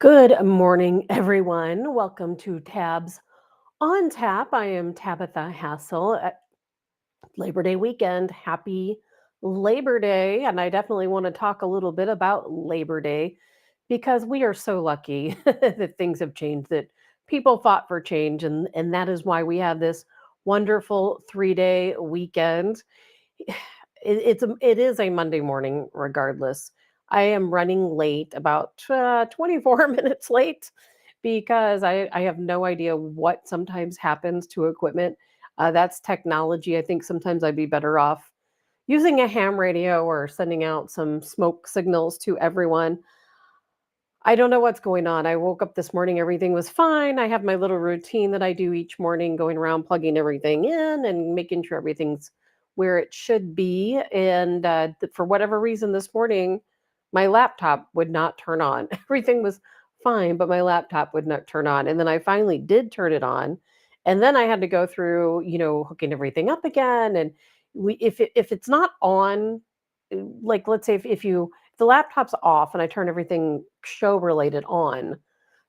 Good morning, everyone. Welcome to Tabs on Tap. I am Tabitha Hassell. Labor Day weekend. Happy Labor Day. And I definitely want to talk a little bit about Labor Day because we are so lucky that things have changed, that people fought for change. And that is why we have this wonderful 3-day weekend. It is a Monday morning, regardless. I am running late, about 24 minutes late, because I have no idea what sometimes happens to equipment. That's technology. I think sometimes I'd be better off using a ham radio or sending out some smoke signals to everyone. I don't know what's going on. I woke up this morning, everything was fine. I have my little routine that I do each morning, going around plugging everything in and making sure everything's where it should be. And for whatever reason this morning, my laptop would not turn on. Everything was fine, but my laptop would not turn on. And then I finally did turn it on. And then I had to go through, hooking everything up again. And if it's not on, like let's say if the laptop's off and I turn everything show related on,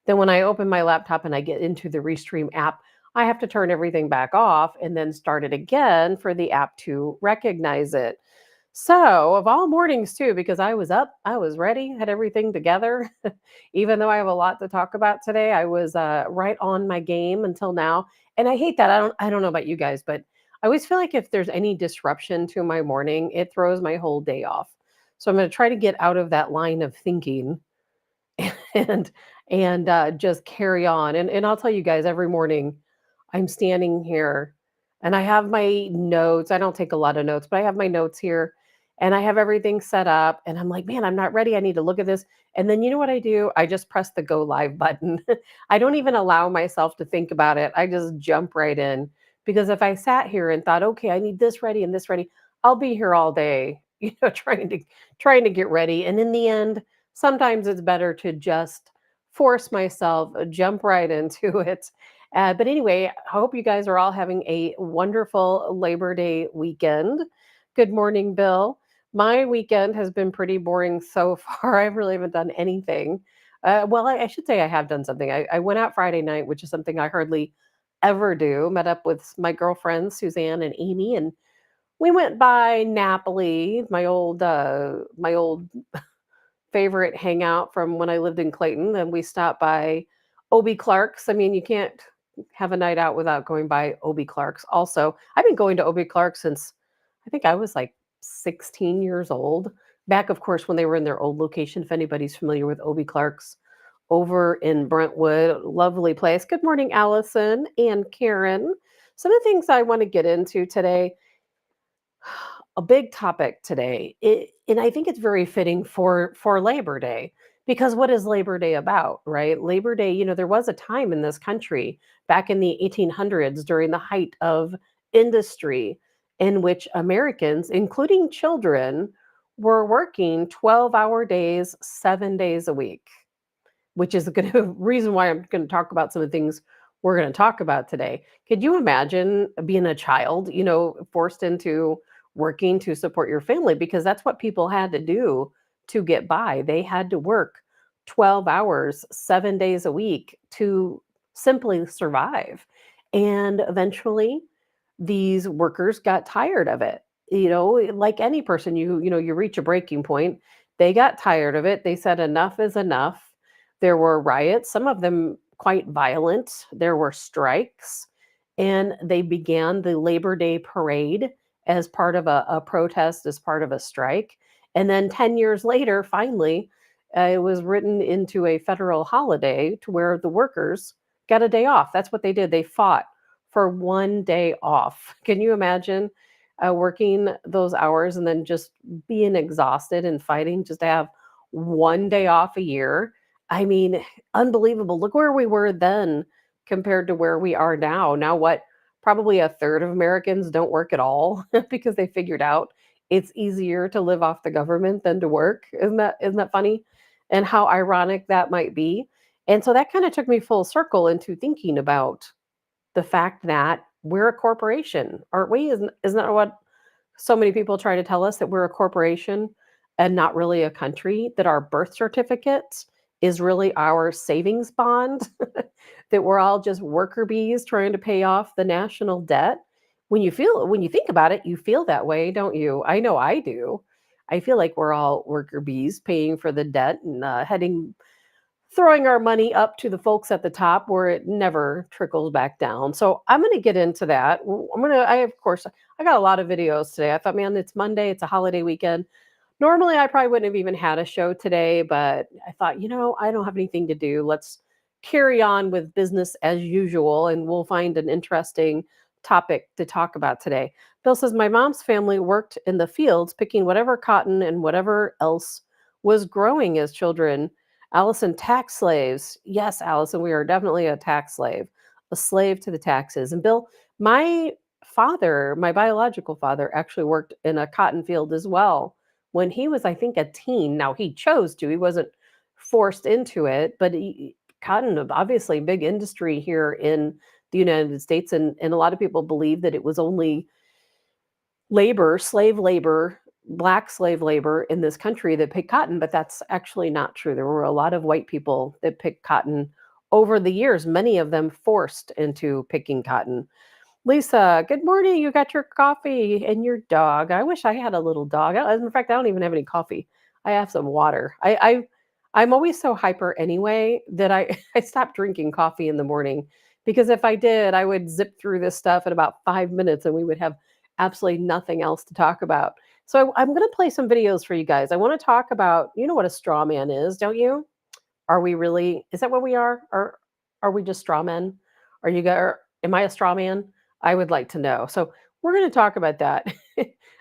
then when I open my laptop and I get into the Restream app, I have to turn everything back off and then start it again for the app to recognize it. So, of all mornings too, because I was up, I was ready, had everything together. Even though I have a lot to talk about today, I was right on my game until now. And I hate that. I don't know about you guys, but I always feel like if there's any disruption to my morning, it throws my whole day off. So I'm going to try to get out of that line of thinking and just carry on. And I'll tell you guys, every morning I'm standing here and I have my notes. I don't take a lot of notes, but I have my notes here and I have everything set up. And I'm like, man, I'm not ready. I need to look at this. And then you know what I do? I just press the go live button. I don't even allow myself to think about it. I just jump right in because if I sat here and thought, okay, I need this ready and this ready, I'll be here all day, trying to get ready. And in the end, sometimes it's better to just force myself, jump right into it. But anyway, I hope you guys are all having a wonderful Labor Day weekend. Good morning, Bill. My weekend has been pretty boring so far. I really haven't done anything. Well, I should say I have done something. I went out Friday night, which is something I hardly ever do. Met up with my girlfriends, Suzanne and Amy, and we went by Napoli, my old favorite hangout from when I lived in Clayton. Then we stopped by Obie Clark's. I mean, you can't have a night out without going by Obie Clark's. Also, I've been going to Obie Clark's since I think I was like 16 years old. Back, of course, when they were in their old location. If anybody's familiar with Obie Clark's over in Brentwood, lovely place. Good morning, Allison and Karen. Some of the things I want to get into today, a big topic today, and I think it's very fitting for Labor Day, because what is Labor Day about, right? Labor Day, there was a time in this country back in the 1800s during the height of industry in which Americans, including children, were working 12-hour days, 7 days a week, which is going to reason why I'm going to talk about some of the things we're going to talk about today. Could you imagine being a child, forced into working to support your family, because that's what people had to do to get by. They had to work 12 hours, 7 days a week to simply survive. And eventually these workers got tired of it. Like any person, you reach a breaking point. They got tired of it. They said enough is enough. There were riots, some of them quite violent. There were strikes, and they began the Labor Day parade as part of a protest, as part of a strike. And then 10 years later, finally, it was written into a federal holiday to where the workers got a day off. That's what they did. They fought for one day off. Can you imagine working those hours and then just being exhausted and fighting just to have one day off a year? I mean, unbelievable. Look where we were then compared to where we are now. Now, what? Probably a third of Americans don't work at all because they figured out it's easier to live off the government than to work. Isn't that funny? And how ironic that might be. And so that kind of took me full circle into thinking about the fact that we're a corporation, aren't we? Isn't that what so many people try to tell us, that we're a corporation and not really a country, that our birth certificate is really our savings bond, that we're all just worker bees trying to pay off the national debt. When you think about it, you feel that way, don't you? I know I do. I feel like we're all worker bees paying for the debt and heading throwing our money up to the folks at the top where it never trickles back down. So I'm going to get into that. Of course, I got a lot of videos today. I thought, man, it's Monday, it's a holiday weekend. Normally, I probably wouldn't have even had a show today, but I thought, I don't have anything to do. Let's carry on with business as usual, and we'll find an interesting topic to talk about today. Bill says, my mom's family worked in the fields picking whatever cotton and whatever else was growing as children. Allison, tax slaves. Yes, Allison, we are definitely a slave to the taxes. And Bill, my father, my biological father, actually worked in a cotton field as well when he was, I think, a teen. Now, he chose to, he wasn't forced into it, but cotton, obviously, big industry here in the United States. And a lot of people believe that it was only slave labor, black slave labor in this country that picked cotton, but that's actually not true. There were a lot of white people that picked cotton over the years, many of them forced into picking cotton. Lisa, good morning. You got your coffee and your dog. I wish I had a little dog. In fact, I don't even have any coffee. I have some water. I'm always so hyper anyway that I stopped drinking coffee in the morning because if I did, I would zip through this stuff in about 5 minutes and we would have absolutely nothing else to talk about. So I'm going to play some videos for you guys. I want to talk about, you know what a straw man is, don't you? Are we really? Is that what we are? Or are we just straw men? Are you guys? Am I a straw man? I would like to know. So we're going to talk about that.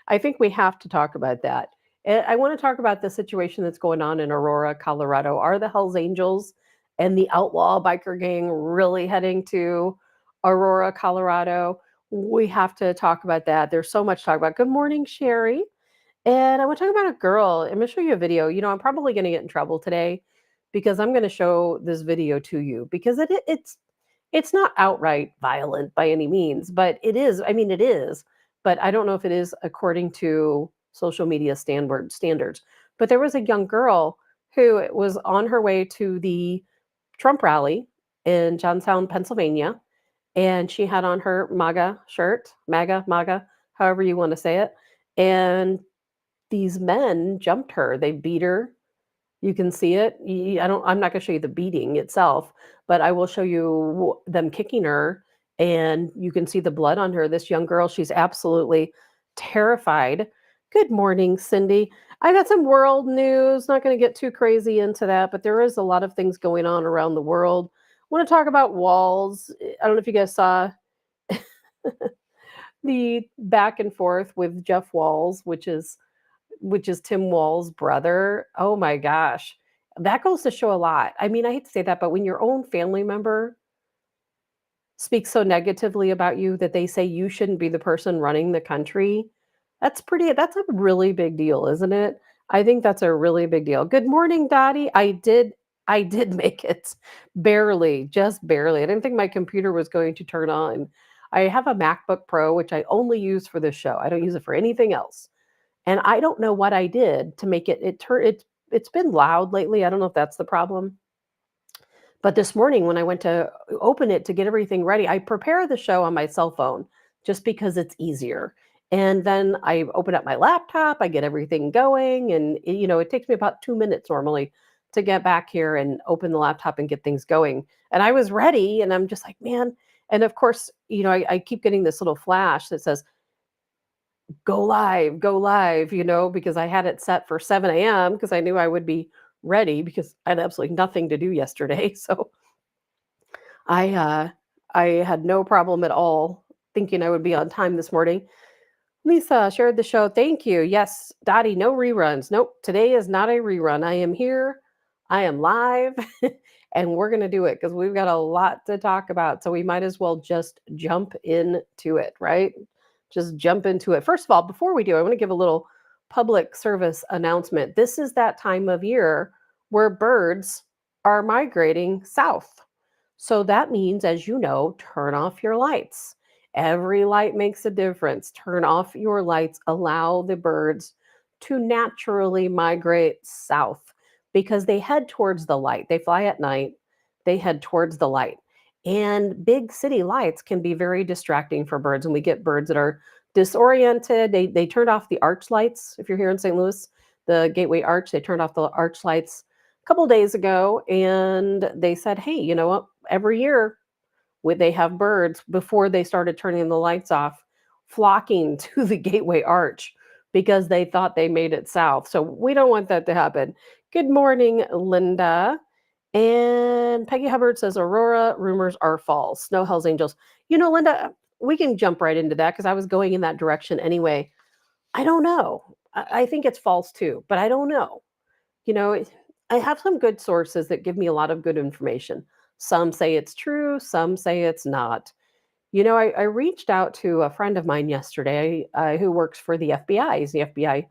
I think we have to talk about that. And I want to talk about the situation that's going on in Aurora, Colorado. Are the Hells Angels and the outlaw biker gang really heading to Aurora, Colorado? We have to talk about that. There's so much to talk about. Good morning, Sherry. And I want to talk about a girl. I'm going to show you a video. I'm probably going to get in trouble today because I'm going to show this video to you because it's not outright violent by any means, but it is. I mean, it is, but I don't know if it is according to social media standards. But there was a young girl who was on her way to the Trump rally in Johnstown, Pennsylvania, and she had on her MAGA shirt, MAGA, however you want to say it, and these men jumped her. They beat her. You can see it. I'm not going to show you the beating itself, but I will show you them kicking her, and you can see the blood on her. This young girl, she's absolutely terrified. Good morning, Cindy. I got some world news. Not going to get too crazy into that, but there is a lot of things going on around the world. I want to talk about walls. I don't know if you guys saw the back and forth with Jeff Walls, which is Tim Wall's brother. Oh my gosh. That goes to show a lot. I mean, I hate to say that, but when your own family member speaks so negatively about you that they say you shouldn't be the person running the country, that's a really big deal, isn't it? I think that's a really big deal. Good morning, Dottie. I did make it. Barely, just barely. I didn't think my computer was going to turn on. I have a MacBook Pro, which I only use for this show. I don't use it for anything else. And I don't know what I did to make it's been loud lately. I don't know if that's the problem. But this morning when I went to open it to get everything ready, I prepare the show on my cell phone just because it's easier. And then I open up my laptop, I get everything going, and it takes me about 2 minutes normally to get back here and open the laptop and get things going. And I was ready, and I'm just like, man. And of course, I keep getting this little flash that says, go live, because I had it set for 7 a.m. because I knew I would be ready because I had absolutely nothing to do yesterday. So I I had no problem at all thinking I would be on time this morning. Lisa shared the show. Thank you. Yes, Dottie, no reruns. Nope, today is not a rerun. I am here. I am live, and we're going to do it because we've got a lot to talk about. So we might as well just jump into it, right? Just jump into it. First of all, before we do, I want to give a little public service announcement. This is that time of year where birds are migrating south. So that means, as you know, turn off your lights. Every light makes a difference. Turn off your lights. Allow the birds to naturally migrate south. because they head towards the light. They fly at night, they head towards the light. And big city lights can be very distracting for birds, and we get birds that are disoriented. They turned off the arch lights. If you're here in St. Louis, the Gateway Arch, they turned off the arch lights a couple days ago, and they said, "Hey, you know what? Every year would they have birds before they started turning the lights off flocking to the Gateway Arch because they thought they made it south." So we don't want that to happen. Good morning, Linda. And Peggy Hubbard says Aurora rumors are false. Snow Hell's Angels. Linda, we can jump right into that because I was going in that direction anyway. I don't know. I think it's false too, but I don't know. You know, I have some good sources that give me a lot of good information. Some say it's true, some say it's not. I reached out to a friend of mine yesterday who works for the FBI. He's the FBI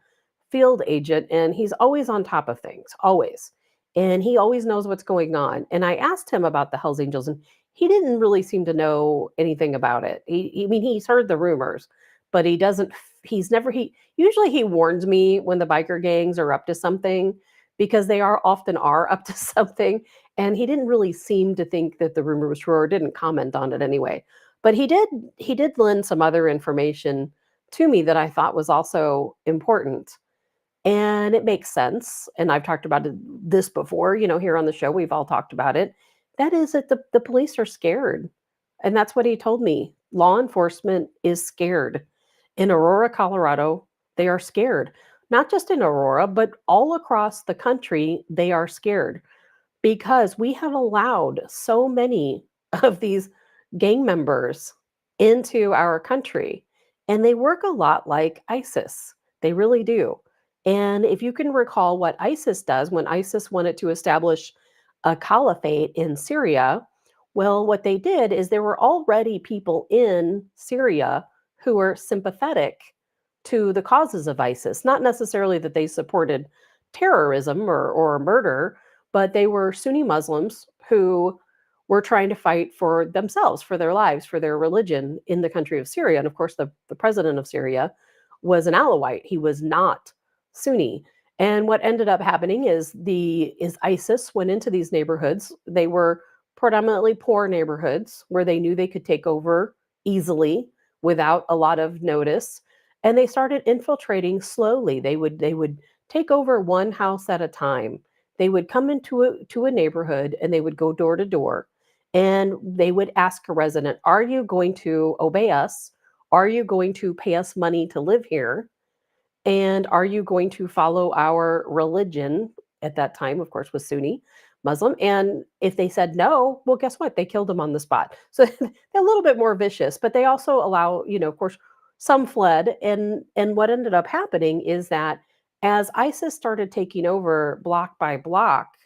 field agent, and he's always on top of things, always. And he always knows what's going on. And I asked him about the Hells Angels, and he didn't really seem to know anything about it. I mean, he's heard the rumors, but he doesn't. He's never. He usually he warns me when the biker gangs are up to something because they often are up to something. And he didn't really seem to think that the rumor was true or didn't comment on it anyway. But he did lend some other information to me that I thought was also important. And it makes sense. And I've talked about this before, here on the show. We've all talked about it. That is that the police are scared. And that's what he told me. Law enforcement is scared. In Aurora, Colorado, they are scared. Not just in Aurora, but all across the country, they are scared because we have allowed so many of these gang members into our country, and they work a lot like ISIS. They really do. And if you can recall what ISIS does, when ISIS wanted to establish a caliphate in Syria, well, what they did is there were already people in Syria who were sympathetic to the causes of ISIS, not necessarily that they supported terrorism or murder, but they were Sunni Muslims who were trying to fight for themselves, for their lives, for their religion in the country of Syria. And of course, the president of Syria was an Alawite. He was not Sunni. And what ended up happening is ISIS went into these neighborhoods. They were predominantly poor neighborhoods where they knew they could take over easily without a lot of notice. And they started infiltrating slowly. They would take over one house at a time. They would come into a neighborhood and they would go door to door and they would ask a resident, "Are you going to obey us? Are you going to pay us money to live here? And are you going to follow our religion?" At that time, of course, was Sunni Muslim. And if they said no, well, guess what? They killed them on the spot. So they're a little bit more vicious, but they also allow, of course, some fled. And what ended up happening is that as ISIS started taking over block by block,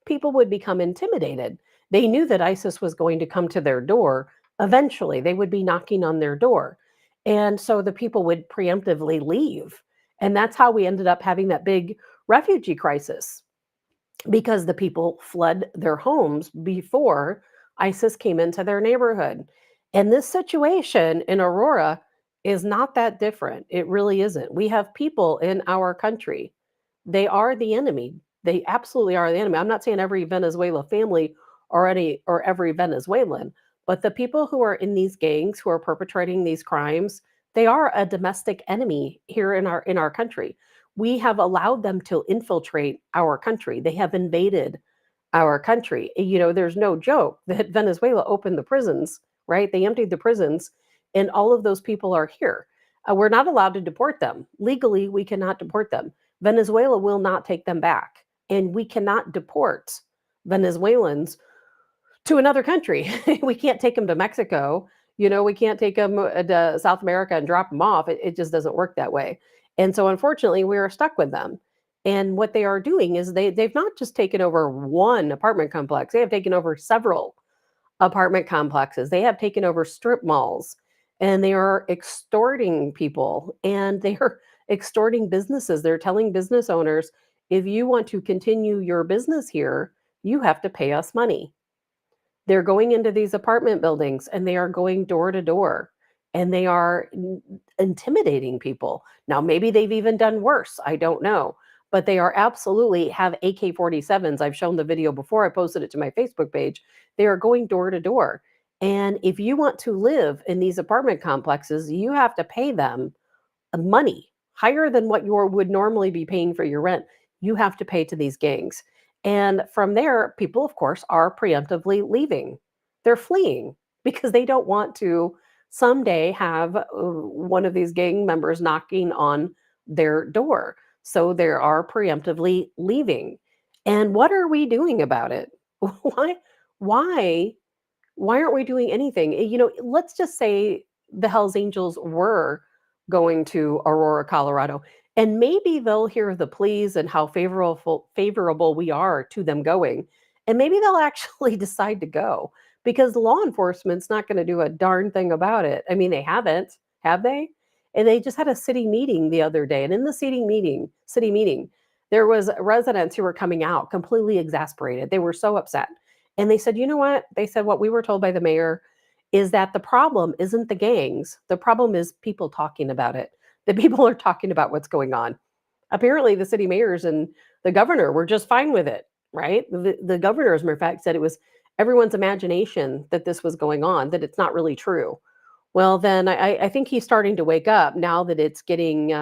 people would become intimidated. They knew that ISIS was going to come to their door eventually. They would be knocking on their door. And so the people would preemptively leave. And that's how we ended up having that big refugee crisis because the people fled their homes before ISIS came into their neighborhood. And this situation in Aurora is not that different. It really isn't. We have people in our country. They are the enemy. They absolutely are the enemy. I'm not saying every Venezuela family or every Venezuelan, but the people who are in these gangs who are perpetrating these crimes, they are a domestic enemy here in our country. We have allowed them to infiltrate our country. They have invaded our country. There's no joke that Venezuela opened the prisons, right? They emptied the prisons, and all of those people are here. We're not allowed to deport them. Legally, we cannot deport them. Venezuela will not take them back, and we cannot deport Venezuelans to another country. We can't take them to Mexico. We can't take them to South America and drop them off. It just doesn't work that way. And so, unfortunately, we are stuck with them. And what they are doing is they've not just taken over one apartment complex, they have taken over several apartment complexes. They have taken over strip malls and they are extorting people and they are extorting businesses. They're telling business owners, if you want to continue your business here, you have to pay us money. They're going into these apartment buildings and they are going door to door and they are intimidating people. Now, maybe they've even done worse. I don't know. but they are absolutely have AK-47s. I've shown the video before. I posted it to my Facebook page. They are going door to door. And if you want to live in these apartment complexes, you have to pay them money higher than what you would normally be paying for your rent. You have to pay to these gangs. And from there, people, of course, are preemptively leaving. They're fleeing because they don't want to someday have one of these gang members knocking on their door. So they are preemptively leaving. And what are we doing about it? Why? Why why aren't we doing anything? Let's just say the Hells Angels were going to Aurora, Colorado, and maybe they'll hear the pleas and how favorable we are to them going, and maybe they'll actually decide to go because law enforcement's not going to do a darn thing about it. I mean, they haven't, have they? And they just had a city meeting the other day, and in the city meeting, there was residents who were coming out completely exasperated. They were so upset and they said, you know what? They said, what we were told by the mayor is that the problem isn't the gangs. The problem is people talking about it. The people are talking about what's going on. Apparently, the city mayors and the governor were just fine with it, right? The governor, as a matter of fact, said it was everyone's imagination that this was going on, that it's not really true. Well, then I think he's starting to wake up now that it's getting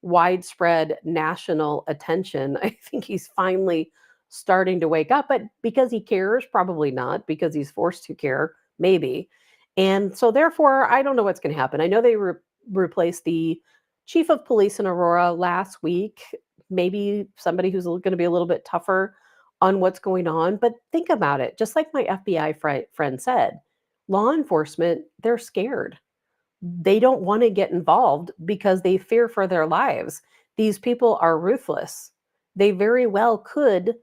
widespread national attention. I think he's finally starting to wake up, but because he cares, probably not, because he's forced to care, maybe. And so, therefore, I don't know what's going to happen. I know they replaced the chief of police in Aurora last week, maybe somebody who's going to be a little bit tougher on what's going on. But think about it, just like my FBI friend said, law enforcement, they're scared. They don't want to get involved because they fear for their lives. These people are ruthless. They very well could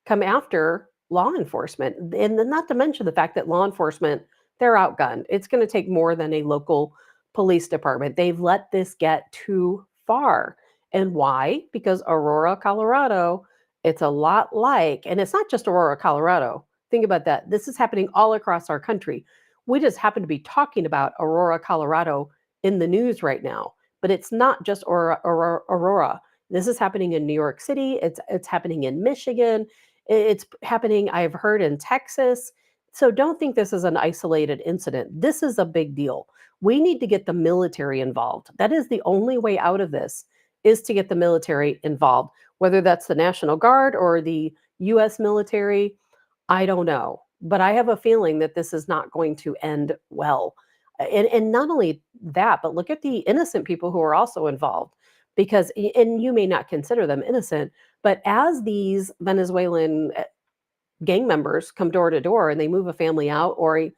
come after law enforcement. And then not to mention the fact that law enforcement, they're outgunned. It's going to take more than a local police department. They've let this get too far. And why? Because Aurora, Colorado, it's a lot like, and it's not just Aurora, Colorado. Think about that. This is happening all across our country. We just happen to be talking about Aurora, Colorado in the news right now, but it's not just Aurora. This is happening in New York City. It's happening in Michigan. It's happening, I've heard, in Texas. So don't think this is an isolated incident. This is a big deal. We need to get the military involved. That is the only way out of this, is to get the military involved, whether that's the National Guard or the US military. I don't know, but I have a feeling that this is not going to end well. And not only that, but look at the innocent people who are also involved because, and you may not consider them innocent, but as these Venezuelan gang members come door to door and they move a family out, or a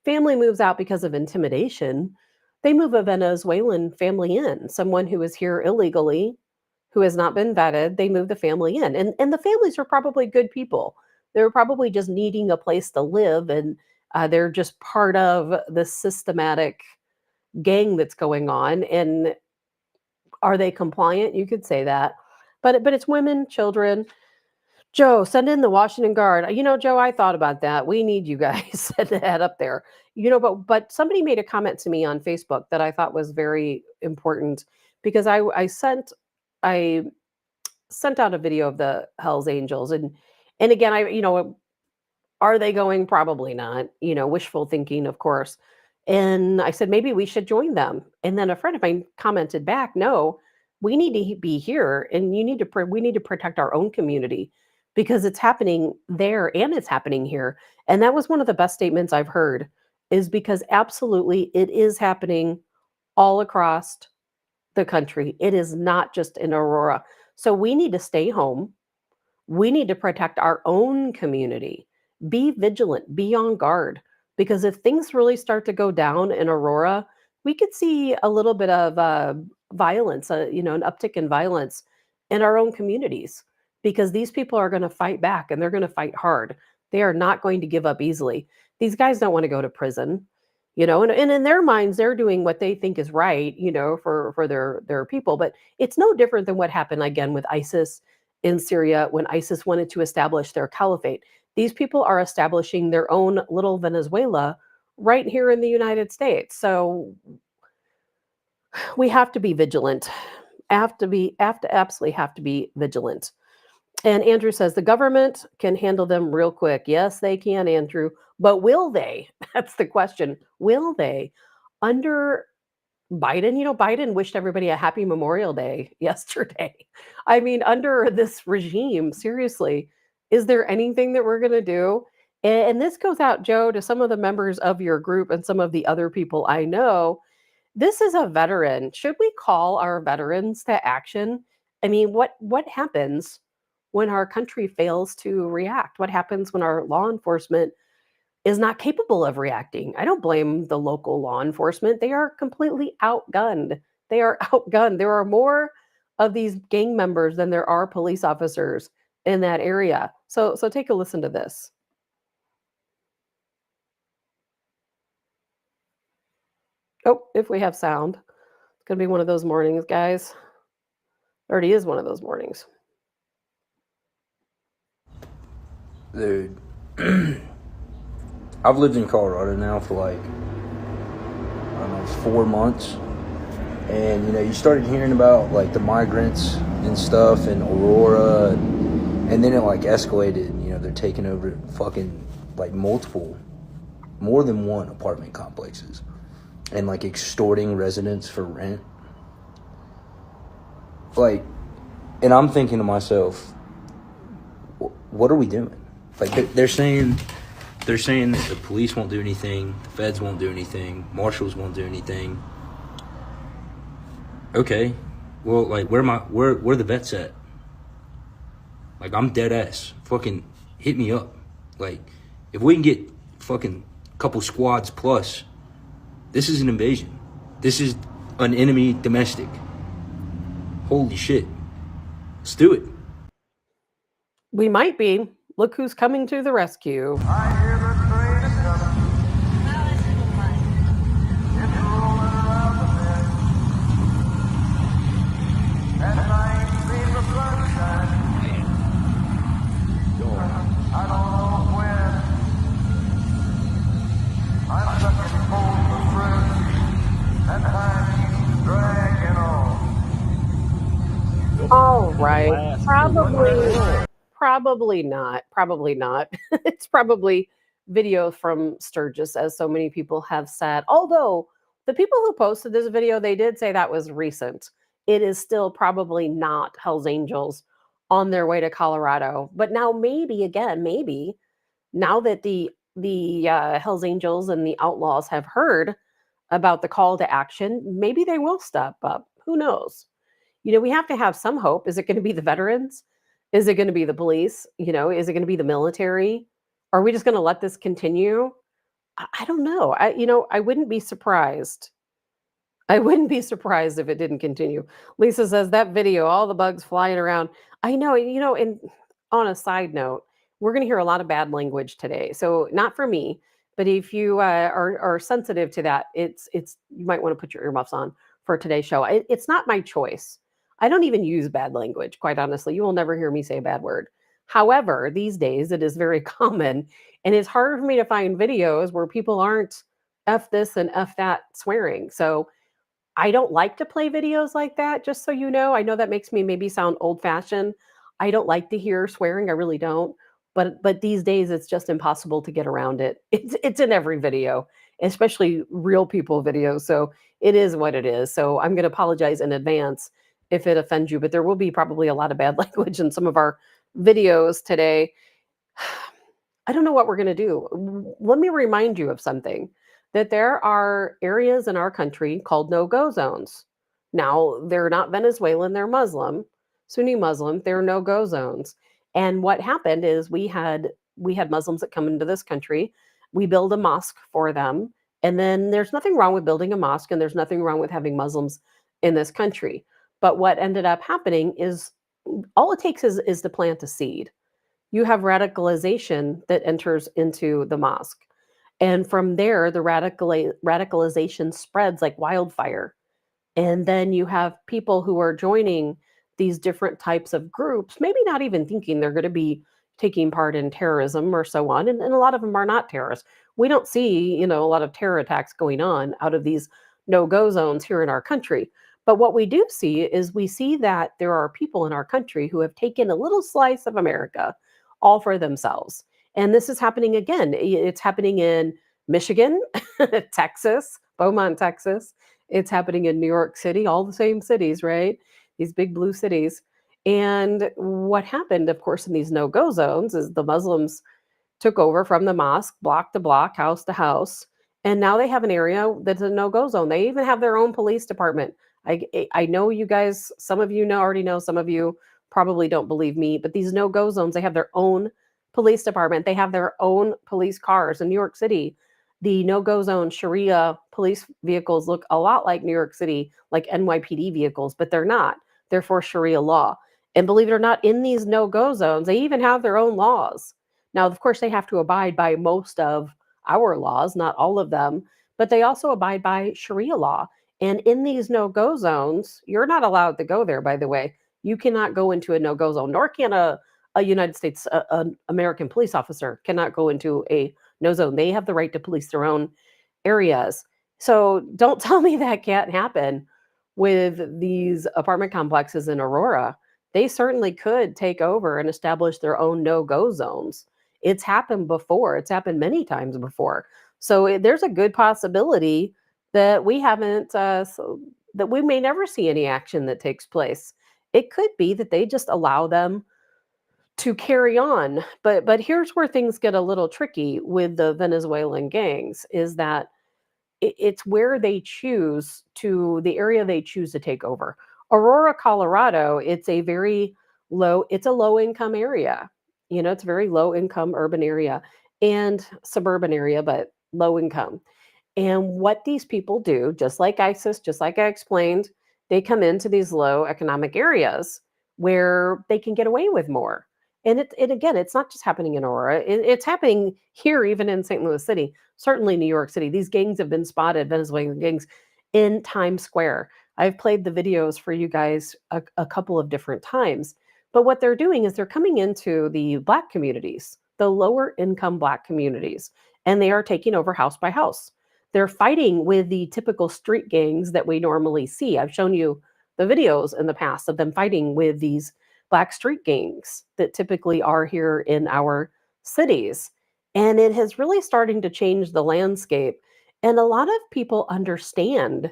family moves out because of intimidation, they move a Venezuelan family in, someone who is here illegally, who has not been vetted. They move the family in. And the families are probably good people. They're probably just needing a place to live, and they're just part of the systematic gang that's going on. And are they compliant? You could say that. But it's women, children. Joe, send in the Washington Guard. Joe, I thought about that. We need you guys to head up there. But somebody made a comment to me on Facebook that I thought was very important because I sent out a video of the Hell's Angels, and again, are they going? Probably not. Wishful thinking, of course. And I said, maybe we should join them. And then a friend of mine commented back, no, we need to be here, and we need to protect our own community because it's happening there and it's happening here. And that was one of the best statements I've heard, is because absolutely it is happening all across the country. It is not just in Aurora. So we need to stay home. We need to protect our own community. Be vigilant, be on guard, because if things really start to go down in Aurora, we could see a little bit of violence, an uptick in violence in our own communities, because these people are going to fight back and they're going to fight hard. They are not going to give up easily. These guys don't want to go to prison, and in their minds, they're doing what they think is right, for their people. But it's no different than what happened again with ISIS in Syria when ISIS wanted to establish their caliphate. These people are establishing their own little Venezuela right here in the United States. So we have to be vigilant. absolutely have to be vigilant. And Andrew says the government can handle them real quick. Yes, they can, Andrew. But will they? That's the question. Will they? Under Biden, Biden wished everybody a happy Memorial Day yesterday. I mean, under this regime, seriously, is there anything that we're going to do? And this goes out, Joe, to some of the members of your group and some of the other people I know. This is a veteran. Should we call our veterans to action? I mean, what happens when our country fails to react? What happens when our law enforcement is not capable of reacting? I don't blame the local law enforcement. They are completely outgunned. They are outgunned. There are more of these gang members than there are police officers in that area. So take a listen to this. Oh, if we have sound. It's going to be one of those mornings, guys. It already is one of those mornings. Dude, I've lived in Colorado now for like, I don't know, 4 months. And, you started hearing about like the migrants and stuff in Aurora. And then it like escalated. They're taking over fucking like more than one apartment complexes. And like extorting residents for rent. Like, and I'm thinking to myself, what are we doing? Like they're saying that the police won't do anything, the feds won't do anything, marshals won't do anything. Okay, well, like where are the vets at? Like I'm dead ass. Fucking hit me up. Like if we can get fucking couple squads plus, this is an invasion. This is an enemy domestic. Holy shit. Let's do it. We might be. Look who's coming to the rescue. I hear the train is coming. It's rolling around the bend. And I ain't seen the sunshine. I don't know when. I'm stuck in cold for fruit. And time keeps dragging on. All right. Probably not. Probably not. It's probably video from Sturgis, as so many people have said. Although the people who posted this video, they did say that was recent. It is still probably not Hell's Angels on their way to Colorado. But now maybe now that the Hell's Angels and the Outlaws have heard about the call to action, maybe they will step up. Who knows? We have to have some hope. Is it going to be the veterans? Is it going to be the police? Is it going to be the military? Are we just going to let this continue? I don't know. I wouldn't be surprised. I wouldn't be surprised if it didn't continue. Lisa says that video, all the bugs flying around. I know, and on a side note, we're going to hear a lot of bad language today. So not for me, but if you are sensitive to that, it's you might want to put your earmuffs on for today's show. It's not my choice. I don't even use bad language, quite honestly. You will never hear me say a bad word. However, these days it is very common, and it's harder for me to find videos where people aren't F this and F that swearing. So I don't like to play videos like that, just so you know. I know that makes me maybe sound old-fashioned. I don't like to hear swearing, I really don't. But these days it's just impossible to get around it. It's in every video, especially real people videos. So it is what it is. So I'm going to apologize in advance if it offends you, but there will be probably a lot of bad language in some of our videos today. I don't know what we're going to do. Let me remind you of something, that there are areas in our country called no-go zones. Now, they're not Venezuelan, they're Muslim, Sunni Muslim, they're no-go zones. And what happened is we had Muslims that come into this country. We build a mosque for them. And then there's nothing wrong with building a mosque, and there's nothing wrong with having Muslims in this country. But what ended up happening is all it takes is to plant a seed. You have radicalization that enters into the mosque. And from there, the radicalization spreads like wildfire. And then you have people who are joining these different types of groups, maybe not even thinking they're going to be taking part in terrorism or so on. And a lot of them are not terrorists. We don't see, a lot of terror attacks going on out of these no-go zones here in our country. But what we do see is we see that there are people in our country who have taken a little slice of America all for themselves. And this is happening again. It's happening in Michigan, Texas, Beaumont, Texas. It's happening in New York City, all the same cities, right? These big blue cities. And what happened, of course, in these no go zones is the Muslims took over from the mosque, block to block, house to house. And now they have an area that's a no go zone. They even have their own police department. I know you guys, some of you know already know, some of you probably don't believe me, but these no go zones, they have their own police department. They have their own police cars in New York City. The no go zone Sharia police vehicles look a lot like New York City, like NYPD vehicles, but they're not. They're for Sharia law. And believe it or not, in these no go zones, they even have their own laws. Now, of course, they have to abide by most of our laws, not all of them, but they also abide by Sharia law. And in these no go zones, you're not allowed to go there, by the way. You cannot go into a no go zone, nor can a United States, an American police officer cannot go into a no zone. They have the right to police their own areas. So don't tell me that can't happen with these apartment complexes in Aurora. They certainly could take over and establish their own no go zones. It's happened before, it's happened many times before. So there's a good possibility that we haven't, that we may never see any action that takes place. It could be that they just allow them to carry on. But here's where things get a little tricky with the Venezuelan gangs is that it's where they choose to the area they choose to take over. Aurora, Colorado, it's a low income area. You know, it's a very low income urban area and suburban area, but low income. And what these people do, just like ISIS, just like I explained, they come into these low economic areas where they can get away with more. And it again, it's not just happening in Aurora, it's happening here, even in St. Louis City, certainly New York City. These gangs have been spotted, Venezuelan gangs, in Times Square. I've played the videos for you guys a couple of different times. But what they're doing is they're coming into the Black communities, the lower income Black communities, and they are taking over house by house. They're fighting with the typical street gangs that we normally see. I've shown you the videos in the past of them fighting with these Black street gangs that typically are here in our cities. And it has really starting to change the landscape. And a lot of people understand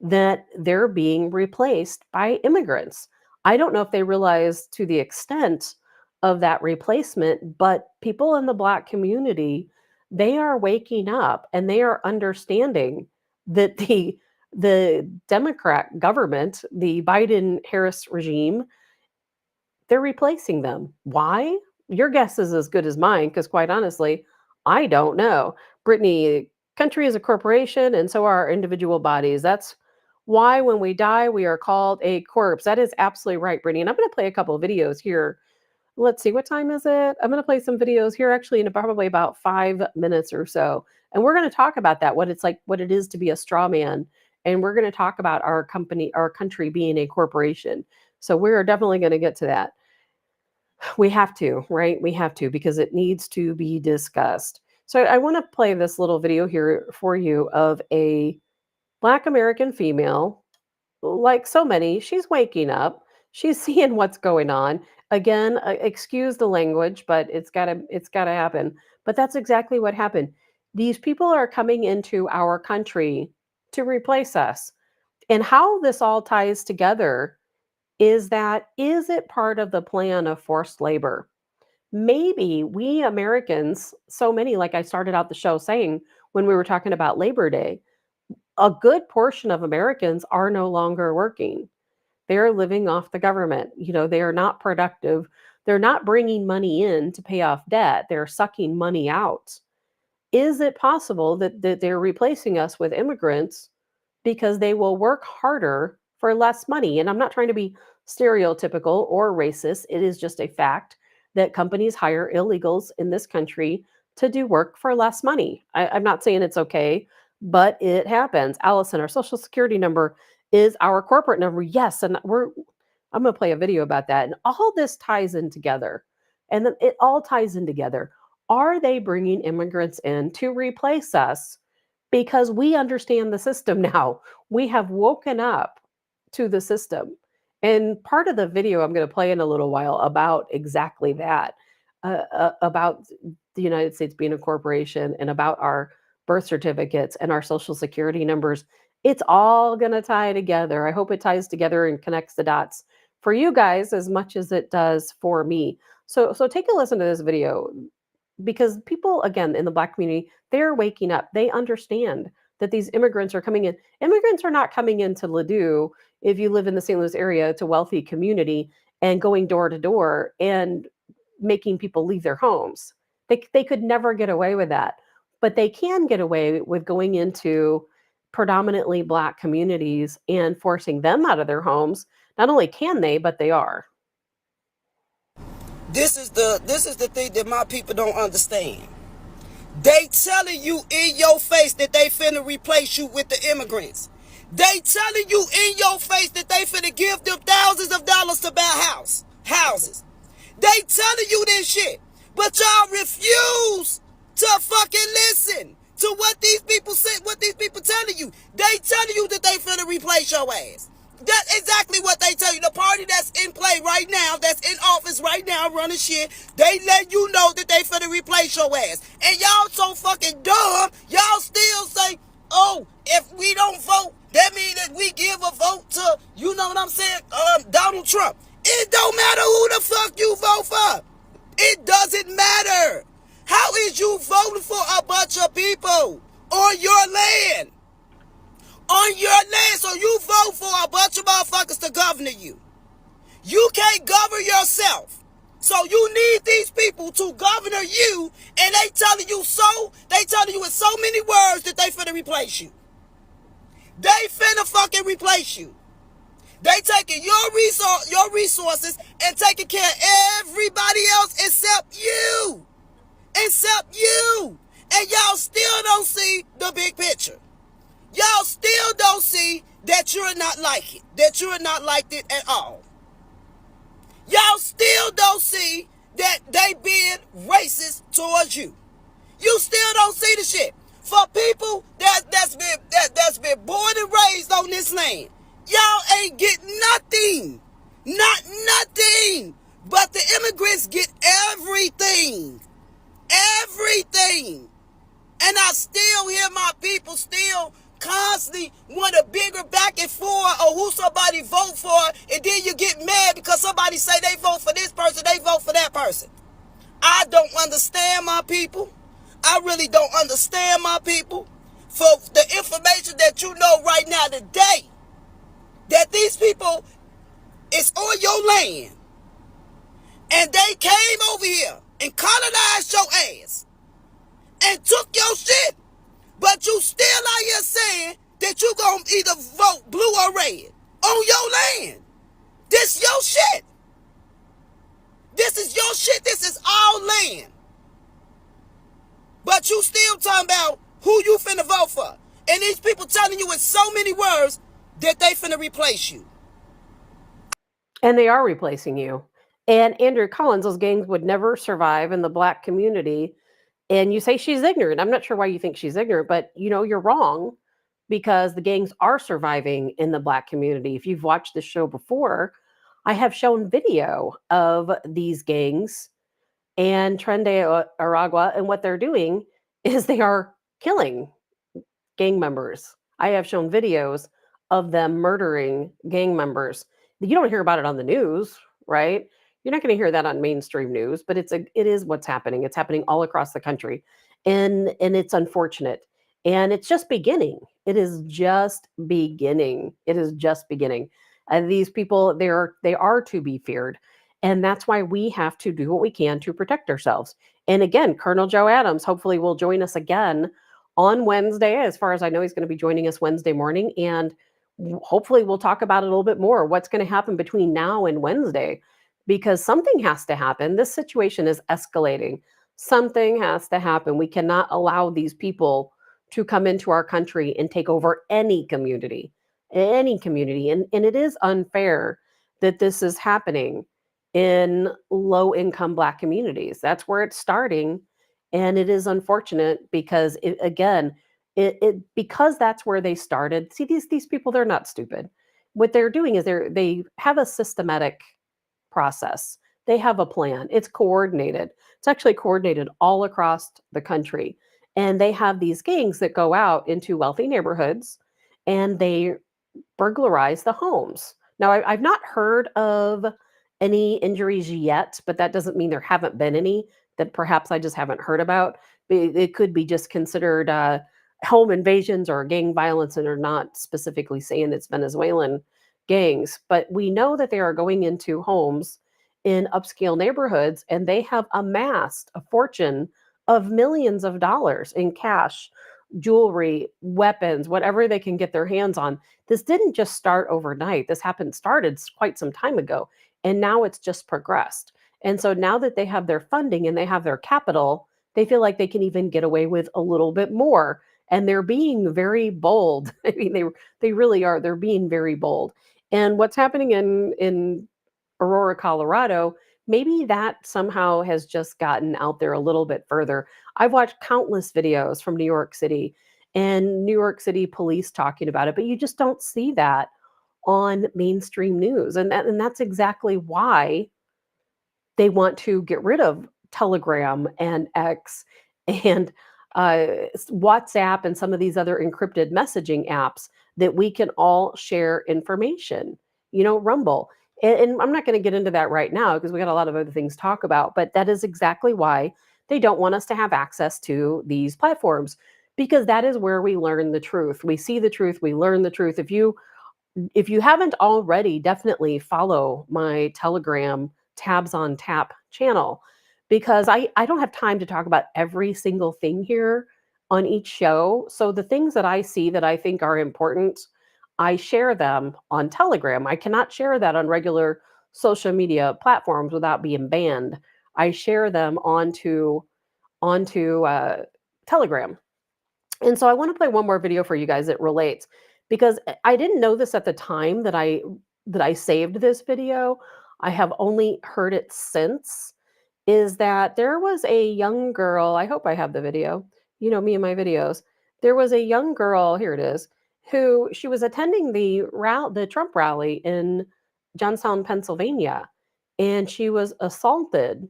that they're being replaced by immigrants. I don't know if they realize to the extent of that replacement, but people in the Black community, they are waking up and they are understanding that the Democrat government, the Biden Harris regime, they're replacing them. Why? Your guess is as good as mine, because quite honestly, I don't know. Brittany, country is a corporation, and so are our individual bodies. That's why when we die, we are called a corpse. That is absolutely right, Brittany. And I'm going to play a couple of videos here. Let's see, what time is it? I'm going to play some videos here actually in probably about 5 minutes or so. And we're going to talk about that, what it's like, what it is to be a straw man. And we're going to talk about our company, our country being a corporation. So we're definitely going to get to that. We have to, right? We have to because it needs to be discussed. So I want to play this little video here for you of a Black American female, like so many. She's waking up. She's seeing what's going on. Again, excuse the language, but it's got to happen. But that's exactly what happened. These people are coming into our country to replace us. And how this all ties together is it part of the plan of forced labor? Maybe we Americans, so many, like I started out the show saying when we were talking about Labor Day, a good portion of Americans are no longer working. They're living off the government. You know, they are not productive. They're not bringing money in to pay off debt. They're sucking money out. Is it possible that they're replacing us with immigrants because they will work harder for less money? And I'm not trying to be stereotypical or racist. It is just a fact that companies hire illegals in this country to do work for less money. I'm not saying it's okay, but it happens. Allison, our social security number is our corporate number. Yes. And I'm going to play a video about that. And all this ties in together. And then it all ties in together. Are they bringing immigrants in to replace us? Because we understand the system now. We have woken up to the system. And part of the video I'm going to play in a little while about exactly that, about the United States being a corporation and about our birth certificates and our social security numbers. It's all going to tie together. I hope it ties together and connects the dots for you guys as much as it does for me. So take a listen to this video, because people, again, in the Black community, they're waking up. They understand that these immigrants are coming in. Immigrants are not coming into Ladue, if you live in the St. Louis area, to wealthy community and going door to door and making people leave their homes. They could never get away with that, but they can get away with going into predominantly Black communities and forcing them out of their homes. Not only can they, but they are. This is the thing that my people don't understand. They telling you in your face that they finna replace you with the immigrants. They telling you in your face that they finna give them thousands of dollars to buy houses. They telling you this shit, but y'all refuse to fucking listen to what these people say, what these people telling you. They telling you that they finna replace your ass. That's exactly what they tell you. The party that's in play right now, that's in office right now running shit, they let you know that they finna replace your ass. And y'all so fucking dumb, y'all still say, oh, if we don't vote, that means that we give a vote to, you know what I'm saying, Donald Trump. It don't matter who the fuck you vote for. It doesn't matter. How is you voting for a bunch of people on your land? On your land, so you vote for a bunch of motherfuckers to govern you. You can't govern yourself. So you need these people to govern you, and they telling you in so many words that they finna replace you. They finna fucking replace you. They taking your resources and taking care of everybody else except you. Except you. And y'all still don't see the big picture. Y'all still don't see that you're not like it. That you're not like it at all. Y'all still don't see that they being racist towards you. You still don't see the shit. For people that's been born and raised on this land, y'all ain't get nothing. Not nothing. But the immigrants get everything. Everything. And I still hear my people still constantly want a bigger back and forth or who somebody vote for, and then you get mad because somebody say they vote for this person, they vote for that person. I don't understand my people. I really don't understand my people. For the information that you know right now today, that these people is on your land, and they came over here and colonized your ass and took your shit. But you still out here saying that you gonna either vote blue or red on your land. This your shit. This is your shit. This is our land. But you still talking about who you finna vote for. And these people telling you in so many words that they finna replace you. And they are replacing you. And Andrew Collins, those gangs would never survive in the Black community. And you say she's ignorant. I'm not sure why you think she's ignorant, but you're wrong, because the gangs are surviving in the Black community. If you've watched this show before, I have shown video of these gangs and Tren de Aragua, and what they're doing is they are killing gang members. I have shown videos of them murdering gang members. You don't hear about it on the news, right? You're not going to hear that on mainstream news, but it is what's happening. It's happening all across the country, and it's unfortunate. And it's just beginning. It is just beginning. It is just beginning. And these people, they are to be feared, and that's why we have to do what we can to protect ourselves. And again, Colonel Joe Adams hopefully will join us again on Wednesday. As far as I know, he's going to be joining us Wednesday morning, and hopefully we'll talk about it a little bit more. What's going to happen between now and Wednesday? Because something has to happen. This situation is escalating. Something has to happen. We cannot allow these people to come into our country and take over any community. And it is unfair that this is happening in low income Black communities. That's where it's starting. And it is unfortunate because because that's where they started. See, these people, they're not stupid. what they're doing is they have a systematic process. They have a plan. It's coordinated. It's actually coordinated all across the country. And they have these gangs that go out into wealthy neighborhoods and they burglarize the homes. Now, I've not heard of any injuries yet, but that doesn't mean there haven't been any that perhaps I just haven't heard about. It could be just considered home invasions or gang violence, and are not specifically saying it's Venezuelan gangs. But we know that they are going into homes in upscale neighborhoods, and they have amassed a fortune of millions of dollars in cash, jewelry, weapons, whatever they can get their hands on. This didn't just start overnight. This started quite some time ago, and now it's just progressed. And so now that they have their funding and they have their capital, they feel like they can even get away with a little bit more. And they're being very bold. I mean, they really are. They're being very bold. And what's happening in Aurora, Colorado, maybe that somehow has just gotten out there a little bit further. I've watched countless videos from New York City and New York City police talking about it, but you just don't see that on mainstream news. And that's exactly why they want to get rid of Telegram and X and WhatsApp and some of these other encrypted messaging apps that we can all share information. Rumble. And I'm not going to get into that right now because we got a lot of other things to talk about, but that is exactly why they don't want us to have access to these platforms, because that is where we learn the truth. We see the truth, we learn the truth. If you haven't already, definitely follow my Telegram Tabs on Tap channel, because I don't have time to talk about every single thing here on each show. So the things that I see that I think are important, I share them on Telegram. I cannot share that on regular social media platforms without being banned. I share them onto Telegram. And so I want to play one more video for you guys that relates, because I didn't know this at the time that I saved this video. I have only heard it since. Is that there was a young girl, I hope I have the video. You know me and my videos. There was a young girl, here it is, who she was attending the Trump rally in Johnstown, Pennsylvania, and she was assaulted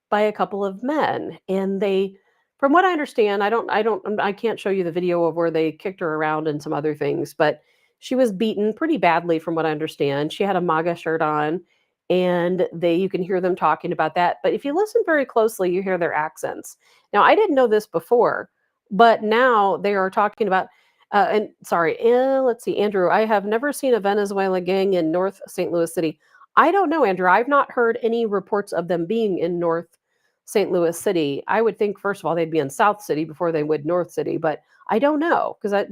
by a couple of men. And they, from what I understand, I can't show you the video of where they kicked her around and some other things, but she was beaten pretty badly from what I understand. She had a MAGA shirt on, and you can hear them talking about that. But if you listen very closely, you hear their accents. Now, I didn't know this before, but now they are talking about and sorry, let's see, Andrew, I have never seen a Venezuela gang in North St. Louis City. I don't know, Andrew. I've not heard any reports of them being in North St. Louis City. I would think, first of all, they'd be in South City before they would North City, but I don't know, because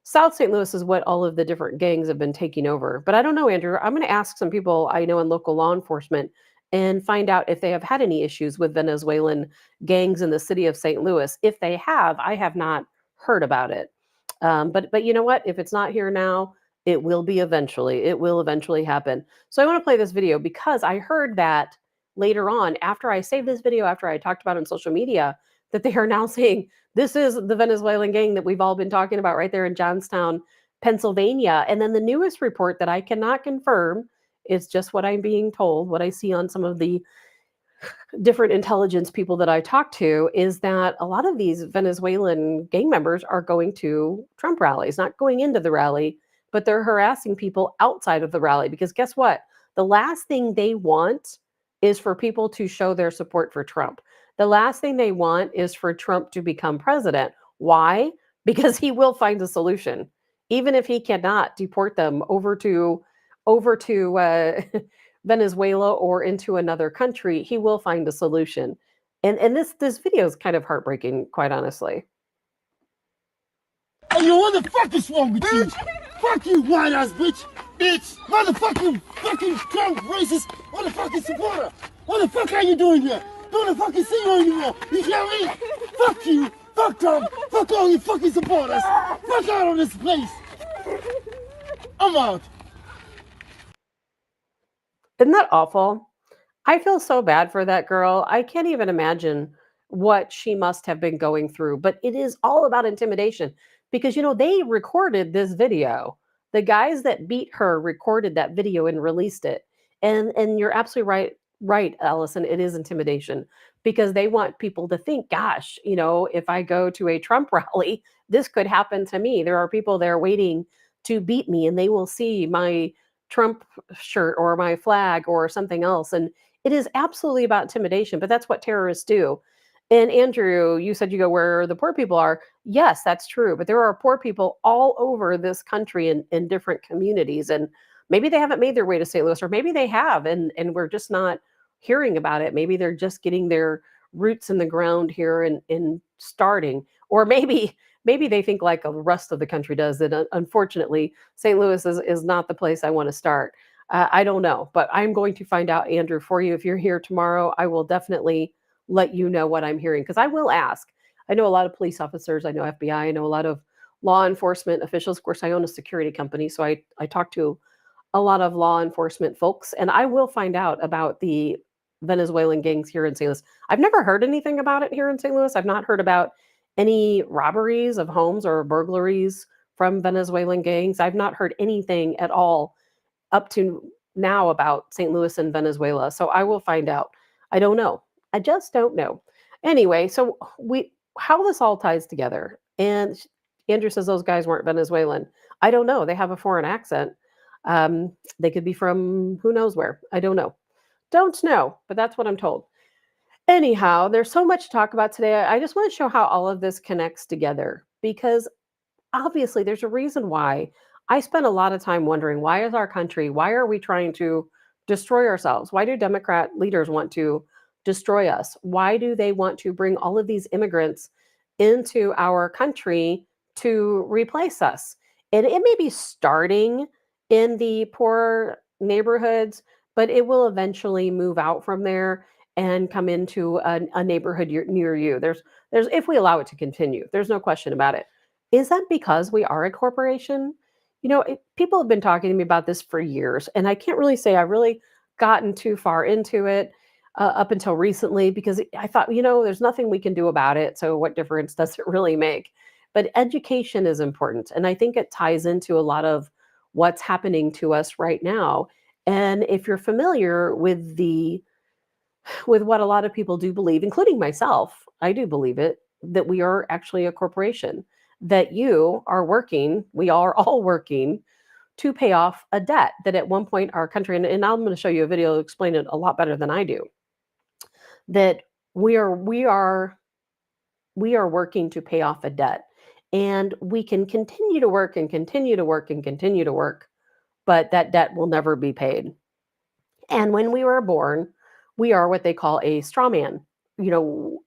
South St. Louis is what all of the different gangs have been taking over. But I don't know, Andrew. I'm going to ask some people I know in local law enforcement and find out if they have had any issues with Venezuelan gangs in the city of St. Louis. If they have, I have not heard about it. But you know what? If it's not here now, it will be eventually. It will eventually happen. So I want to play this video because I heard that later on, after I saved this video, after I talked about it on social media, that they are now saying this is the Venezuelan gang that we've all been talking about right there in Johnstown, Pennsylvania. And then the newest report that I cannot confirm, is just what I'm being told, what I see on some of the different intelligence people that I talk to, is that a lot of these Venezuelan gang members are going to Trump rallies, not going into the rally, but they're harassing people outside of the rally. Because guess what? The last thing they want is for people to show their support for Trump. The last thing they want is for Trump to become president. Why? Because he will find a solution. Even if he cannot deport them over to Venezuela or into another country, he will find a solution. And this video is kind of heartbreaking, quite honestly. Hey, yo, what the fuck is wrong with you? Fuck you, white ass bitch! Bitch! Motherfucking fucking Trump racist! What the fuck is the water? What the fuck are you doing here? Don't fucking see you anymore! You hear me? Fuck you! Fuck Trump! Fuck all you fucking supporters! Fuck out of this place! I'm out! Isn't that awful? I feel so bad for that girl. I can't even imagine what she must have been going through, but it is all about intimidation, because they recorded this video. The guys that beat her recorded that video and released it. And you're absolutely right, Allison. It is intimidation because they want people to think, gosh, if I go to a Trump rally, this could happen to me. There are people there waiting to beat me, and they will see my Trump shirt or my flag or something else. And it is absolutely about intimidation, but that's what terrorists do. And Andrew, you said you go where the poor people are. Yes, that's true. But there are poor people all over this country in different communities. And maybe they haven't made their way to St. Louis, or maybe they have, and we're just not hearing about it. Maybe they're just getting their roots in the ground here and starting. Or maybe they think like the rest of the country does, that unfortunately St. Louis is not the place I want to start. I don't know, but I'm going to find out, Andrew, for you. If you're here tomorrow, I will definitely let you know what I'm hearing, because I will ask. I know a lot of police officers. I know FBI. I know a lot of law enforcement officials. Of course, I own a security company, so I talk to a lot of law enforcement folks, and I will find out about the Venezuelan gangs here in St. Louis. I've never heard anything about it here in St. Louis. I've not heard about any robberies of homes or burglaries from Venezuelan gangs. I've not heard anything at all up to now about St. Louis and Venezuela. So I will find out. I don't know. I just don't know. Anyway, so how this all ties together. And Andrew says those guys weren't Venezuelan. I don't know. They have a foreign accent. They could be from who knows where. I don't know. Don't know, but that's what I'm told. Anyhow, there's so much to talk about today. I just want to show how all of this connects together, because obviously there's a reason why I spend a lot of time wondering, why is our country, why are we trying to destroy ourselves? Why do Democrat leaders want to destroy us? Why do they want to bring all of these immigrants into our country to replace us? And it may be starting in the poor neighborhoods, but it will eventually move out from there and come into a neighborhood near you. There's if we allow it to continue, there's no question about it. Is that because we are a corporation? People have been talking to me about this for years, and I can't really say I've really gotten too far into it up until recently, because I thought, there's nothing we can do about it. So what difference does it really make? But education is important. And I think it ties into a lot of what's happening to us right now. And if you're familiar with what a lot of people do believe, including myself, I do believe it, that we are actually a corporation, that you are working, we are all working to pay off a debt that at one point our country, and I'm going to show you a video to explain it a lot better than I do, that we are working to pay off a debt. And we can continue to work and continue to work and continue to work, but that debt will never be paid. And when we were born, we are what they call a straw man. You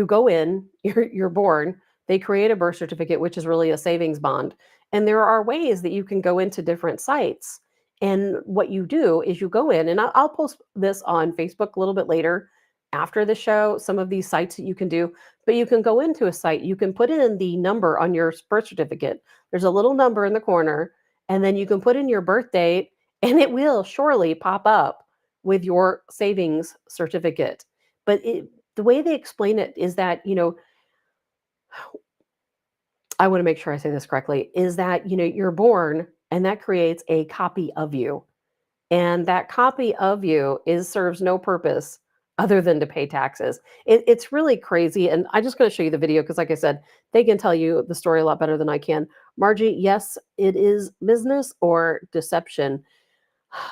go in, you're born, they create a birth certificate, which is really a savings bond. And there are ways that you can go into different sites. And what you do is you go in, and I'll post this on Facebook a little bit later after the show, some of these sites that you can do, but you can go into a site, you can put in the number on your birth certificate. There's a little number in the corner, and then you can put in your birth date, and it will surely pop up with your savings certificate. But the way they explain it is that, I want to make sure I say this correctly, is that, you're born and that creates a copy of you. And that copy of you serves no purpose other than to pay taxes. It's really crazy. And I'm just going to show you the video because, like I said, they can tell you the story a lot better than I can. Margie, yes, it is business or deception.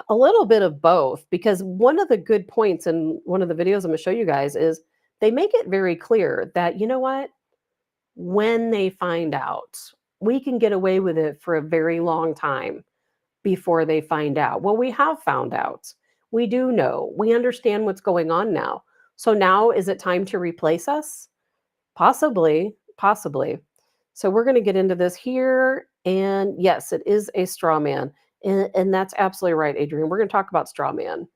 A little bit of both, because one of the good points in one of the videos I'm going to show you guys is they make it very clear that, you know what, when they find out, we can get away with it for a very long time before they find out. Well, we have found out. We do know. We understand what's going on now. So now is it time to replace us? Possibly, possibly. So we're going to get into this here. And yes, it is a straw man. And that's absolutely right, Adrian. We're going to talk about straw man.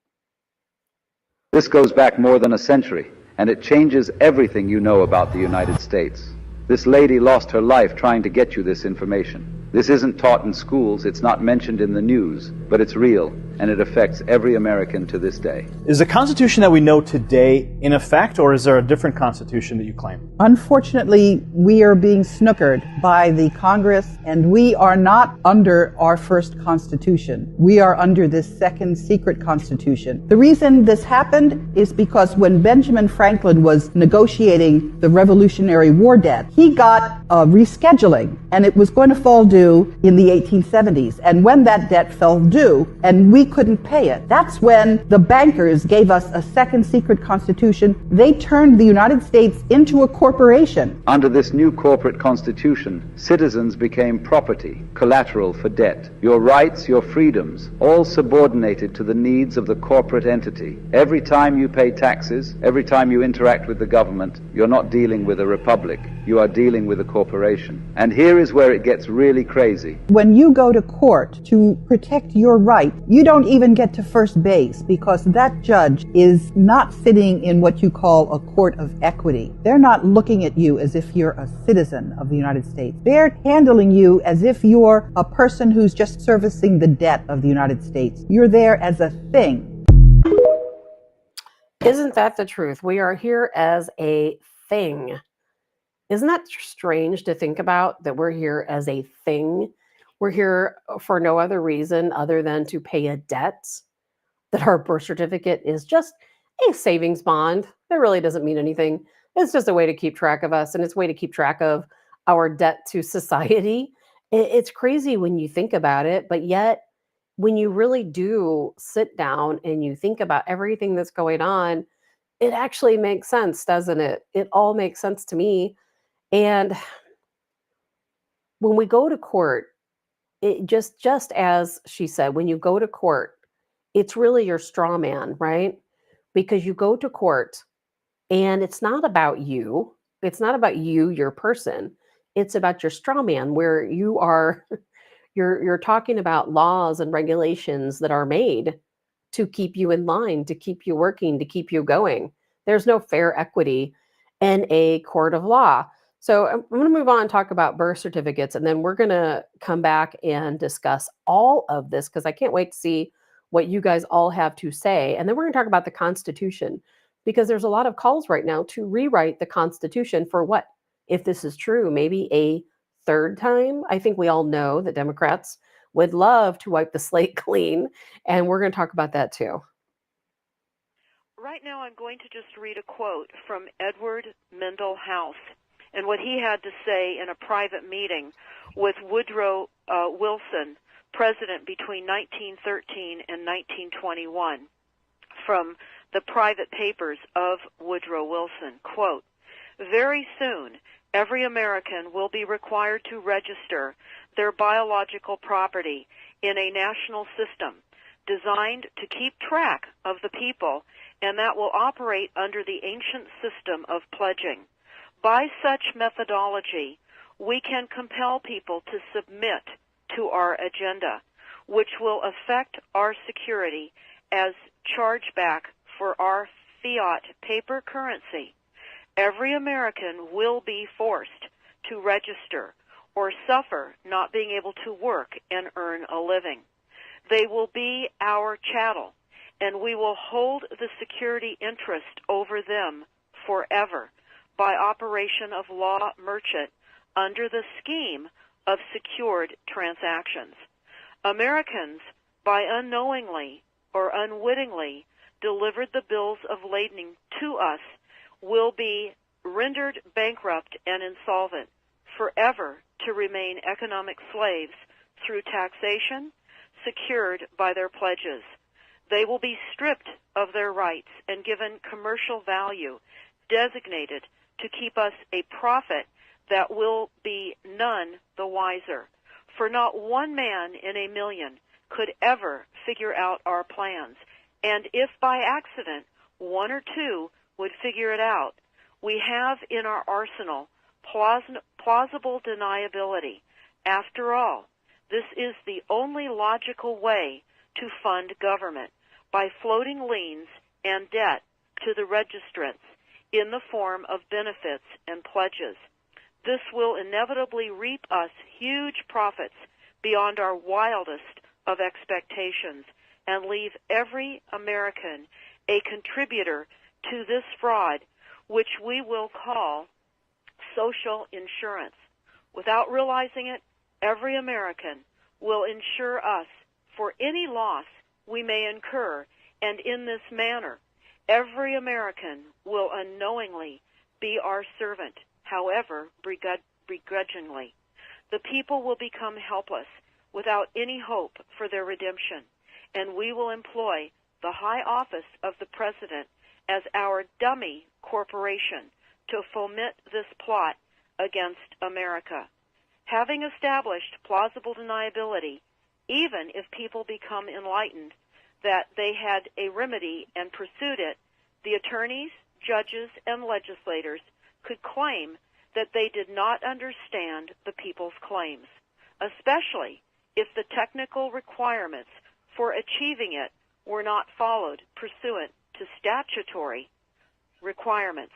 This goes back more than a century, and it changes everything you know about the United States. This lady lost her life trying to get you this information. This isn't taught in schools, it's not mentioned in the news, but it's real. and it affects every American to this day. Is the Constitution that we know today in effect, or is there a different Constitution that you claim? Unfortunately, we are being snookered by the Congress, and we are not under our first Constitution. We are under this second secret Constitution. The reason this happened is because when Benjamin Franklin was negotiating the Revolutionary War debt, he got a rescheduling, and it was going to fall due in the 1870s. And when that debt fell due, and we couldn't pay it, that's when the bankers gave us a second secret Constitution. They turned the United States into a corporation. Under this new corporate constitution, citizens became property, collateral for debt. Your rights, your freedoms, all subordinated to the needs of the corporate entity. Every time you pay taxes, every time you interact with the government, you're not dealing with a republic, you are dealing with a corporation. And here is where it gets really crazy. When you go to court to protect your right, you don't even get to first base because that judge is not sitting in what you call a court of equity. They're not looking at you as if you're a citizen of the United States. They're handling you as if you're a person who's just servicing the debt of the United States. You're there as a thing. Isn't that the truth? We are here as a thing. Isn't that strange to think about, that we're here as a thing? We're here for no other reason other than to pay a debt, that our birth certificate is just a savings bond. That really doesn't mean anything. It's just a way to keep track of us, and it's a way to keep track of our debt to society. It's crazy when you think about it, but yet when you really do sit down and you think about everything that's going on, it actually makes sense, doesn't it? It all makes sense to me. And when we go to court, it just as she said, when you go to court, it's really your straw man, right? Because you go to court and it's not about you. It's not about you, your person. It's about your straw man, where you are you're talking about laws and regulations that are made to keep you in line, to keep you working, to keep you going. There's no fair equity in a court of law. So I'm going to move on and talk about birth certificates, and then we're going to come back and discuss all of this because I can't wait to see what you guys all have to say. And then we're going to talk about the Constitution, because there's a lot of calls right now to rewrite the Constitution for what? If this is true, maybe a third time. I think we all know that Democrats would love to wipe the slate clean, and we're going to talk about that too. Right now I'm going to just read a quote from Edward Mendell House and what he had to say in a private meeting with Woodrow Wilson, president between 1913 and 1921, from the private papers of Woodrow Wilson. Quote, "Very soon, every American will be required to register their biological property in a national system designed to keep track of the people, and that will operate under the ancient system of pledging. By such methodology, we can compel people to submit to our agenda, which will affect our security as chargeback for our fiat paper currency. Every American will be forced to register or suffer not being able to work and earn a living. They will be our chattel, and we will hold the security interest over them forever by operation of law merchant under the scheme of secured transactions. Americans, by unknowingly or unwittingly delivered the bills of lading to us, will be rendered bankrupt and insolvent, forever to remain economic slaves through taxation secured by their pledges. They will be stripped of their rights and given commercial value, designated to keep us a profit that will be none the wiser. For not one man in a million could ever figure out our plans, and if by accident one or two would figure it out, we have in our arsenal plausible deniability. After all, this is the only logical way to fund government, by floating liens and debt to the registrants in the form of benefits and pledges. This will inevitably reap us huge profits beyond our wildest of expectations, and leave every American a contributor to this fraud, which we will call social insurance. Without realizing it, every American will insure us for any loss we may incur, and in this manner, every American will unknowingly be our servant, however begrudgingly. The people will become helpless without any hope for their redemption, and we will employ the high office of the President as our dummy corporation to foment this plot against America. Having established plausible deniability, even if people become enlightened that they had a remedy and pursued it, the attorneys, judges, and legislators could claim that they did not understand the people's claims, especially if the technical requirements for achieving it were not followed pursuant to statutory requirements,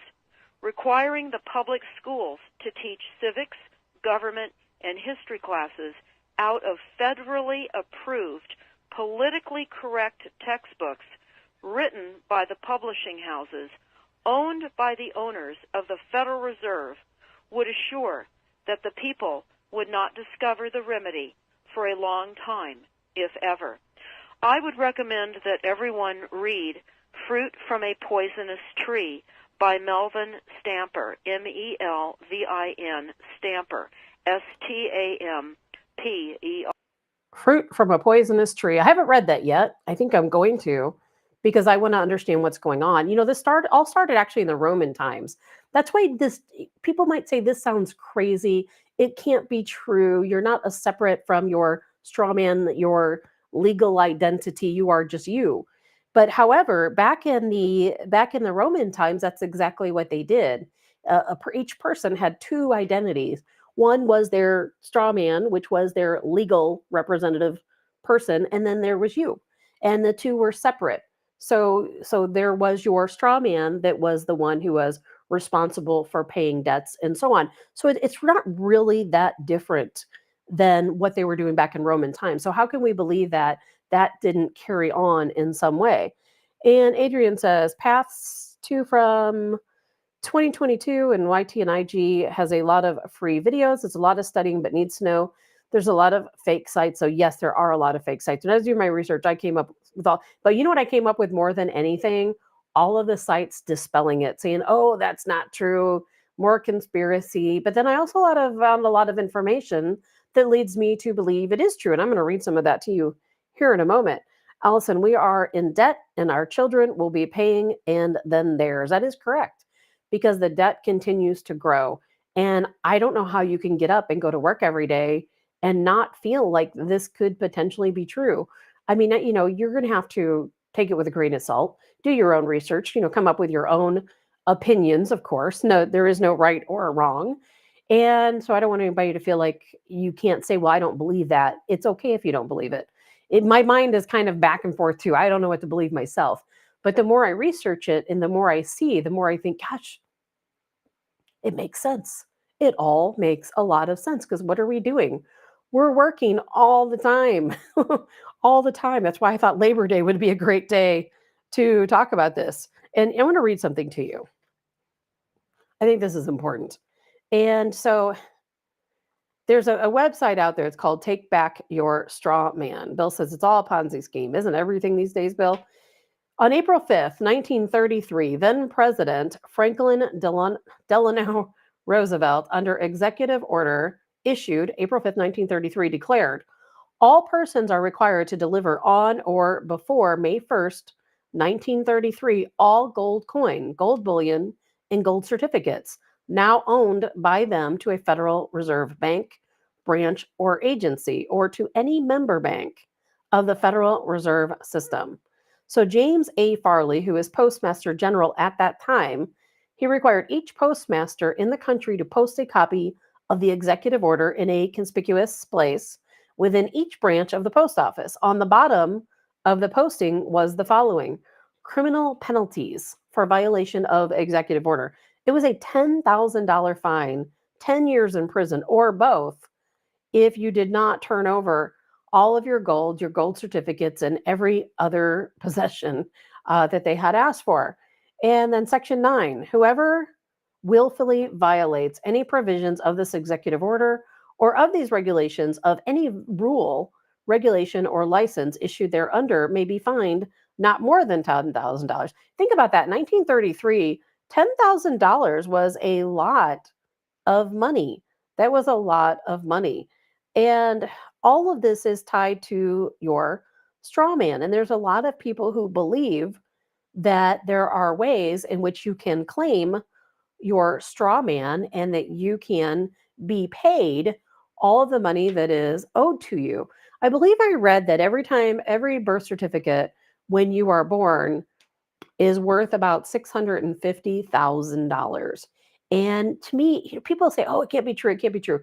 requiring the public schools to teach civics, government, and history classes out of federally approved, politically correct textbooks written by the publishing houses owned by the owners of the Federal Reserve would assure that the people would not discover the remedy for a long time, if ever. I would recommend that everyone read Fruit from a Poisonous Tree by Melvin Stamper, M-E-L-V-I-N, Stamper, S-T-A-M-P-E-R. Fruit from a Poisonous Tree. I haven't read that yet. I think I'm going to, because I want to understand what's going on. You know, this all started actually in the Roman times. That's why people might say this sounds crazy. It can't be true. You're not a separate from your straw man, your legal identity. You are just you. But however, back in the Roman times, that's exactly what they did. Each person had two identities. One was their straw man, which was their legal representative person, and then there was you, and the two were separate. So there was your straw man that was the one who was responsible for paying debts and so on. So it's not really that different than what they were doing back in Roman times. So how can we believe that didn't carry on in some way? And Adrian says, paths to from 2022 and YT and IG has a lot of free videos. It's a lot of studying, but needs to know there's a lot of fake sites. So yes, there are a lot of fake sites. And as I do my research, I came up with all, but you know what I came up with more than anything? All of the sites dispelling it, saying, oh, that's not true, more conspiracy. But then I also found a lot of information that leads me to believe it is true. And I'm going to read some of that to you here in a moment. Allison, we are in debt and our children will be paying and then theirs. That is correct, because the debt continues to grow. And I don't know how you can get up and go to work every day and not feel like this could potentially be true. I mean, you know, you're going to have to take it with a grain of salt, do your own research, you know, come up with your own opinions, of course. No, there is no right or wrong. And so I don't want anybody to feel like you can't say, well, I don't believe that. It's okay if you don't believe it. My mind is kind of back and forth too. I don't know what to believe myself. But the more I research it and the more I see, the more I think, gosh, it makes sense. It all makes a lot of sense, because what are we doing? We're working all the time, all the time. That's why I thought Labor Day would be a great day to talk about this. And I want to read something to you. I think this is important. And so there's a website out there. It's called Take Back Your Straw Man. Bill says it's all a Ponzi scheme. Isn't everything these days, Bill? On April 5th, 1933, then President Franklin Delano Roosevelt, under executive order issued April 5th, 1933, declared, all persons are required to deliver on or before May 1st, 1933, all gold coin, gold bullion, and gold certificates now owned by them to a Federal Reserve Bank, branch, or agency, or to any member bank of the Federal Reserve System. So James A. Farley, who is Postmaster General at that time, he required each postmaster in the country to post a copy of the executive order in a conspicuous place within each branch of the post office. On the bottom of the posting was the following: criminal penalties for violation of executive order. It was a $10,000 fine, 10 years in prison, or both, if you did not turn over all of your gold certificates, and every other possession that they had asked for. And then Section 9, whoever willfully violates any provisions of this executive order or of these regulations of any rule, regulation, or license issued thereunder may be fined not more than $10,000. Think about that. 1933, $10,000 was a lot of money. That was a lot of money. And all of this is tied to your straw man. And there's a lot of people who believe that there are ways in which you can claim your straw man and that you can be paid all of the money that is owed to you. I believe I read that every birth certificate when you are born is worth about $650,000. And to me, people say, oh, it can't be true. It can't be true.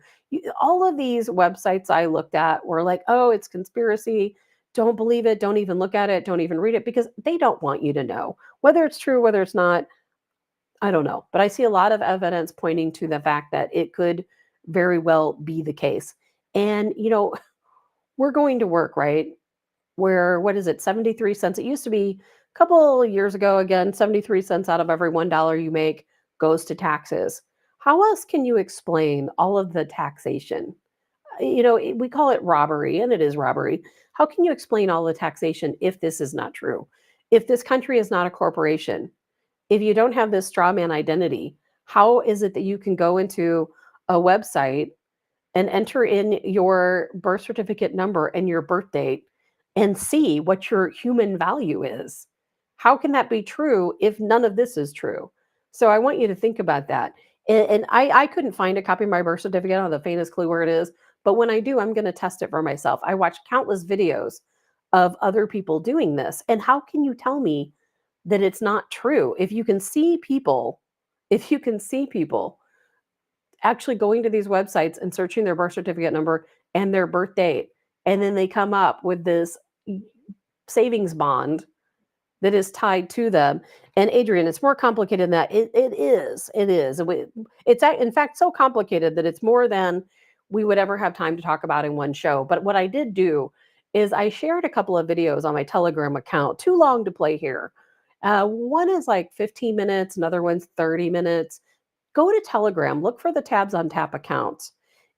All of these websites I looked at were like, oh, it's conspiracy. Don't believe it. Don't even look at it. Don't even read it, because they don't want you to know whether it's true, whether it's not. I don't know. But I see a lot of evidence pointing to the fact that it could very well be the case. And, we're going to work, right? Where, what is it, 73 cents? It used to be a couple years ago, again, 73 cents out of every $1 you make goes to taxes. How else can you explain all of the taxation? We call it robbery, and it is robbery. How can you explain all the taxation if this is not true? If this country is not a corporation, if you don't have this straw man identity, how is it that you can go into a website and enter in your birth certificate number and your birth date and see what your human value is? How can that be true if none of this is true? So I want you to think about that. And I couldn't find a copy of my birth certificate. I don't have the faintest clue where it is. But when I do, I'm going to test it for myself. I watched countless videos of other people doing this. And how can you tell me that it's not true? If you can see people actually going to these websites and searching their birth certificate number and their birth date, and then they come up with this savings bond that is tied to them. And Adrian, it's more complicated than that. It is. It's in fact so complicated that it's more than we would ever have time to talk about in one show. But what I did do is I shared a couple of videos on my Telegram account, too long to play here. One is like 15 minutes, another one's 30 minutes. Go to Telegram, look for the Tabs on Tap account,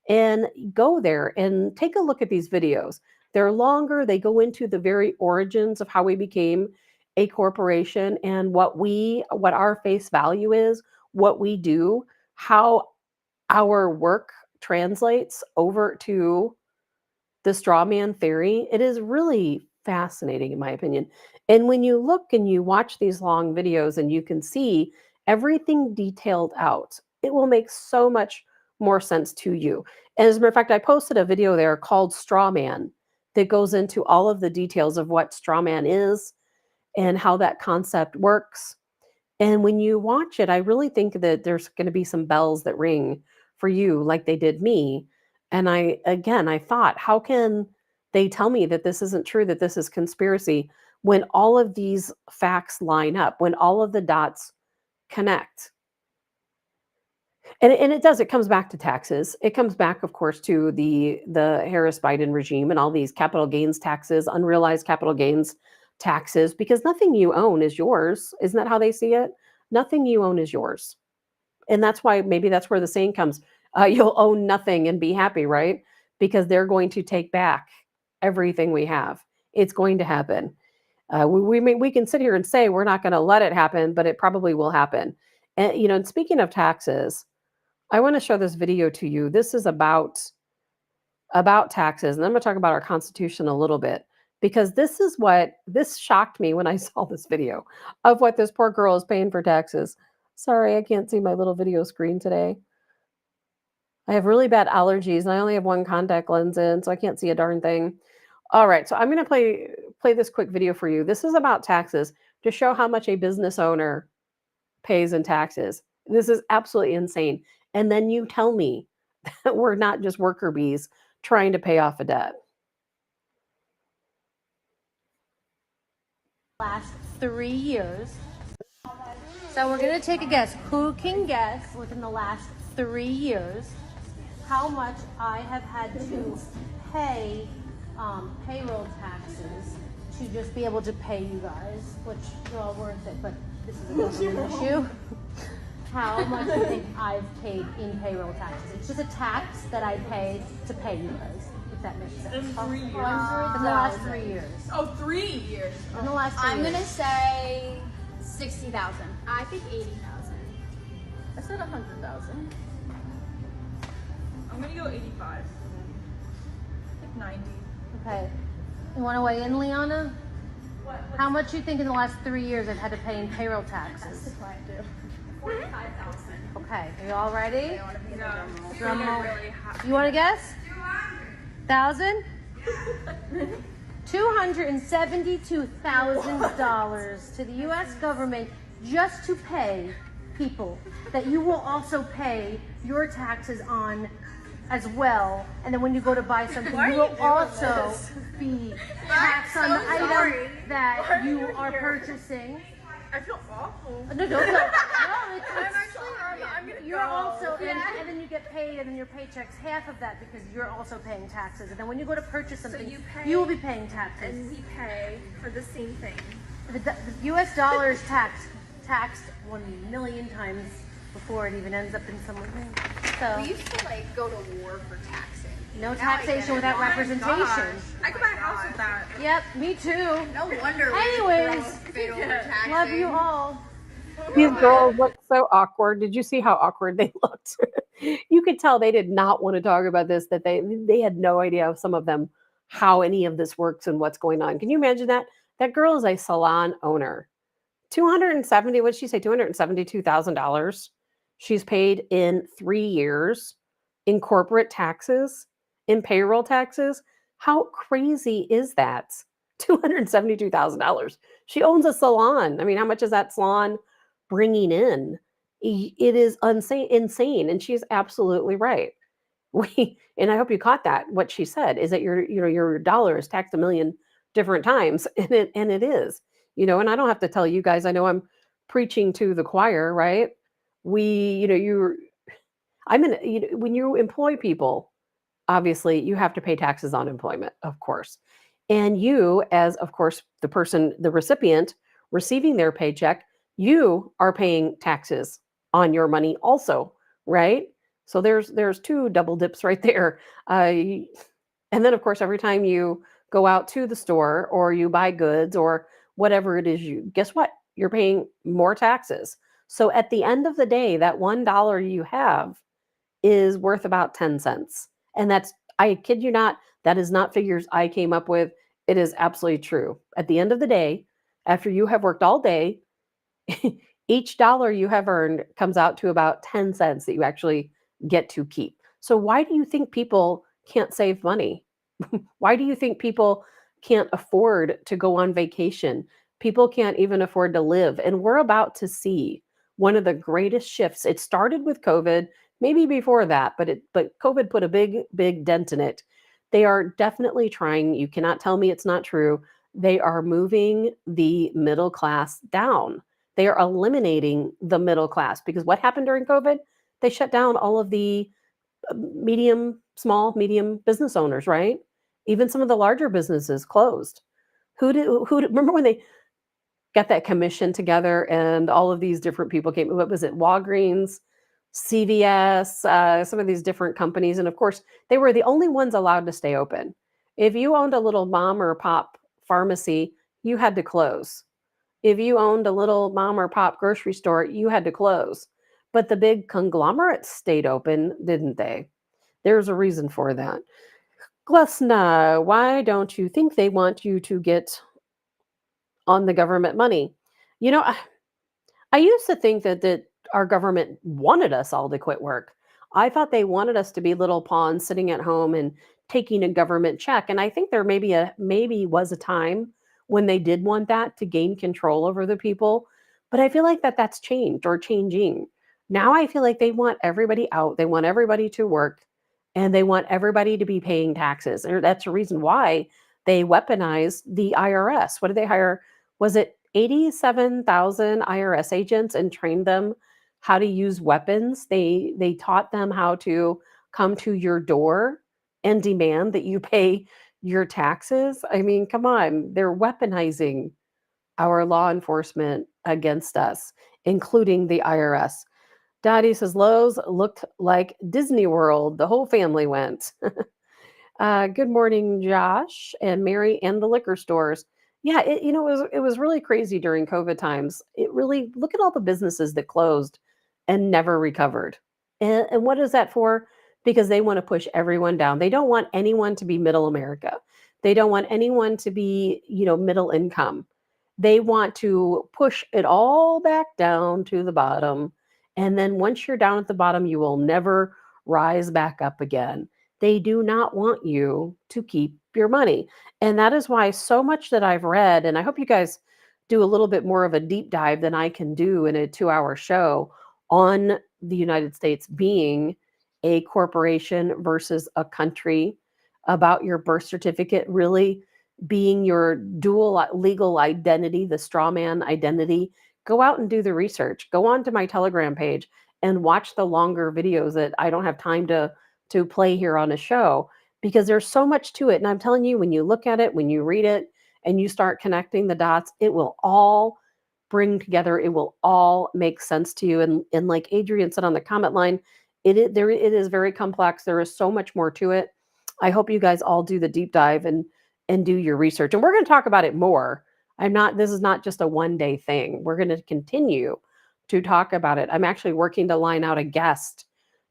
and go there and take a look at these videos. They're longer. They go into the very origins of how we became a corporation and what our face value is, what we do, how our work translates over to the straw man theory. It is really fascinating, in my opinion. And when you look and you watch these long videos and you can see everything detailed out, it will make so much more sense to you. And as a matter of fact, I posted a video there called Straw Man that goes into all of the details of what straw man is and how that concept works. And when you watch it, I really think that there's going to be some bells that ring for you like they did me. And I thought, how can they tell me that this isn't true, that this is conspiracy, when all of these facts line up, when all of the dots connect? And it comes back to taxes. It comes back, of course, to the Harris-Biden regime and all these capital gains taxes, unrealized capital gains taxes, because nothing you own is yours. Isn't that how they see it? Nothing you own is yours. And that's why, maybe that's where the saying comes, you'll own nothing and be happy, right? Because they're going to take back everything we have. It's going to happen. We can sit here and say we're not going to let it happen, but it probably will happen. And speaking of taxes, I want to show this video to you. This is about taxes, and I'm going to talk about our Constitution a little bit, because this shocked me when I saw this video of what this poor girl is paying for taxes. Sorry, I can't see my little video screen today. I have really bad allergies, and I only have one contact lens in, so I can't see a darn thing. All right, so I'm going to play this quick video for you. This is about taxes to show how much a business owner pays in taxes. This is absolutely insane. And then you tell me that we're not just worker bees trying to pay off a debt. Last 3 years. So we're going to take a guess. Who can guess within the last 3 years how much I have had to pay payroll taxes to just be able to pay you guys, which are all worth it, but this is a government issue. How much do you think I've paid in payroll taxes? It's just a tax that I pay to pay you guys, if that makes sense. In 3 years. In the last 3 years. Oh, 3 years. In the last 3 I'm years. gonna say 60,000. I think 80,000. I said 100,000. I'm gonna go 85. Like 90. Okay. You want to weigh in, Liana? How much you think in the last 3 years I've had to pay in payroll taxes? 45,000. Okay. Are you all ready? No. Drum roll. You want to guess? 1,000? $272,000 to the U.S. government just to pay people that you will also pay your taxes on as well. And then when you go to buy something, you will also be taxed on the item that you are purchasing. I feel awful. No, don't. No, I'm gonna you're go. also, and then you get paid, and then your paycheck's half of that because you're also paying taxes. And then when you go to purchase something, you will be paying taxes. And we pay for the same thing. The U.S. dollar is taxed 1,000,000 times before it even ends up in someone's name. So We used to go to war for taxing. no Now I get taxation it. without Oh my representation. Gosh. I could buy a house with that. Yep, me too. No wonder. Anyways, taxing. love you all. These girls look so awkward. Did you see how awkward they looked? You could tell they did not want to talk about this, that they had no idea, some of them, how any of this works and what's going on. Can you imagine that? That girl is a salon owner. 270, what did she say? $272,000 she's paid in 3 years in corporate taxes, in payroll taxes. How crazy is that? $272,000. She owns a salon. I mean, how much is that salon bringing in? It is insane. And she's absolutely right. And I hope you caught that. What she said is that your dollar is taxed a million different times, and it is. And I don't have to tell you guys. I know I'm preaching to the choir, right? When you employ people, obviously you have to pay taxes on employment, of course. And you, as of course the recipient receiving their paycheck, you are paying taxes on your money also, right? So there's two double dips right there. And then of course every time you go out to the store or you buy goods or whatever it is, guess what? You're paying more taxes. So at the end of the day, that $1 you have is worth about 10 cents. And I kid you not, that is not figures I came up with. It is absolutely true. At the end of the day, after you have worked all day, each dollar you have earned comes out to about 10 cents that you actually get to keep. So why do you think people can't save money? Why do you think people can't afford to go on vacation? People can't even afford to live. And we're about to see one of the greatest shifts. It started with COVID, maybe before that, but COVID put a big dent in it. They are definitely trying. You cannot tell me it's not true. They are moving the middle class down. They are eliminating the middle class because what happened during COVID? They shut down all of the small, medium business owners, right? Even some of the larger businesses closed. Remember when they got that commission together and all of these different people came? What was it? Walgreens, CVS, some of these different companies. And of course, they were the only ones allowed to stay open. If you owned a little mom or pop pharmacy, you had to close. If you owned a little mom or pop grocery store, you had to close. But the big conglomerates stayed open, didn't they? There's a reason for that. Glesna, why don't you think they want you to get on the government money? I used to think that our government wanted us all to quit work. I thought they wanted us to be little pawns sitting at home and taking a government check. And I think there maybe was a time when they did want that to gain control over the people. But I feel like that's changed or changing. Now I feel like they want everybody out. They want everybody to work and they want everybody to be paying taxes. And that's the reason why they weaponized the IRS. What did they hire? Was it 87,000 IRS agents and trained them how to use weapons? They taught them how to come to your door and demand that you pay your taxes. I mean, come on, they're weaponizing our law enforcement against us, including the IRS. Dottie says Lowe's looked like Disney World. The whole family went. Good morning, Josh and Mary, and the liquor stores. Yeah, it was really crazy during COVID times. It really look at all the businesses that closed and never recovered. And what is that for? Because they want to push everyone down. They don't want anyone to be middle America. They don't want anyone to be, middle income. They want to push it all back down to the bottom. And then once you're down at the bottom, you will never rise back up again. They do not want you to keep your money. And that is why so much that I've read, and I hope you guys do a little bit more of a deep dive than I can do in a 2-hour show on the United States being a corporation versus a country, about your birth certificate really being your dual legal identity, the straw man identity. Go out and do the research. Go on to my Telegram page and watch the longer videos that I don't have time to play here on a show, because there's so much to it. And I'm telling you, when you look at it, when you read it, and you start connecting the dots, it will all bring together. It will all make sense to you. And like Adrian said on the comment line, it is very complex. There is so much more to it. I hope you guys all do the deep dive and do your research. And we're going to talk about it more. This is not just a one-day thing. We're going to continue to talk about it. I'm actually working to line out a guest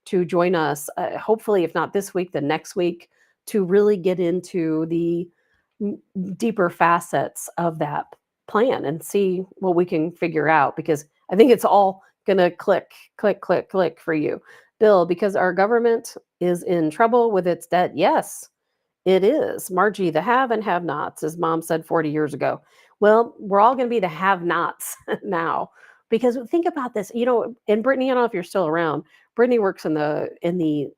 to join us, hopefully, if not this week, the next week, to really get into the deeper facets of that plan and see what we can figure out, because I think it's all going to click, click, click, click for you. Bill, because our government is in trouble with its debt. Yes, it is. Margie, the have and have nots, as mom said 40 years ago. Well, we're all going to be the have nots now, because think about this, and Brittany, I don't know if you're still around. Brittany works in the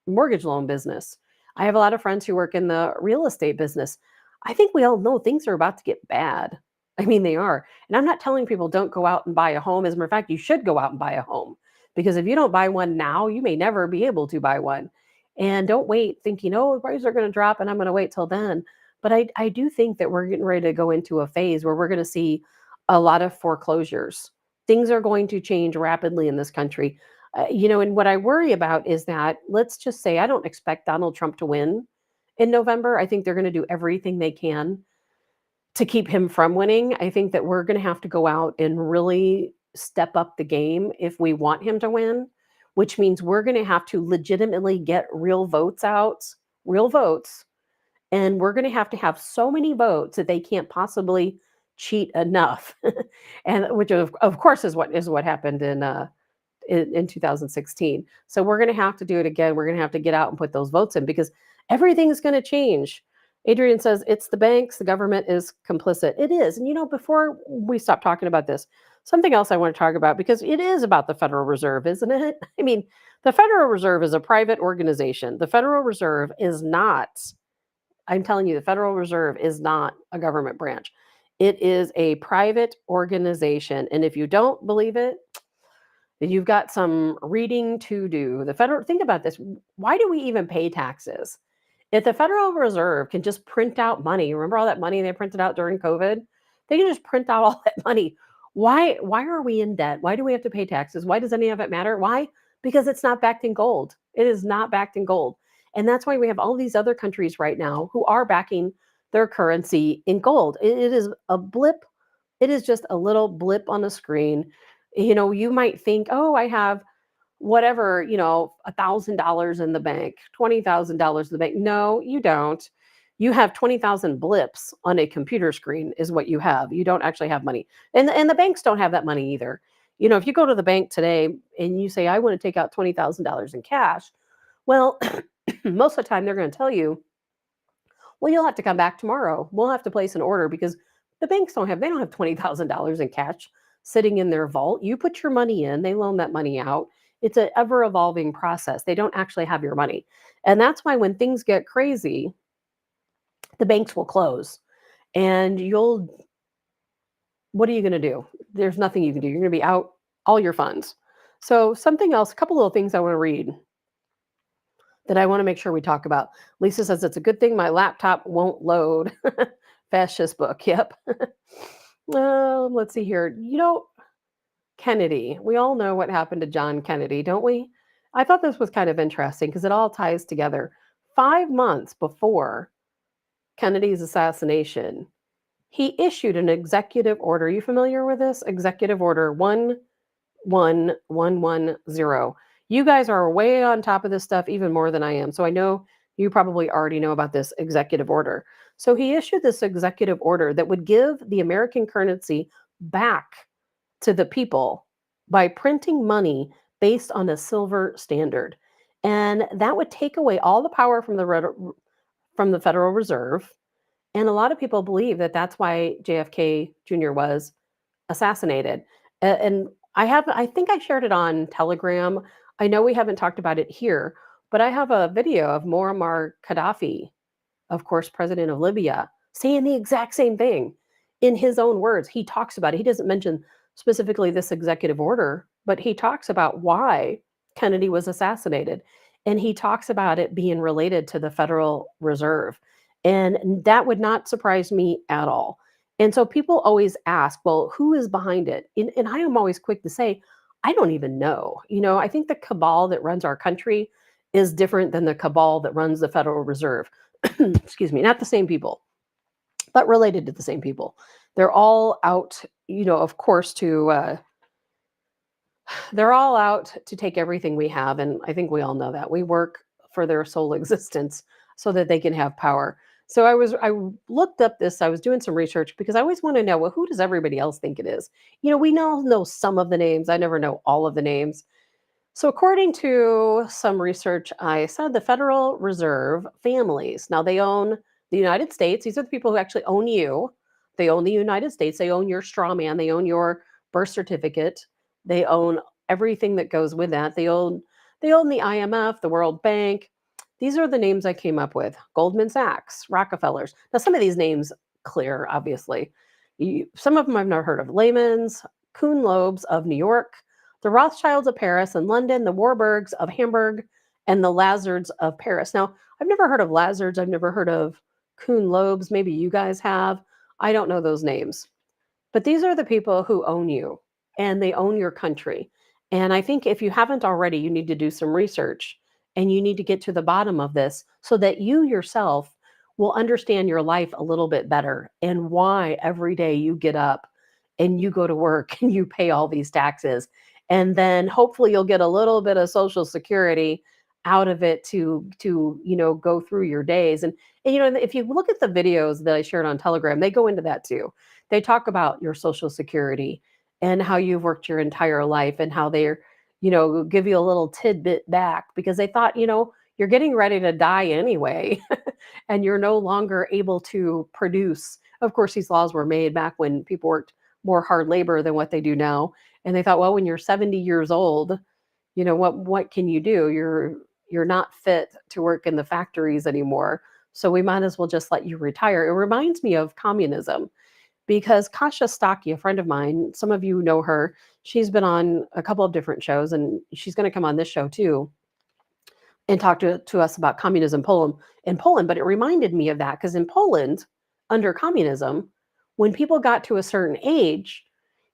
mortgage loan business. I have a lot of friends who work in the real estate business. I think we all know things are about to get bad. I mean, they are. And I'm not telling people don't go out and buy a home. As a matter of fact, you should go out and buy a home, because if you don't buy one now, you may never be able to buy one. And don't wait thinking, oh, prices are going to drop and I'm going to wait till then. But I do think that we're getting ready to go into a phase where we're going to see a lot of foreclosures. Things are going to change rapidly in this country. And what I worry about is that, let's just say, I don't expect Donald Trump to win in November. I think they're going to do everything they can to keep him from winning. I think that we're going to have to go out and really step up the game if we want him to win, which means we're going to have to legitimately get real votes out, real votes. And we're going to have so many votes that they can't possibly cheat enough. And which of course is what happened in 2016. So we're going to have to do it again. We're going to have to get out and put those votes in, because everything's going to change. Adrian says it's the banks, the government is complicit. It is. And before we stop talking about this, something else I want to talk about, because it is about the Federal Reserve, isn't it? I mean, the Federal Reserve is a private organization. The Federal Reserve is not, I'm telling you, the Federal Reserve is not a government branch. It is a private organization. And if you don't believe it, you've got some reading to do. Think about this. Why do we even pay taxes? If the Federal Reserve can just print out money, remember all that money they printed out during COVID? They can just print out all that money. Why are we in debt? Why do we have to pay taxes? Why does any of it matter? Why? Because it's not backed in gold. It is not backed in gold. And that's why we have all these other countries right now who are backing their currency in gold. It is a blip. It is just a little blip on the screen. You might think, oh, I have whatever, $1,000 in the bank, $20,000 in the bank. No, you don't. You have 20,000 blips on a computer screen is what you have. You don't actually have money. And the banks don't have that money either. If you go to the bank today and you say, I want to take out $20,000 in cash, well, most of the time they're going to tell you, well, you'll have to come back tomorrow. We'll have to place an order, because the banks don't have $20,000 in cash sitting in their vault. You put your money in, they loan that money out. It's an ever evolving process. They don't actually have your money. And that's why when things get crazy, the banks will close and what are you going to do? There's nothing you can do. You're going to be out all your funds. So something else, a couple little things I want to read. that I want to make sure we talk about. Lisa says it's a good thing my laptop won't load. Fascist book. Yep. Let's see here. Kennedy. We all know what happened to John Kennedy, don't we? I thought this was kind of interesting because it all ties together. 5 months before Kennedy's assassination, he issued an executive order. Are you familiar with this? Executive Order 11110. You guys are way on top of this stuff even more than I am. So I know you probably already know about this executive order. So he issued this executive order that would give the American currency back to the people by printing money based on a silver standard. And that would take away all the power from the Federal Reserve. And a lot of people believe that that's why JFK Jr. was assassinated. And I think I shared it on Telegram. I know we haven't talked about it here, but I have a video of Muammar Gaddafi, of course, president of Libya, saying the exact same thing in his own words. He talks about it. He doesn't mention specifically this executive order, but he talks about why Kennedy was assassinated. And he talks about it being related to the Federal Reserve. And that would not surprise me at all. And so people always ask, well, who is behind it? And I am always quick to say, I don't even know. I think the cabal that runs our country is different than the cabal that runs the Federal Reserve. Excuse me, not the same people, but related to the same people. They're all out, of course, they're all out to take everything we have. And I think we all know that. We work for their sole existence so that they can have power. So I looked up this, I was doing some research because I always want to know, well, who does everybody else think it is? We all know some of the names. I never know all of the names. So according to some research, I said the Federal Reserve families. Now they own the United States. These are the people who actually own you. They own the United States. They own your straw man. They own your birth certificate. They own everything that goes with that. They own the IMF, the World Bank. These are the names I came up with. Goldman Sachs, Rockefellers. Now some of these names clear, obviously. Some of them I've never heard of. Lehman's, Kuhn Loebs of New York, the Rothschilds of Paris and London, the Warburgs of Hamburg, and the Lazards of Paris. Now, I've never heard of Lazards. I've never heard of Kuhn Loebs. Maybe you guys have. I don't know those names. But these are the people who own you, and they own your country. And I think if you haven't already, you need to do some research, and you need to get to the bottom of this so that you yourself will understand your life a little bit better and why every day you get up and you go to work and you pay all these taxes. And then hopefully you'll get a little bit of Social Security out of it to go through your days. And if you look at the videos that I shared on Telegram, they go into that too. They talk about your Social Security and how you've worked your entire life and how they're give you a little tidbit back because they thought you're getting ready to die anyway and you're no longer able to produce. Of course, these laws were made back when people worked more hard labor than what they do now. And they thought, well, when you're 70 years old, what can you do? You're not fit to work in the factories anymore. So we might as well just let you retire. It reminds me of communism because Kasia Stocky, a friend of mine, some of you know her. She's been on a couple of different shows and she's going to come on this show too and talk to us about communism in Poland. But it reminded me of that because in Poland, under communism, when people got to a certain age,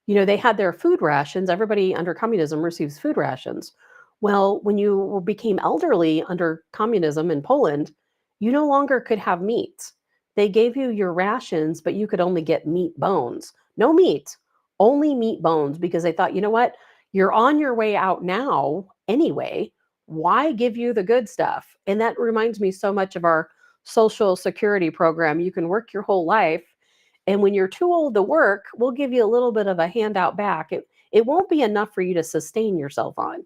they had their food rations. Everybody under communism receives food rations. Well, when you became elderly under communism in Poland, you no longer could have meat. They gave you your rations, but you could only get meat bones. No meat, only meat bones, because they thought, you know what? You're on your way out now anyway. Why give you the good stuff? And that reminds me so much of our Social Security program. You can work your whole life. And when you're too old to work, we'll give you a little bit of a handout back. It won't be enough for you to sustain yourself on.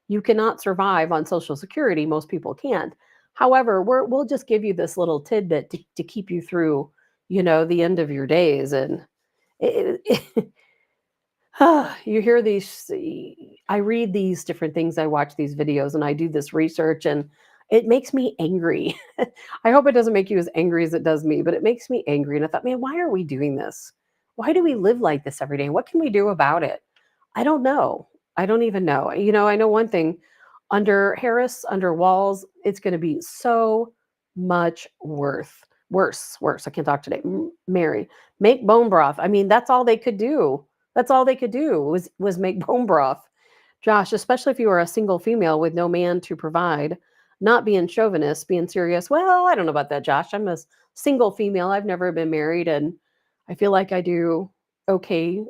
You cannot survive on Social Security. Most people can't. However, we'll just give you this little tidbit to keep you through, the end of your days. And you hear these, I read these different things, I watch these videos, and I do this research, and it makes me angry. I hope it doesn't make you as angry as it does me, but it makes me angry. And I thought, man, why are we doing this? Why do we live like this every day? What can we do about it? I don't know. I don't even know. I know one thing. Under Harris, under Walls, it's going to be so much worse. I can't talk today. Mary, make bone broth. I mean, that's all they could do. That's all they could do was make bone broth. Josh, especially if you are a single female with no man to provide, not being chauvinist, being serious. Well, I don't know about that, Josh. I'm a single female. I've never been married, and I feel like I do okay,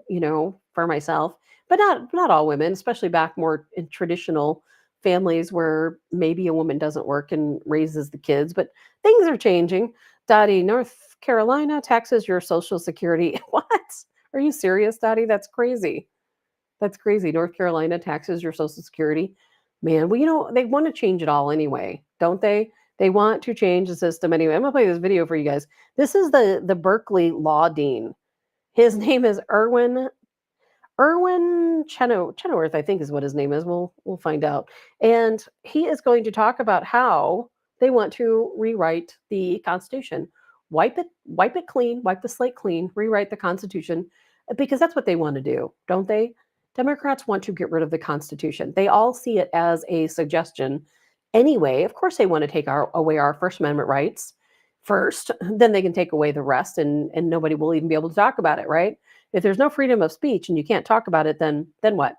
for myself. But not all women, especially back more in traditional families where maybe a woman doesn't work and raises the kids. But things are changing. Dottie, North Carolina taxes your Social Security. What? Are you serious, Dottie? That's crazy. That's crazy. North Carolina taxes your Social Security. Man, well, they want to change it all anyway, don't they? They want to change the system anyway. I'm going to play this video for you guys. This is the Berkeley law dean. His name is Erwin Chenoweth, I think is what his name is. We'll find out. And he is going to talk about how they want to rewrite the Constitution. Wipe it clean, wipe the slate clean, rewrite the Constitution, because that's what they want to do, don't they? Democrats want to get rid of the Constitution. They all see it as a suggestion. Anyway, of course they want to take away our First Amendment rights first, then they can take away the rest and nobody will even be able to talk about it, right? If there's no freedom of speech and you can't talk about it, then what?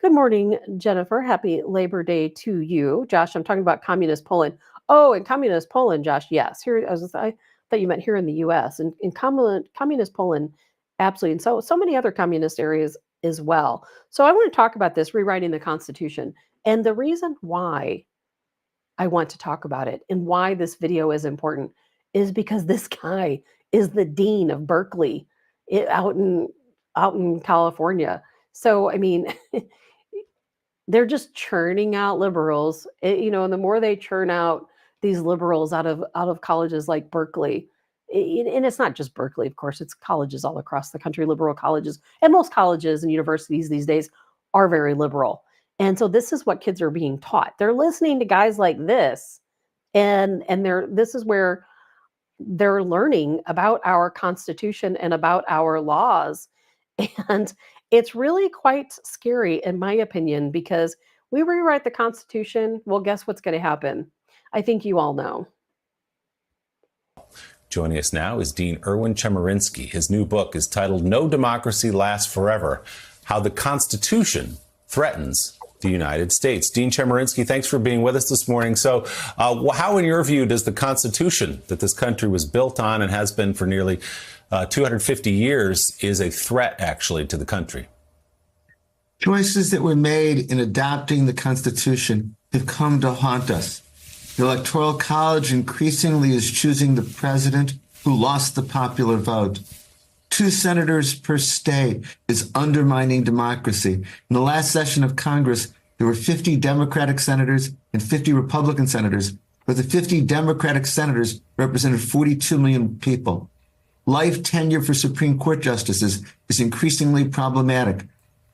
Good morning, Jennifer. Happy Labor Day to you. Josh, I'm talking about communist Poland. Oh, in communist Poland, Josh, yes. I thought you meant here in the U.S. And in communist Poland, absolutely. And so many other communist areas as well. So I want to talk about this, rewriting the Constitution. And the reason why I want to talk about it and why this video is important is because this guy is the dean of Berkeley out in California. So, I mean, they're just churning out liberals, and the more they churn out these liberals out of colleges like Berkeley, and it's not just Berkeley, of course, it's colleges all across the country, liberal colleges, and most colleges and universities these days are very liberal. And so this is what kids are being taught. They're listening to guys like this, and this is where they're learning about our Constitution and about our laws. And it's really quite scary, in my opinion, because we rewrite the Constitution. Well, guess what's going to happen? I think you all know. Joining us now is Dean Erwin Chemerinsky. His new book is titled No Democracy Lasts Forever: How the Constitution Threatens the United States. Dean Chemerinsky, thanks for being with us this morning. So how, in your view, does the Constitution that this country was built on and has been for nearly 250 years is a threat, actually, to the country? Choices that were made in adopting the Constitution have come to haunt us. The Electoral College increasingly is choosing the president who lost the popular vote. 2 senators per state is undermining democracy. In the last session of Congress, there were 50 Democratic senators and 50 Republican senators, but the 50 Democratic senators represented 42 million people. Life tenure for Supreme Court justices is increasingly problematic.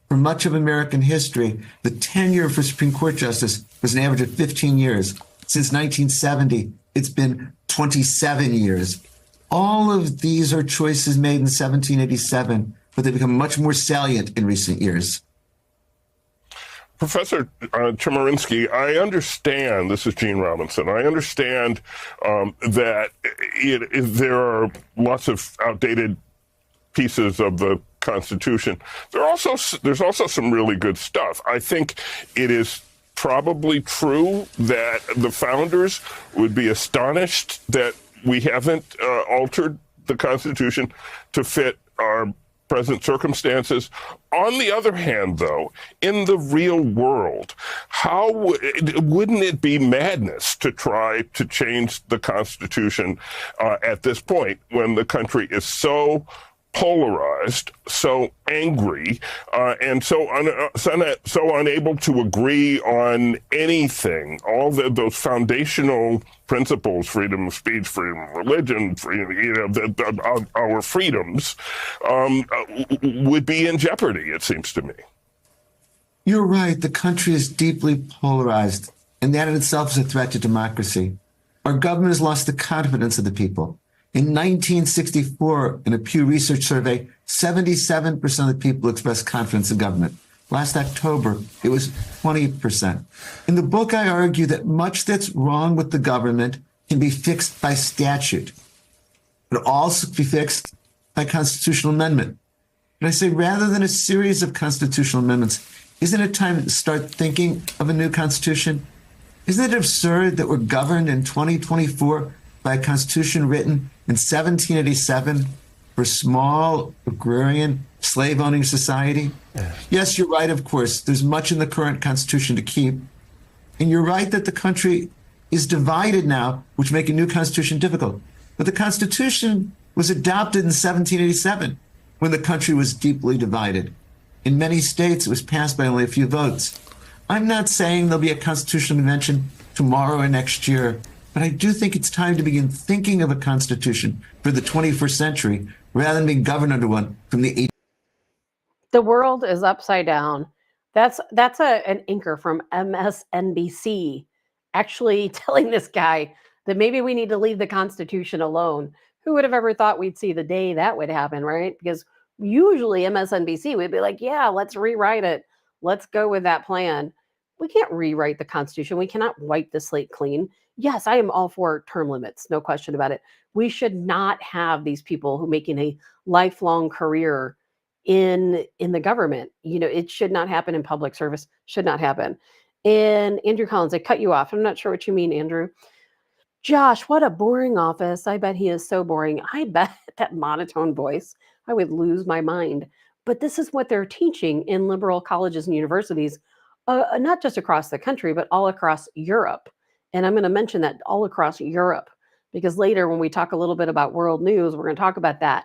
For much of American history, the tenure for Supreme Court justice was an average of 15 years. Since 1970, it's been 27 years. All of these are choices made in 1787, but they become much more salient in recent years. Professor Chemerinsky, I understand, this is Gene Robinson, I understand that there are lots of outdated pieces of the Constitution. There's also some really good stuff. I think it is probably true that the founders would be astonished that we haven't altered the Constitution to fit our present circumstances. On the other hand, though, in the real world, wouldn't it be madness to try to change the Constitution at this point when the country is so polarized, so angry, and so unable to agree on anything? All those foundational principles, freedom of speech, freedom of religion, our freedoms, would be in jeopardy, it seems to me. You're right. The country is deeply polarized, and that in itself is a threat to democracy. Our government has lost the confidence of the people. In 1964, in a Pew Research survey, 77% of the people expressed confidence in government. Last October, it was 20%. In the book, I argue that much that's wrong with the government can be fixed by statute, but also be fixed by constitutional amendment. And I say, rather than a series of constitutional amendments, isn't it time to start thinking of a new constitution? Isn't it absurd that we're governed in 2024 by a constitution written in 1787 for a small agrarian slave-owning society? Yes, you're right, of course. There's much in the current constitution to keep. And you're right that the country is divided now, which make a new constitution difficult. But the Constitution was adopted in 1787 when the country was deeply divided. In many states, it was passed by only a few votes. I'm not saying there'll be a constitutional convention tomorrow or next year, but I do think it's time to begin thinking of a constitution for the 21st century rather than being governed under one from the 18th. The world is upside down. That's an anchor from MSNBC actually telling this guy that maybe we need to leave the Constitution alone. Who would have ever thought we'd see the day that would happen, right? Because usually MSNBC would be like, yeah, let's rewrite it. Let's go with that plan. We can't rewrite the Constitution. We cannot wipe the slate clean. Yes, I am all for term limits, no question about it. We should not have these people who making a lifelong career in the government. You know, it should not happen in public service, should not happen. And Andrew Collins, I cut you off. I'm not sure what you mean, Andrew. Josh, what a boring office. I bet he is so boring. I bet that monotone voice, I would lose my mind. But this is what they're teaching in liberal colleges and universities, not just across the country, but all across Europe. And I'm going to mention that all across Europe, because later when we talk a little bit about world news, we're going to talk about that.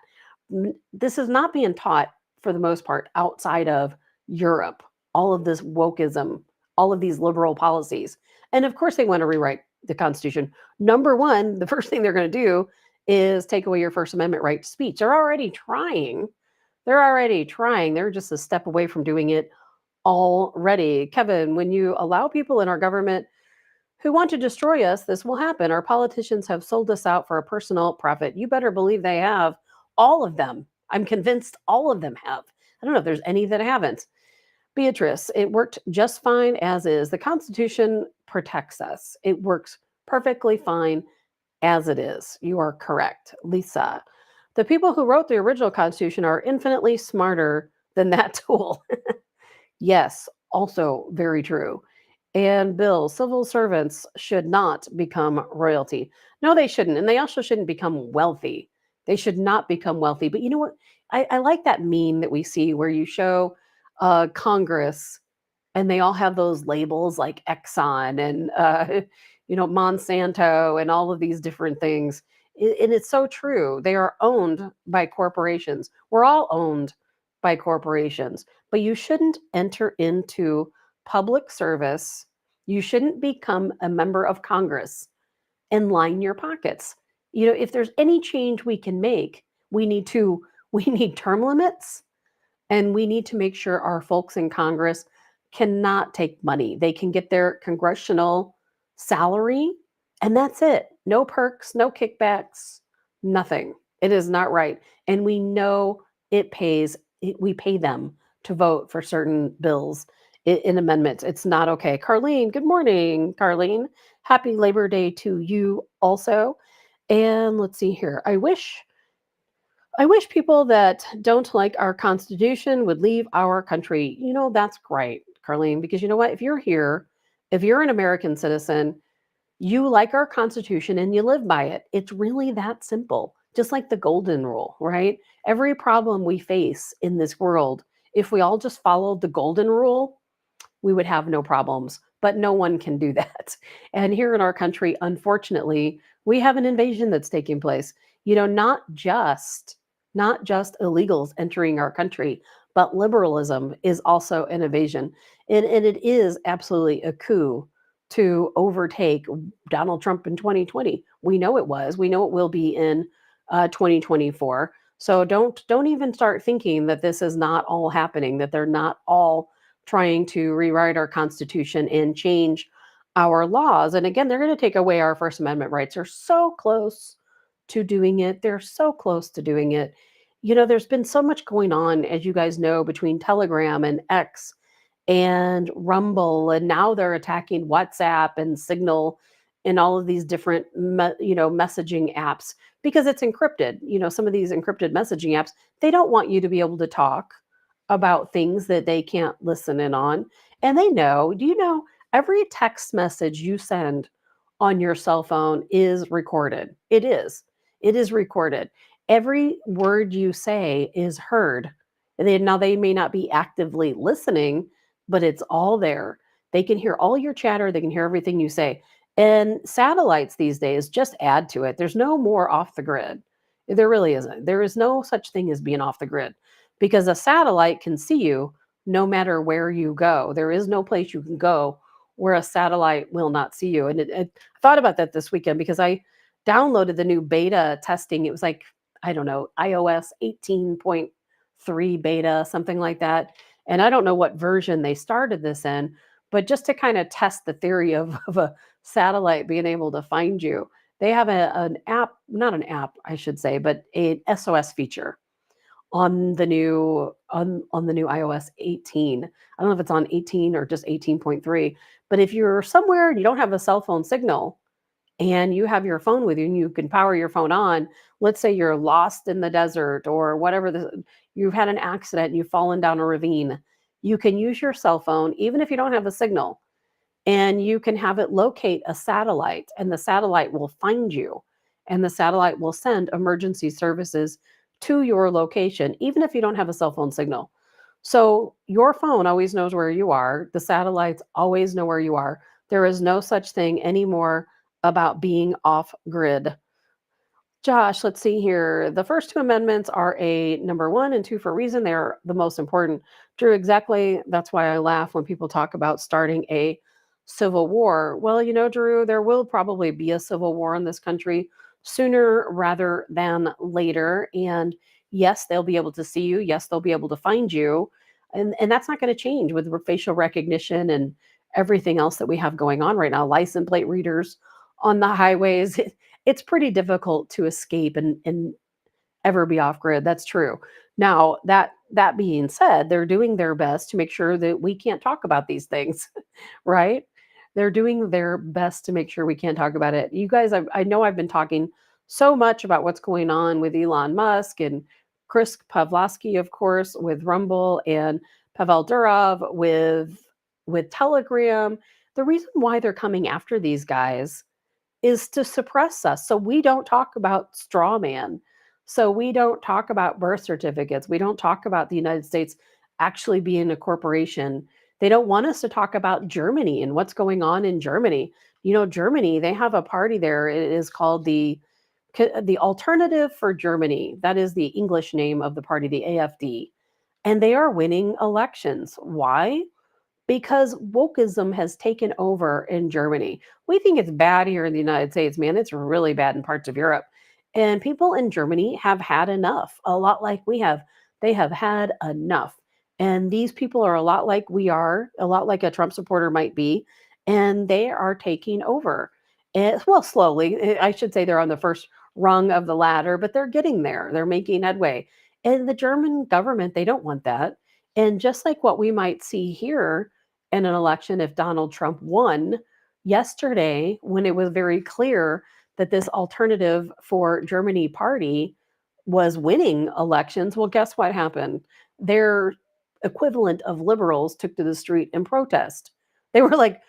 This is not being taught for the most part outside of Europe. All of this wokeism, all of these liberal policies. And of course, they want to rewrite the Constitution. Number one, the first thing they're going to do is take away your First Amendment right to speech. They're already trying. They're just a step away from doing it already. Kevin, when you allow people in our government who want to destroy us, this will happen. Our politicians have sold us out for a personal profit. You better believe they have. All of them. I'm convinced all of them have. I don't know if there's any that haven't. Beatrice, it worked just fine as is. The Constitution protects us. It works perfectly fine as it is. You are correct. Lisa, the people who wrote the original Constitution are infinitely smarter than that tool. Yes, also very true. And Bill, civil servants should not become royalty. No, they shouldn't. And they also shouldn't become wealthy. They should not become wealthy. But you know what? I like that meme that we see where you show Congress and they all have those labels like Exxon and, Monsanto and all of these different things. And it's so true. They are owned by corporations. We're all owned by corporations. But you shouldn't enter into public service. You shouldn't become a member of Congress and line your pockets. If there's any change we can make, we need term limits, and we need to make sure our folks in Congress cannot take money. They can get their congressional salary, and that's it. No perks, no kickbacks, nothing. It is not right. And we know we pay them to vote for certain bills in amendments. It's not okay. Carlene, good morning, Carlene. Happy Labor Day to you also. And let's see here. I wish people that don't like our Constitution would leave our country. That's great, Carlene, because you know what? If you're here, if you're an American citizen, you like our Constitution and you live by it. It's really that simple. Just like the golden rule, right? Every problem we face in this world, if we all just followed the golden rule, we would have no problems. But no one can do that. And here in our country, unfortunately, we have an invasion that's taking place. Not just illegals entering our country, but liberalism is also an invasion. And it is absolutely a coup to overtake Donald Trump in 2020. We know it was. We know it will be in 2024. So don't even start thinking that this is not all happening, that they're not all trying to rewrite our Constitution and change our laws. And again, they're going to take away our First Amendment rights. They're so close to doing it. They're so close to doing it. There's been so much going on, as you guys know, between Telegram and X and Rumble, and now they're attacking WhatsApp and Signal and all of these different messaging apps because it's encrypted. Some of these encrypted messaging apps, they don't want you to be able to talk about things that they can't listen in on. And they know, do you know, every text message you send on your cell phone is recorded. It is recorded. Every word you say is heard. Now they may not be actively listening, but it's all there. They can hear all your chatter, they can hear everything you say. And satellites these days just add to it. There's no more off the grid. There really isn't. There is no such thing as being off the grid because a satellite can see you no matter where you go. There is no place you can go where a satellite will not see you. And I thought about that this weekend because I downloaded the new beta testing. It was like, I don't know, iOS 18.3 beta, something like that. And I don't know what version they started this in, but just to kind of test the theory of a satellite being able to find you, they have an app, not an app, I should say, but an SOS feature on the new on the new iOS 18. I don't know if it's on 18 or just 18.3, but if you're somewhere and you don't have a cell phone signal and you have your phone with you and you can power your phone on, let's say you're lost in the desert or whatever, you've had an accident and you've fallen down a ravine, you can use your cell phone even if you don't have a signal, and you can have it locate a satellite, and the satellite will find you, and the satellite will send emergency services to your location even if you don't have a cell phone signal. So your phone always knows where you are, the satellites always know where you are. There is no such thing anymore about being off grid. Josh, let's see here. The first two amendments are a number one and two for a reason. They're the most important. Drew, exactly. That's why I laugh when people talk about starting a civil war. Well, Drew, there will probably be a civil war in this country sooner rather than later. And yes, they'll be able to see you. Yes, they'll be able to find you. And that's not going to change with facial recognition and everything else that we have going on right now. License plate readers on the highways. It's pretty difficult to escape and ever be off grid. That's true. Now, that being said, they're doing their best to make sure that we can't talk about these things, right? They're doing their best to make sure we can't talk about it. You guys, I know I've been talking so much about what's going on with Elon Musk and Chris Pavlovsky, of course, with Rumble, and Pavel Durov with Telegram. The reason why they're coming after these guys is to suppress us. So we don't talk about straw man. So we don't talk about birth certificates. We don't talk about the United States actually being a corporation. They don't want us to talk about Germany and what's going on in Germany. Germany, they have a party there. It is called the Alternative for Germany. That is the English name of the party, the AfD. And they are winning elections. Why? Because wokeism has taken over in Germany. We think it's bad here in the United States, man. It's really bad in parts of Europe. And people in Germany have had enough, a lot like we have. They have had enough. And these people are a lot like we are, a lot like a Trump supporter might be, and they are taking over. And, well, slowly. I should say they're on the first rung of the ladder, but they're getting there. They're making headway. And the German government, they don't want that. And just like what we might see here in an election if Donald Trump won yesterday, when it was very clear that this Alternative for Germany party was winning elections, well, guess what happened? Their equivalent of liberals took to the street in protest. They were like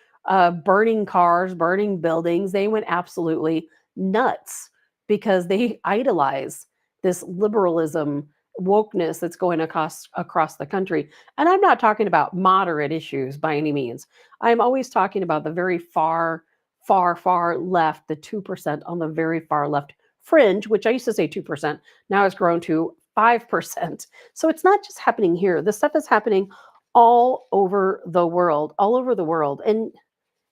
burning cars, burning buildings. They went absolutely nuts because they idolize this liberalism, wokeness that's going across the country. And I'm not talking about moderate issues by any means. I'm always talking about the very far, far, far left, the 2% on the very far left fringe, which I used to say 2%, now it's grown to 5%. So it's not just happening here. This stuff is happening all over the world, all over the world. And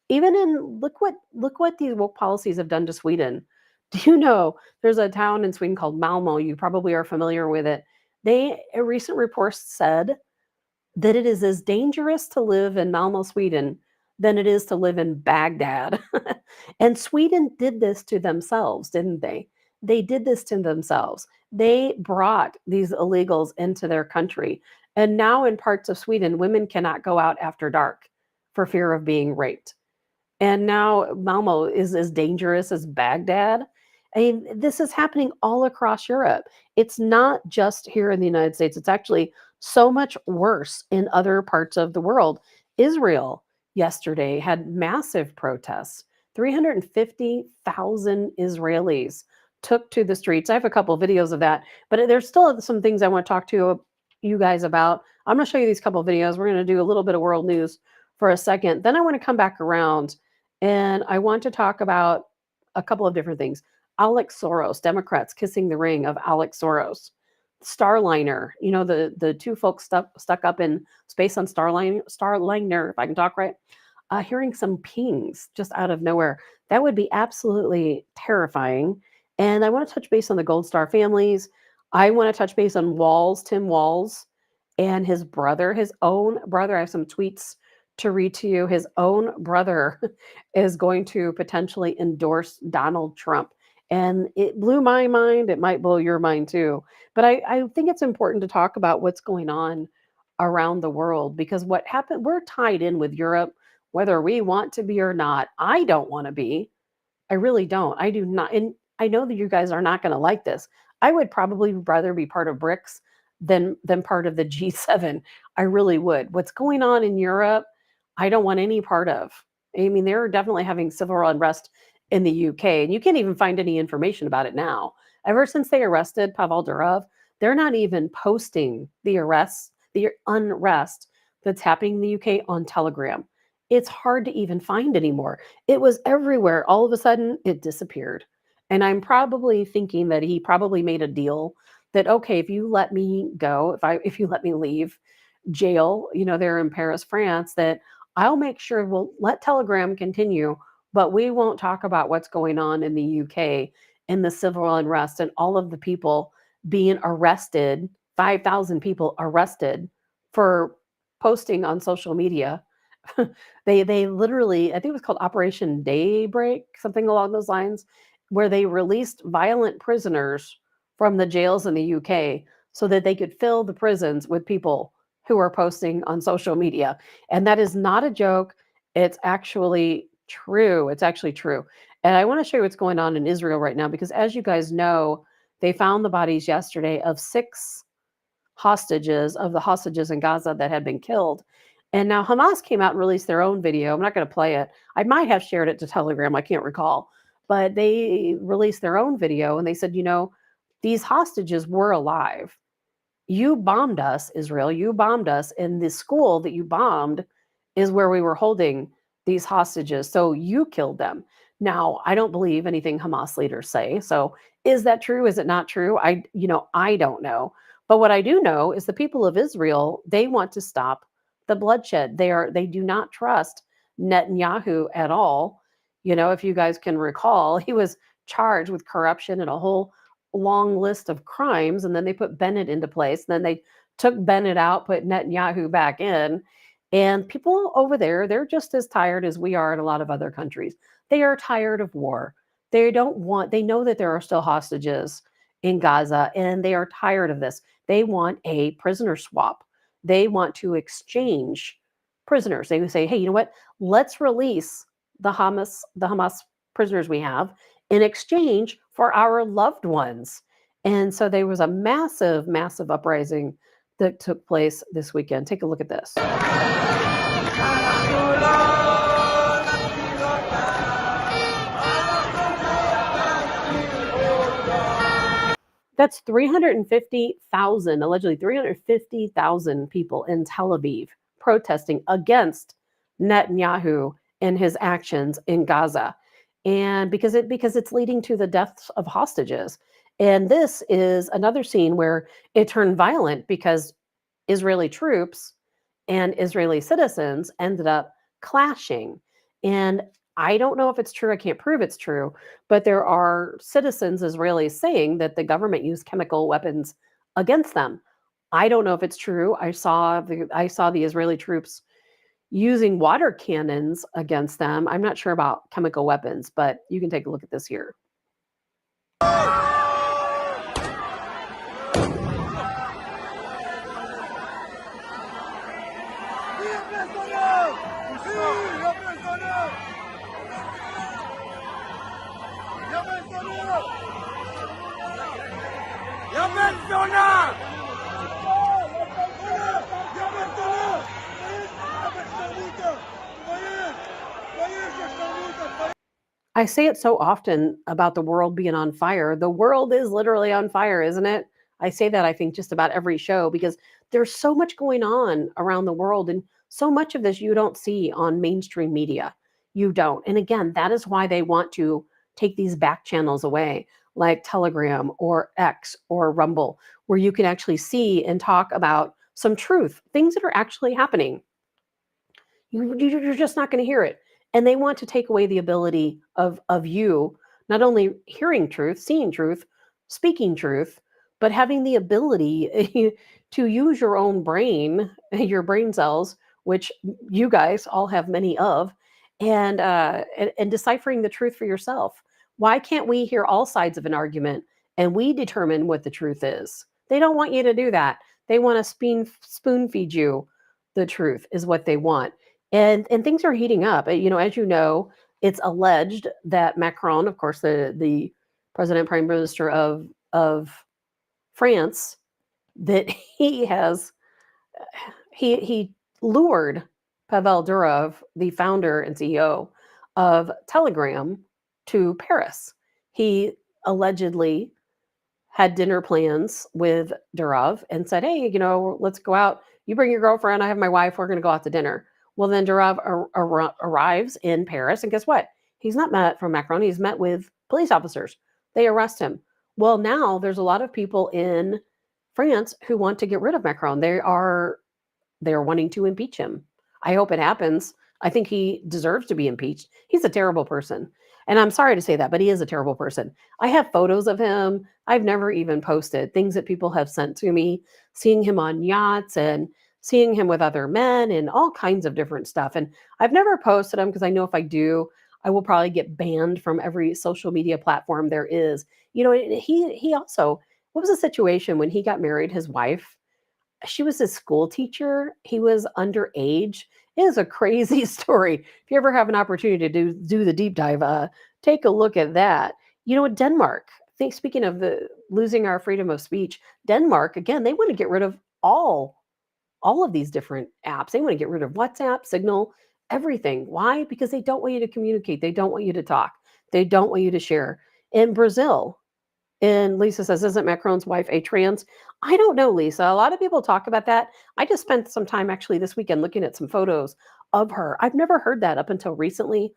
even in look what these woke policies have done to Sweden. Do you know there's a town in Sweden called Malmo? You probably are familiar with it. A recent report said that it is as dangerous to live in Malmo, Sweden, than it is to live in Baghdad. And Sweden did this to themselves, didn't they? They did this to themselves. They brought these illegals into their country. And now in parts of Sweden, women cannot go out after dark for fear of being raped. And now Malmo is as dangerous as Baghdad. I mean, this is happening all across Europe. It's not just here in the United States. It's actually so much worse in other parts of the world. Israel yesterday had massive protests. 350,000 Israelis took to the streets. I have a couple of videos of that, but there's still some things I want to talk to you guys about. I'm going to show you these couple of videos. We're going to do a little bit of world news for a second. Then I want to come back around and I want to talk about a couple of different things. Alex Soros, Democrats kissing the ring of Alex Soros. Starliner, the two folks stuck up in space on Starliner, if I can talk right, hearing some pings just out of nowhere. That would be absolutely terrifying. And I want to touch base on the Gold Star families. I want to touch base on Tim Walz, and his brother, his own brother. I have some tweets to read to you. His own brother is going to potentially endorse Donald Trump. And it blew my mind. It might blow your mind too. But I think it's important to talk about what's going on around the world, because what happened, we're tied in with Europe, whether we want to be or not. I don't want to be. I really don't. I do not. And I know that you guys are not going to like this. I would probably rather be part of BRICS than part of the G7. I really would. What's going on in Europe, I don't want any part of. I mean, they're definitely having civil unrest in the UK, and you can't even find any information about it now. Ever since they arrested Pavel Durov, they're not even posting the unrest that's happening in the UK on Telegram. It's hard to even find anymore. It was everywhere. All of a sudden, it disappeared. And I'm probably thinking that he probably made a deal that, okay, if you let me go, if you let me leave jail, they're in Paris, France, that I'll make sure we'll let Telegram continue, but we won't talk about what's going on in the UK in the civil unrest and all of the people being arrested, 5,000 people arrested for posting on social media. They literally, I think it was called Operation Daybreak, something along those lines, where they released violent prisoners from the jails in the UK so that they could fill the prisons with people who are posting on social media. And that is not a joke. It's actually true. It's actually true. And I want to show you what's going on in Israel right now, because as you guys know, they found the bodies yesterday of 6 hostages, of the hostages in Gaza that had been killed. And now Hamas came out and released their own video. I'm not going to play it. I might have shared it to Telegram. I can't recall. But they released their own video and they said, these hostages were alive. You bombed us, Israel. You bombed us. And the school that you bombed is where we were holding these hostages. So you killed them. Now, I don't believe anything Hamas leaders say. So is that true? Is it not true? I don't know. But what I do know is the people of Israel, they want to stop the bloodshed. They do not trust Netanyahu at all. If you guys can recall, he was charged with corruption and a whole long list of crimes. And then they put Bennett into place. And then they took Bennett out, put Netanyahu back in. And people over there, they're just as tired as we are in a lot of other countries. They are tired of war. They know that there are still hostages in Gaza, and they are tired of this. They want a prisoner swap. They want to exchange prisoners. They would say, hey, you know what? Let's release the Hamas prisoners we have in exchange for our loved ones. And so there was a massive, massive uprising that took place this weekend. Take a look at this. That's 350,000, allegedly 350,000 people in Tel Aviv protesting against Netanyahu and his actions in Gaza. And because it's leading to the deaths of hostages. And this is another scene where it turned violent because Israeli troops and Israeli citizens ended up clashing. And I don't know if it's true. I can't prove it's true, but there are citizens, Israelis, saying that the government used chemical weapons against them. I don't know if it's true. I saw the Israeli troops using water cannons against them. I'm not sure about chemical weapons, but you can take a look at this here. I say it so often about the world being on fire. The world is literally on fire, isn't it? I say that I think just about every show because there's so much going on around the world and so much of this you don't see on mainstream media. You don't. And again, that is why they want to take these back channels away, like Telegram or X or Rumble, where you can actually see and talk about some truth, things that are actually happening. You're just not going to hear it. And they want to take away the ability of you not only hearing truth, seeing truth, speaking truth, but having the ability to use your own brain, your brain cells, which you guys all have many of, and deciphering the truth for yourself. Why can't we hear all sides of an argument and we determine what the truth is? They don't want you to do that. They want to spoon feed you the truth is what they want. And things are heating up. As you know, it's alleged that Macron, of course, the president prime minister of France, that he lured Pavel Durov, the founder and CEO of Telegram, to Paris. He allegedly had dinner plans with Durov and said, "Hey, let's go out. You bring your girlfriend. I have my wife. We're going to go out to dinner." Well, then Durov arrives in Paris, and guess what? He's not met from Macron. He's met with police officers. They arrest him. Well, now there's a lot of people in France who want to get rid of Macron. They're wanting to impeach him. I hope it happens. I think he deserves to be impeached. He's a terrible person. And I'm sorry to say that, but he is a terrible person. I have photos of him. I've never even posted things that people have sent to me, seeing him on yachts and seeing him with other men and all kinds of different stuff. And I've never posted them because I know if I do, I will probably get banned from every social media platform there is. He also, what was the situation when he got married? His wife, she was a school teacher. He was underage. It is a crazy story. If you ever have an opportunity to do the deep dive, take a look at that. Denmark. Speaking of the losing our freedom of speech, Denmark again. They want to get rid of all of these different apps. They want to get rid of WhatsApp, Signal, everything. Why? Because they don't want you to communicate. They don't want you to talk. They don't want you to share. In Brazil, and Lisa says, isn't Macron's wife a trans? I don't know, Lisa. A lot of people talk about that. I just spent some time actually this weekend looking at some photos of her. I've never heard that up until recently.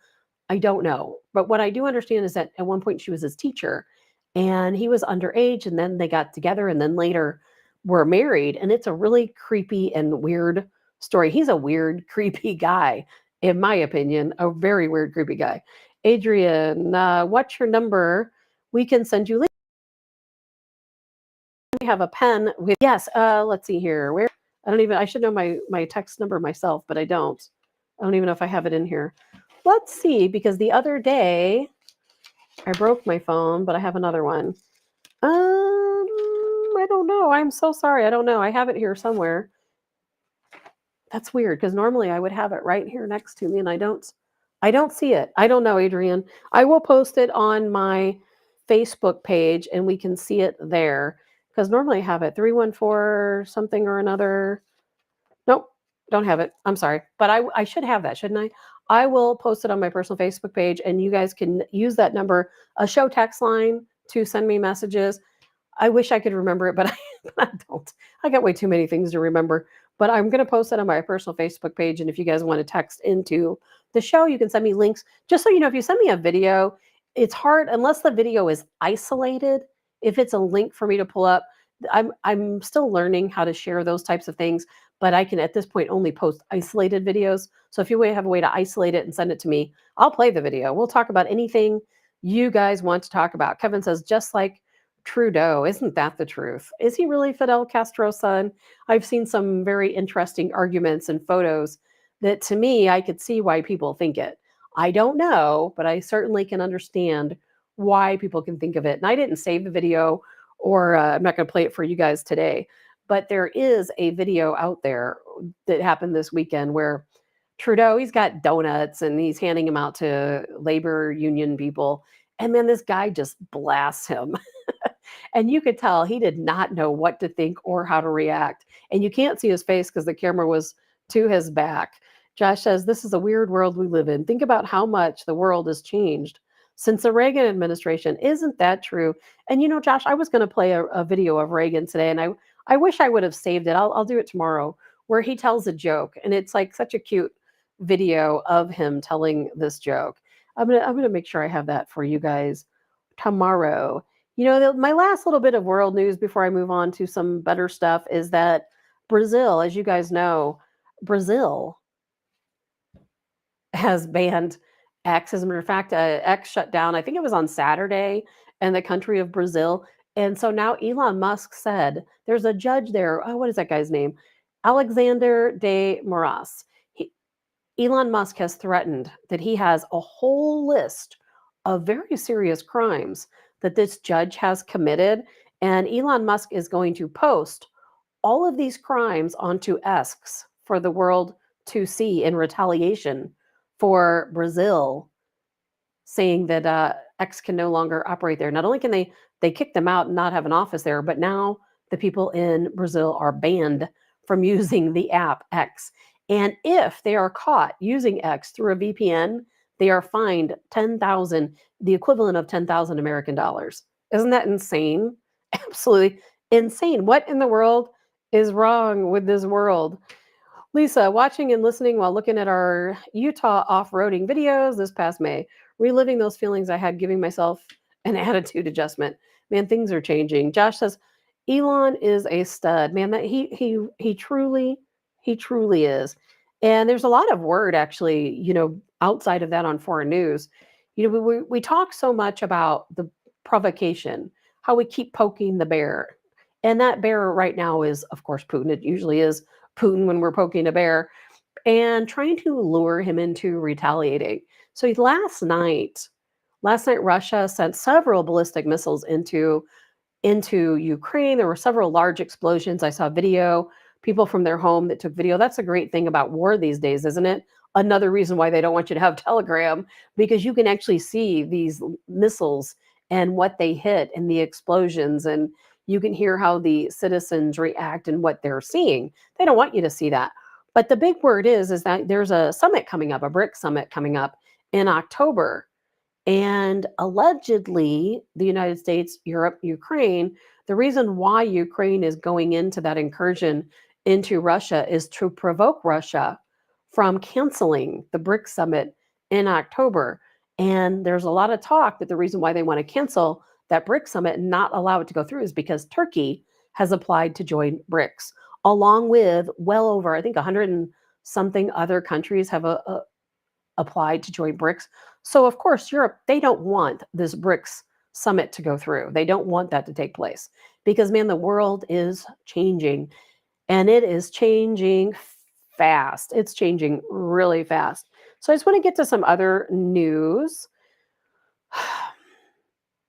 I don't know. But what I do understand is that at one point she was his teacher and he was underage and then they got together and then later were married. And it's a really creepy and weird story. He's a weird, creepy guy, in my opinion, a very weird, creepy guy. Adrian, what's your number? We can send you links. We have a pen with, yes, let's see here. Where I should know my text number myself, but I don't. I don't even know if I have it in here. Let's see, because the other day I broke my phone, but I have another one. I don't know. I'm so sorry. I don't know. I have it here somewhere. That's weird because normally I would have it right here next to me and I don't see it. I don't know, Adrian. I will post it on my Facebook page and we can see it there because normally I have it 314 something or another. Nope, don't have it. I'm sorry, but I should have that, shouldn't I? I will post it on my personal Facebook page and you guys can use that number, a show text line, to send me messages. I wish I could remember it, but I don't. I got way too many things to remember. But I'm going to post it on my personal Facebook page. And if you guys want to text into the show, you can send me links. Just so you know, if you send me a video, it's hard unless the video is isolated. If it's a link for me to pull up, I'm still learning how to share those types of things. But I can at this point only post isolated videos. So if you have a way to isolate it and send it to me, I'll play the video. We'll talk about anything you guys want to talk about. Kevin says, just like Trudeau, isn't that the truth? Is he really Fidel Castro's son? I've seen some very interesting arguments and photos that to me, I could see why people think it. I don't know, but I certainly can understand why people can think of it. And I didn't save the video or I'm not going to play it for you guys today, but there is a video out there that happened this weekend where Trudeau, he's got donuts and he's handing them out to labor union people. And then this guy just blasts him. And you could tell he did not know what to think or how to react. And you can't see his face because the camera was to his back. Josh says, "This is a weird world we live in. Think about how much the world has changed since the Reagan administration. Isn't that true?" And Josh, I was going to play a video of Reagan today, and I wish I would have saved it. I'll do it tomorrow, where he tells a joke. And it's like such a cute video of him telling this joke. I'm gonna make sure I have that for you guys tomorrow. My last little bit of world news before I move on to some better stuff is that Brazil, as you guys know, Brazil has banned X. As a matter of fact, X shut down, I think it was on Saturday, in the country of Brazil. And so now Elon Musk said there's a judge there. Oh, what is that guy's name? Alexander de Moraes. Elon Musk has threatened that he has a whole list of very serious crimes that this judge has committed. And Elon Musk is going to post all of these crimes onto X for the world to see in retaliation for Brazil saying that X can no longer operate there. Not only can they kick them out and not have an office there, but now the people in Brazil are banned from using the app X. And if they are caught using X through a VPN, they are fined 10,000, the equivalent of 10,000 American dollars. Isn't that insane? Absolutely insane. What in the world is wrong with this world? Lisa, watching and listening while looking at our Utah off-roading videos this past May, reliving those feelings I had giving myself an attitude adjustment. Man, things are changing. Josh says, Elon is a stud. Man, that he truly is. And there's a lot of word actually, outside of that on foreign news. We talk so much about the provocation, how we keep poking the bear. And that bear right now is, of course, Putin. It usually is Putin when we're poking a bear, and trying to lure him into retaliating. So last night, Russia sent several ballistic missiles into Ukraine. There were several large explosions. I saw video, people from their home that took video. That's a great thing about war these days, isn't it? Another reason why they don't want you to have Telegram, because you can actually see these missiles and what they hit and the explosions, and you can hear how the citizens react and what they're seeing. They don't want you to see that. But the big word is that there's a summit coming up, a BRICS summit coming up in October. And allegedly, the United States, Europe, Ukraine, the reason why Ukraine is going into that incursion into Russia is to provoke Russia from canceling the BRICS summit in October. And there's a lot of talk that the reason why they want to cancel that BRICS summit and not allow it to go through is because Turkey has applied to join BRICS, along with well over, I think, 100 and something other countries have applied to join BRICS. So, of course, Europe, they don't want this BRICS summit to go through. They don't want that to take place because, man, the world is changing, and it is changing fast. It's changing really fast. So I just want to get to some other news.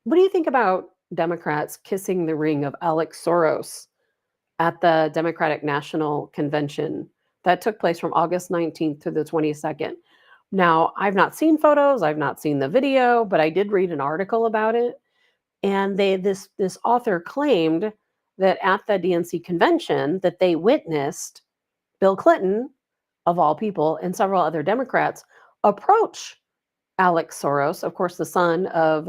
What do you think about Democrats kissing the ring of Alex Soros at the Democratic National Convention that took place from August 19th to the 22nd? Now, I've not seen photos, I've not seen the video, but I did read an article about it. And this author claimed that at the DNC convention that they witnessed Bill Clinton, of all people, and several other Democrats approach Alex Soros, of course, the son of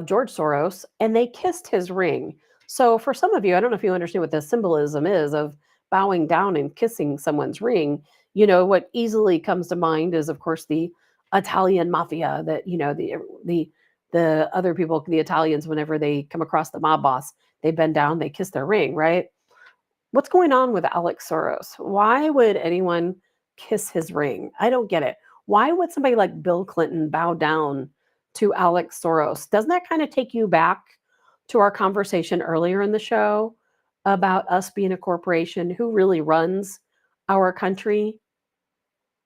George Soros, and they kissed his ring. So for some of you, I don't know if you understand what the symbolism is of bowing down and kissing someone's ring. What easily comes to mind is, of course, the Italian mafia that, the other people, the Italians, whenever they come across the mob boss, they bend down, they kiss their ring, right? What's going on with Alex Soros? Why would anyone kiss his ring? I don't get it. Why would somebody like Bill Clinton bow down to Alex Soros? Doesn't that kind of take you back to our conversation earlier in the show about us being a corporation? Who really runs our country?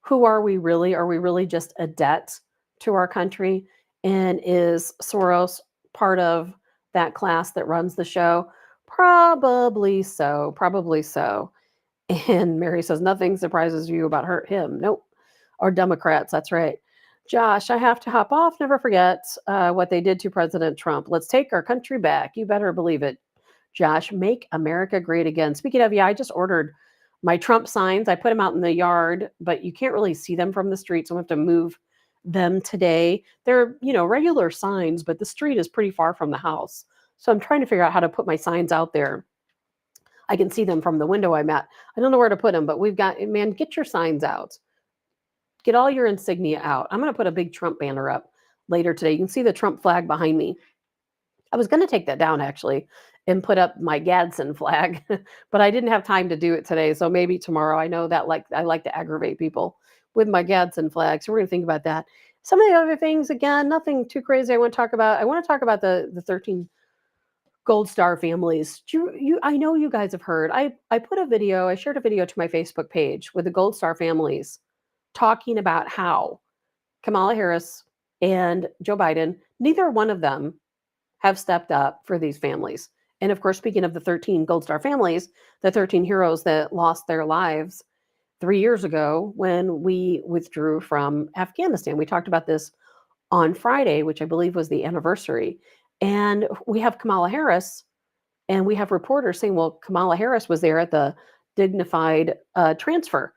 Who are we really? Are we really just a debt to our country? And is Soros part of that class that runs the show? Probably so. Probably so. And Mary says, nothing surprises you about him. Nope. or Democrats. That's right. Josh, I have to hop off. Never forget what they did to President Trump. Let's take our country back. You better believe it. Josh, make America great again. Speaking of, yeah, I just ordered my Trump signs. I put them out in the yard, but you can't really see them from the street, so I have to move them today. They're, regular signs, but the street is pretty far from the house. So I'm trying to figure out how to put my signs out there. I can see them from the window I'm at. I don't know where to put them, but we've got, man, get your signs out. Get all your insignia out. I'm going to put a big Trump banner up later today. You can see the Trump flag behind me. I was going to take that down actually and put up my Gadsden flag, but I didn't have time to do it today. So maybe tomorrow. I know that I like to aggravate people with my Gadsden flag. So we're going to think about that. Some of the other things, again, nothing too crazy I want to talk about. I want to talk about the 13 Gold Star families. I know you guys have heard. I shared a video to my Facebook page with the Gold Star families talking about how Kamala Harris and Joe Biden, neither one of them have stepped up for these families. And of course, speaking of the 13 Gold Star families, the 13 heroes that lost their lives 3 years ago when we withdrew from Afghanistan. We talked about this on Friday, which I believe was the anniversary. And we have Kamala Harris, and we have reporters saying, well, Kamala Harris was there at the dignified transfer.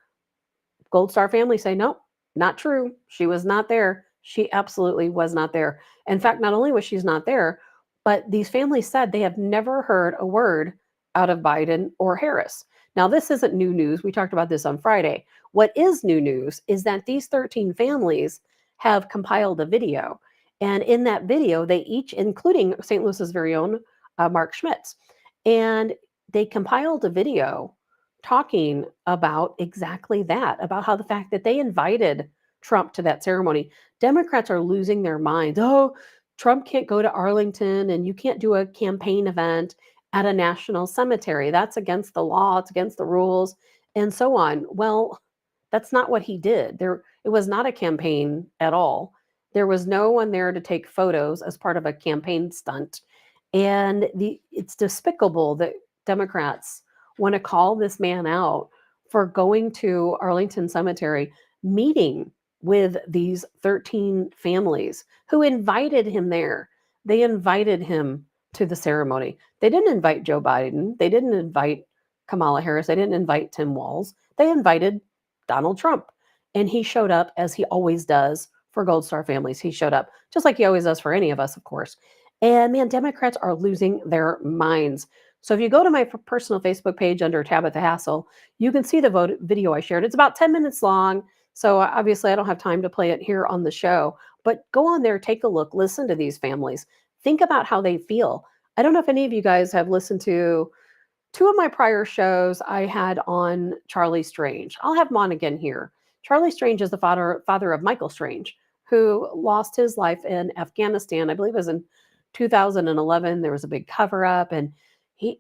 Gold Star family say, no, not true. She was not there. She absolutely was not there. In fact, not only was she not there, but these families said they have never heard a word out of Biden or Harris. Now, this isn't new news. We talked about this on Friday. What is new news is that these 13 families have compiled a video. And in that video, they each, including St. Louis's very own Mark Schmitz, and they compiled a video talking about exactly that, about how the fact that they invited Trump to that ceremony. Democrats are losing their minds. Oh, Trump can't go to Arlington and you can't do a campaign event at a national cemetery. That's against the law, it's against the rules, and so on. Well, that's not what he did. It was not a campaign at all. There was no one there to take photos as part of a campaign stunt. And it's despicable that Democrats want to call this man out for going to Arlington Cemetery, meeting with these 13 families who invited him there. They invited him to the ceremony. They didn't invite Joe Biden. They didn't invite Kamala Harris. They didn't invite Tim Walz. They invited Donald Trump. And he showed up as he always does for Gold Star families. He showed up just like he always does for any of us, of course. And man, Democrats are losing their minds. So if you go to my personal Facebook page under Tabitha Hassell, you can see the video I shared. It's about 10 minutes long. So obviously I don't have time to play it here on the show, but go on there, take a look, listen to these families, think about how they feel. I don't know if any of you guys have listened to two of my prior shows. I had on Charlie Strange. I'll have him on again here. Charlie Strange is the father of Michael Strange, who lost his life in Afghanistan. I believe it was in 2011. There was a big cover up, and he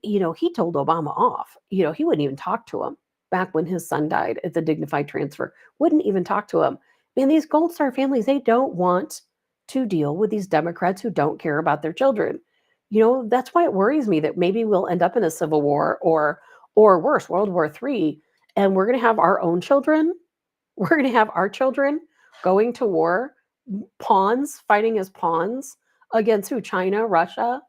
told Obama off. He wouldn't even talk to him back when his son died at the dignified transfer. Wouldn't even talk to him. Man, these Gold Star families, they don't want to deal with these Democrats who don't care about their children. That's why it worries me that maybe we'll end up in a civil war or worse, World War III, and we're going to have our own children. We're going to have our children going to war, pawns, fighting as pawns against who? China, Russia?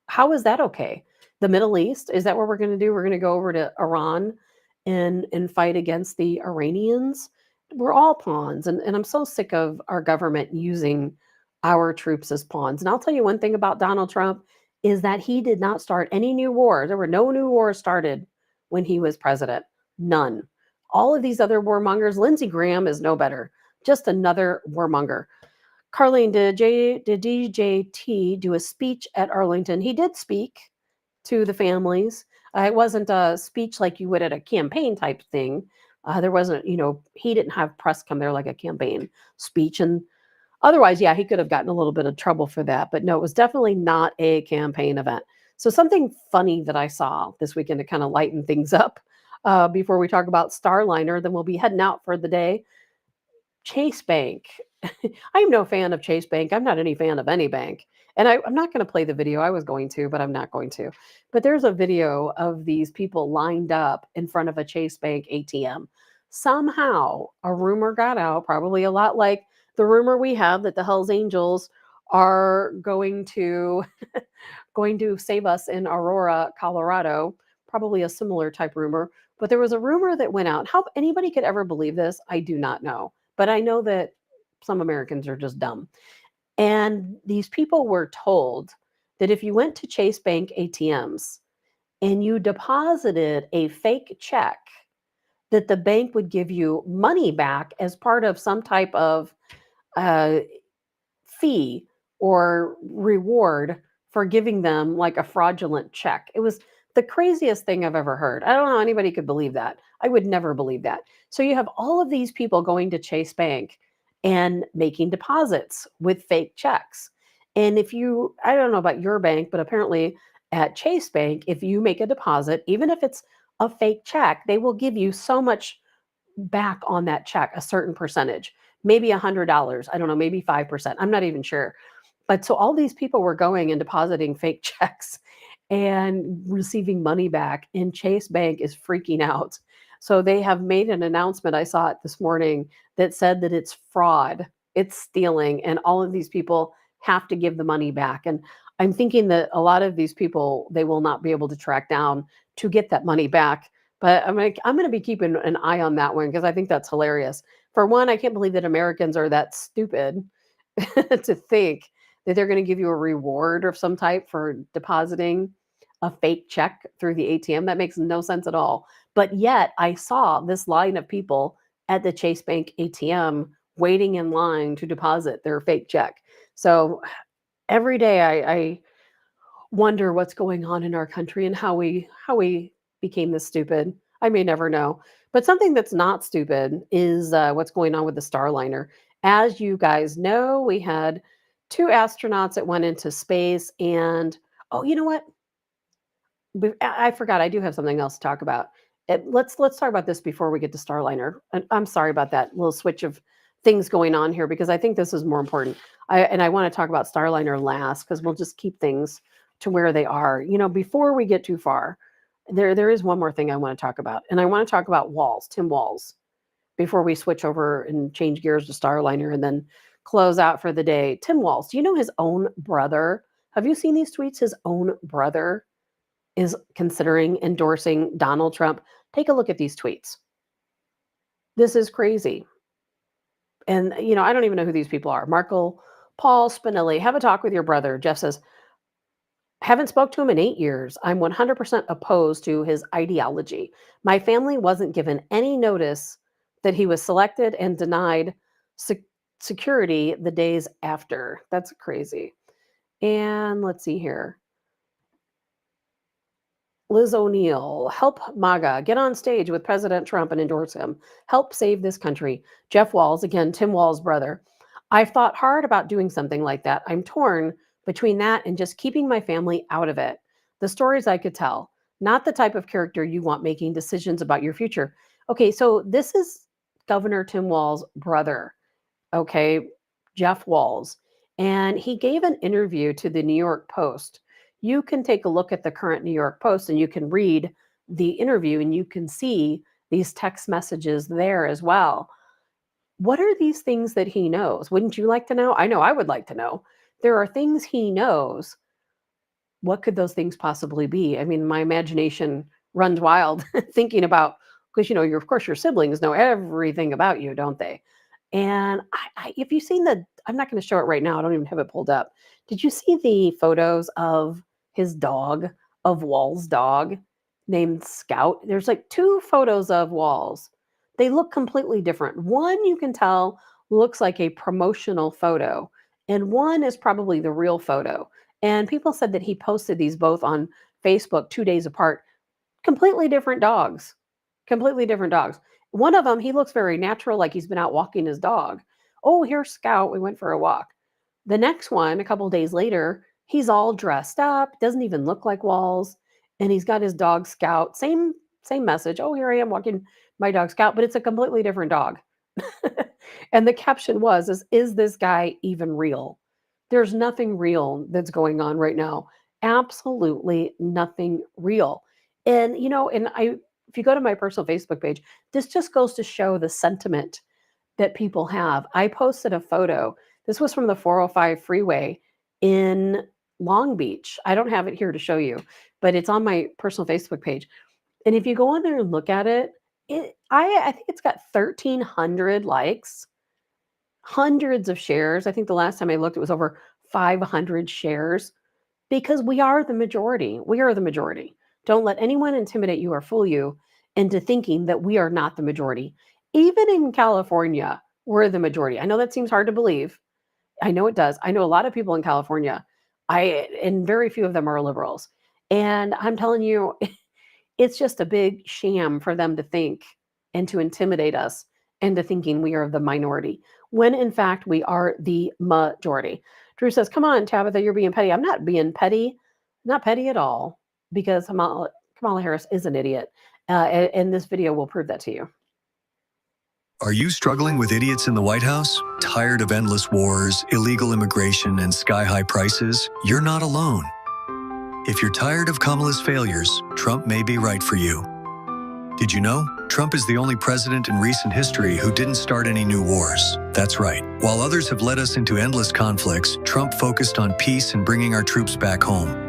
How is that okay? The Middle East, is that what we're going to do? We're going to go over to Iran and fight against the Iranians? We're all pawns. And I'm so sick of our government using our troops as pawns. And I'll tell you one thing about Donald Trump is that he did not start any new wars. There were no new wars started when he was president. None. All of these other warmongers, Lindsey Graham is no better. Just another warmonger. Carlene, did DJT do a speech at Arlington? He did speak to the families. It wasn't a speech like you would at a campaign type thing. There wasn't, he didn't have press come there like a campaign speech. And otherwise, yeah, he could have gotten a little bit of trouble for that. But no, it was definitely not a campaign event. So something funny that I saw this weekend to kind of lighten things up before we talk about Starliner, then we'll be heading out for the day. Chase Bank. I'm no fan of Chase Bank. I'm not any fan of any bank. And I'm not going to play the video. I was going to, but I'm not going to. But there's a video of these people lined up in front of a Chase Bank ATM somehow a rumor got out, probably a lot like the rumor we have that the Hells Angels are going to save us in Aurora, Colorado, probably a similar type rumor. But there was a rumor that went out. How anybody could ever believe this, I do not know. But I know that some Americans are just dumb. And these people were told that if you went to Chase Bank ATMs and you deposited a fake check, that the bank would give you money back as part of some type of uh, fee or reward for giving them like a fraudulent check. It was the craziest thing I've ever heard. I don't know how anybody could believe that. I would never believe that. So you have all of these people going to Chase Bank and making deposits with fake checks. And if you, I don't know about your bank, but apparently at Chase Bank, if you make a deposit, even if it's a fake check, they will give you so much back on that check, a certain percentage, maybe $100. I don't know, maybe 5%. I'm not even sure. But so all these people were going and depositing fake checks and receiving money back, and Chase Bank is freaking out. So they have made an announcement. I saw it this morning that said that it's fraud, it's stealing, and all of these people have to give the money back. And I'm thinking that a lot of these people they will not be able to track down to get that money back. But I'm going to be keeping an eye on that one because I think that's hilarious. For one, I can't believe that Americans are that stupid to think that they're going to give you a reward of some type for depositing a fake check through the ATM. That makes no sense at all. But yet, I saw this line of people at the Chase Bank ATM waiting in line to deposit their fake check. So every day I wonder what's going on in our country and how we became this stupid. I may never know. But something that's not stupid is what's going on with the Starliner. As you guys know, we had two astronauts that went into space, and oh, you know what? I forgot. I do have something else to talk about. Let's talk about this before we get to Starliner. And I'm sorry about that little switch of things going on here because I think this is more important. I want to talk about Starliner last because we'll just keep things to where they are. You know, before we get too far, there is one more thing I want to talk about, and I want to talk about Walls, Tim Walls, before we switch over and change gears to Starliner and then close out for the day. Tim Walls, do you know his own brother? Have you seen these tweets? His own brother is considering endorsing Donald Trump. Take a look at these tweets. This is crazy. And, you know, I don't even know who these people are. Marco Paul Spinelli, have a talk with your brother. Jeff says, haven't spoke to him in 8 years. I'm 100% opposed to his ideology. My family wasn't given any notice that he was selected and denied security the days after. That's crazy. And let's see here. Liz O'Neill, help MAGA get on stage with President Trump and endorse him. Help save this country. Jeff Walls, again, Tim Walls' brother. I've thought hard about doing something like that. I'm torn between that and just keeping my family out of it. The stories I could tell, not the type of character you want making decisions about your future. Okay, so this is Governor Tim Walls' brother, okay, Jeff Walls. And he gave an interview to the New York Post. You can take a look at the current New York Post and you can read the interview and you can see these text messages there as well. What are these things that he knows? Wouldn't you like to know? I know I would like to know. There are things he knows. What could those things possibly be? I mean, my imagination runs wild thinking about, because you know, of course, your siblings know everything about you, don't they? And if you've seen I'm not going to show it right now. I don't even have it pulled up. Did you see the photos of his dog, of Wall's dog named Scout? There's like two photos of Walls. They look completely different. One you can tell looks like a promotional photo, and one is probably the real photo. And people said that he posted these both on Facebook 2 days apart. Completely different dogs. Completely different dogs. One of them, he looks very natural, like he's been out walking his dog. Oh, here's Scout. We went for a walk. The next one, a couple days later, he's all dressed up, doesn't even look like Walls, and he's got his dog Scout. Same message. Oh, here I am walking my dog Scout, but it's a completely different dog. And the caption is this guy even real? There's nothing real that's going on right now. Absolutely nothing real. And you know, and I if you go to my personal Facebook page, this just goes to show the sentiment that people have. I posted a photo. This was from the 405 freeway in Long Beach. I don't have it here to show you, but it's on my personal Facebook page. And if you go on there and look at it, I think it's got 1,300 likes, hundreds of shares. I think the last time I looked, it was over 500 shares because we are the majority. We are the majority. Don't let anyone intimidate you or fool you into thinking that we are not the majority. Even in California, we're the majority. I know that seems hard to believe. I know it does. I know a lot of people in California. And very few of them are liberals. And I'm telling you, it's just a big sham for them to think and to intimidate us into thinking we are the minority, when in fact we are the majority. Drew says, come on, Tabitha, you're being petty. I'm not being petty, not petty at all, because Kamala Harris is an idiot. And this video will prove that to you. Are you struggling with idiots in the White House? Tired of endless wars, illegal immigration, and sky-high prices? You're not alone. If you're tired of Kamala's failures, Trump may be right for you. Did you know? Trump is the only president in recent history who didn't start any new wars. That's right. While others have led us into endless conflicts, Trump focused on peace and bringing our troops back home.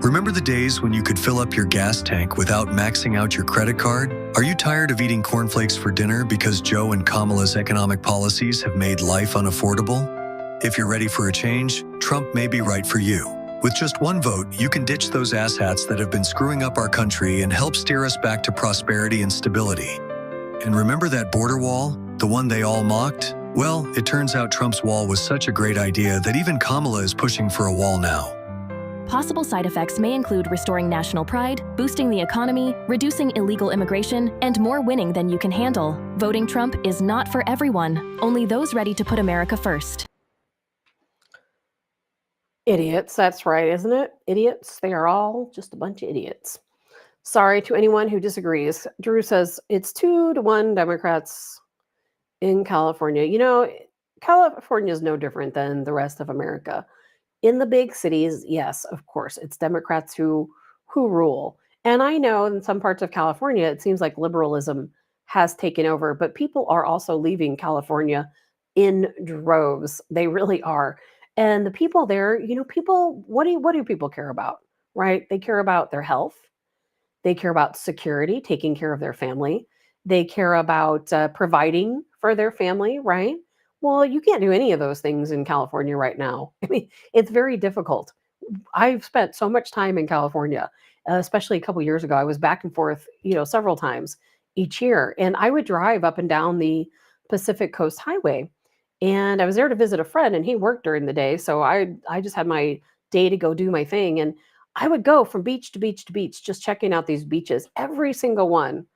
Remember the days when you could fill up your gas tank without maxing out your credit card? Are you tired of eating cornflakes for dinner because Joe and Kamala's economic policies have made life unaffordable? If you're ready for a change, Trump may be right for you. With just one vote, you can ditch those asshats that have been screwing up our country and help steer us back to prosperity and stability. And remember that border wall? The one they all mocked? Well, it turns out Trump's wall was such a great idea that even Kamala is pushing for a wall now. Possible side effects may include restoring national pride, boosting the economy, reducing illegal immigration, and more winning than you can handle. Voting Trump is not for everyone, only those ready to put America first. Idiots, that's right, isn't it? Idiots, they are all just a bunch of idiots. Sorry to anyone who disagrees. Drew says it's 2-1 Democrats in California. You know, California is no different than the rest of America. In the big cities, yes, of course, it's Democrats who rule. And I know in some parts of California, it seems like liberalism has taken over, but people are also leaving California in droves. They really are. And the people there, you know, people, what do people care about, right? They care about their health. They care about security, taking care of their family. They care about providing for their family, right? Well, you can't do any of those things in California right now. I mean, it's very difficult. I've spent so much time in California, especially a couple years ago. I was back and forth, you know, several times each year, and I would drive up and down the Pacific Coast Highway. And I was there to visit a friend, and he worked during the day, so I just had my day to go do my thing. And I would go from beach to beach to beach, just checking out these beaches, every single one,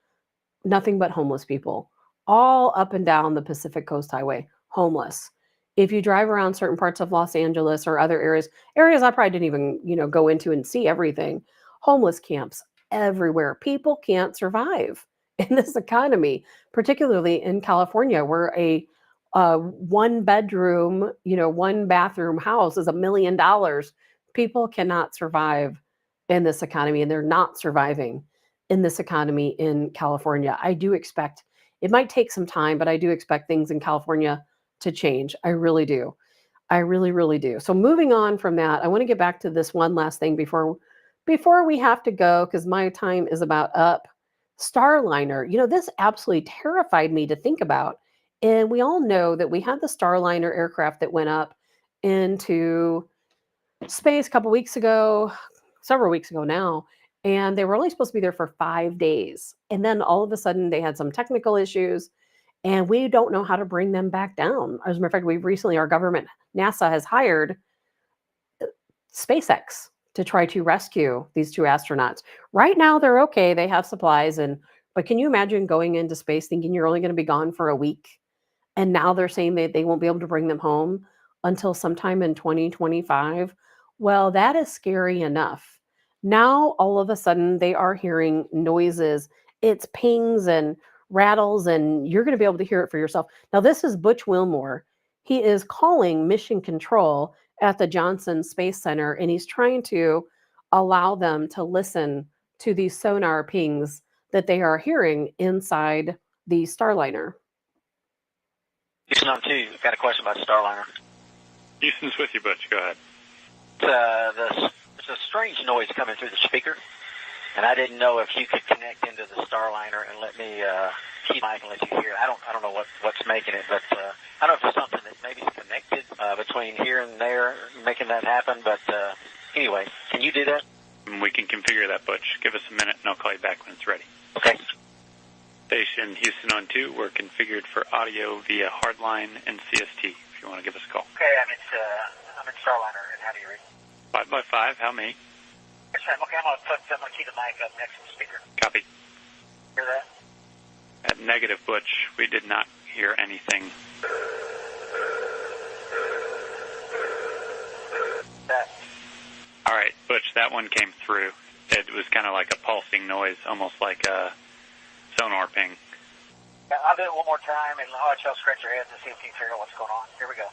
nothing but homeless people, all up and down the Pacific Coast Highway. Homeless. If you drive around certain parts of Los Angeles or other areas I probably didn't even, you know, go into and see everything, homeless camps everywhere. People can't survive in this economy, particularly in California, where a one bedroom, you know, one bathroom house is $1 million. People cannot survive in this economy, and they're not surviving in this economy in California. I do expect it might take some time, but I do expect things in California to change. I really do. I really, really do. So moving on from that, I want to get back to this one last thing before we have to go, because my time is about up. Starliner, you know, this absolutely terrified me to think about. And we all know that we had the Starliner aircraft that went up into space a couple weeks ago, several weeks ago now, and they were only supposed to be there for 5 days. And then all of a sudden they had some technical issues, and we don't know how to bring them back down. As a matter of fact, our government, NASA, has hired SpaceX to try to rescue these 2 astronauts. Right now, they're okay. They have supplies, but can you imagine going into space thinking you're only going to be gone for a week? And now they're saying that they won't be able to bring them home until sometime in 2025. Well, that is scary enough. Now, all of a sudden, they are hearing noises. It's pings and rattles, and you're going to be able to hear it for yourself. Now, this is Butch Wilmore. He is calling mission control at the Johnson Space Center, and he's trying to allow them to listen to these sonar pings that they are hearing inside the Starliner. Houston on 2, got a question about Starliner. Houston's with you, Butch. Go ahead. There's a strange noise coming through the speaker, and I didn't know if you could connect into the Starliner and let me keep mic and let you hear it. I don't know what's making it, but I don't know if it's something that maybe is connected between here and there, making that happen. But anyway, can you do that? We can configure that, Butch. Give us a minute, and I'll call you back when it's ready. Okay. Station Houston on 2, we're configured for audio via hardline and CST, if you want to give us a call. Okay, I'm in Starliner, and how do you read? 5x5, how many? Yes, ma'am. Okay, I'm gonna keep the mic up next to the speaker. Copy. Hear that? At negative, Butch, we did not hear anything. That. All right, Butch, that one came through. It was kind of like a pulsing noise, almost like a sonar ping. Yeah, I'll do it one more time, and I'll let y'all scratch your heads and see if you can figure out what's going on. Here we go.